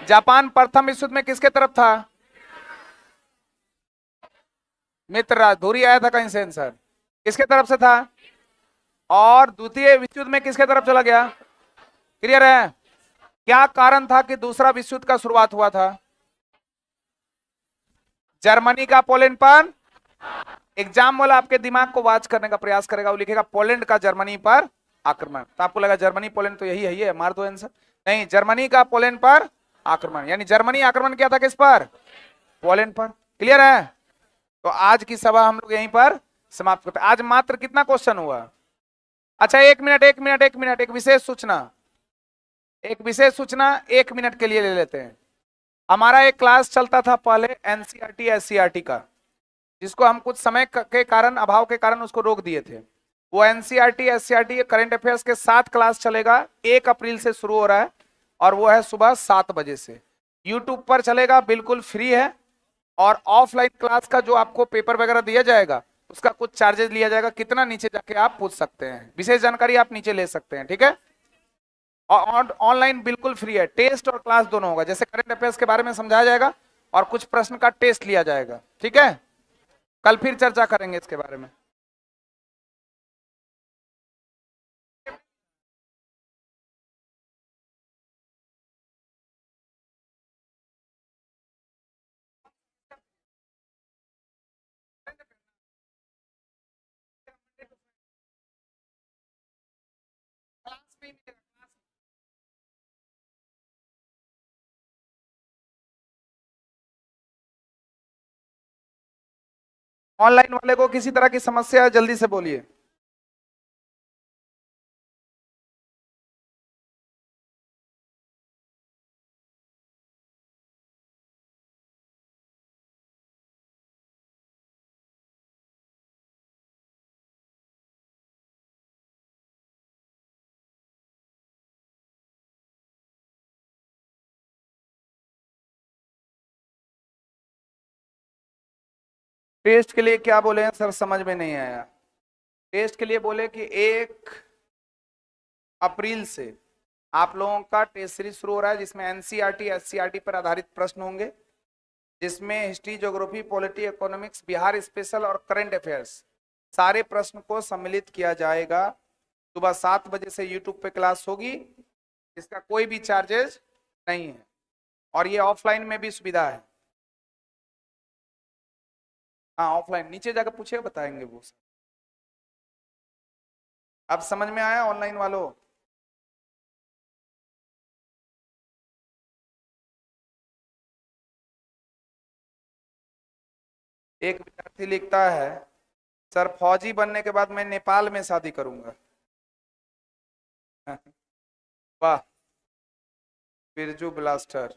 जापान प्रथम विश्व युद्ध में किसके तरफ था? मित्र राष्ट्र। धुरी आया था कहीं से आंसर, किसके तरफ से था? और द्वितीय विश्व युद्ध में किसके तरफ चला गया? क्लियर है? क्या कारण था कि दूसरा विश्व युद्ध का शुरुआत हुआ था? जर्मनी का पोलैंड पर। एग्जाम वाला आपके दिमाग को वॉच करने का प्रयास करेगा, वो लिखेगा पोलैंड का जर्मनी पर आक्रमण, तो आपको लगा जर्मनी पोलैंड तो यही है, मार दो आंसर। नहीं, जर्मनी का पोलैंड पर आक्रमण, यानी जर्मनी आक्रमण किया था किस पर? पोलैंड पर। क्लियर है? तो आज की सभा हम लोग यहीं पर समाप्त करते हैं। आज मात्र कितना क्वेश्चन हुआ? अच्छा, 1 मिनट, एक विशेष सूचना, एक विशेष सूचना 1 मिनट के लिए ले लेते हैं। हमारा एक क्लास चलता था पहले एनसीईआरटी एससीईआरटी का, जिसको हम कुछ समय के कारण, अभाव के कारण उसको रोक दिए थे। वो एनसीईआरटी एससीईआरटी करंट अफेयर्स के 7 क्लास चलेगा, 1 अप्रैल से शुरू हो रहा है, और वो है सुबह 7 बजे से। यूट्यूब पर चलेगा, बिल्कुल फ्री है। और ऑफलाइन क्लास का जो आपको पेपर वगैरह दिया जाएगा, उसका कुछ चार्जेस लिया जाएगा, कितना नीचे जाके आप पूछ सकते हैं, विशेष जानकारी आप नीचे ले सकते हैं। ठीक है? और ऑनलाइन बिल्कुल फ्री है, टेस्ट और क्लास दोनों होगा। जैसे करंट अफेयर्स के बारे में समझाया जाएगा और कुछ प्रश्न का टेस्ट लिया जाएगा। ठीक है? कल फिर चर्चा करेंगे इसके बारे में। क्लास में ही मिलेगा। ऑनलाइन वाले को किसी तरह की समस्या है जल्दी से बोलिए। टेस्ट के लिए क्या बोले हैं सर, समझ में नहीं आया। टेस्ट के लिए बोले कि 1 अप्रैल से आप लोगों का टेस्ट सीरीज शुरू हो रहा है, जिसमें एनसीईआरटी एससीईआरटी पर आधारित प्रश्न होंगे, जिसमें history, geography, polity, economics, Bihar special और करंट अफेयर्स सारे प्रश्न को सम्मिलित किया जाएगा। सुबह 7 बजे से यूट्यूब पे क्लास होगी, इसका कोई भी चार्जेस नहीं है, और ये ऑफलाइन में भी सुविधा है। हाँ ऑफलाइन, नीचे जाकर पूछे बताएंगे वो सब। अब समझ में आया ऑनलाइन वालों? एक विद्यार्थी लिखता है, सर फौजी बनने के बाद मैं नेपाल में शादी करूंगा। वाह, बिरजू ब्लास्टर।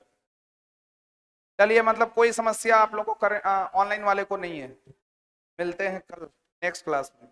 चलिए, मतलब कोई समस्या आप लोगों को ऑनलाइन वाले को नहीं है। मिलते हैं कल नेक्स्ट क्लास में।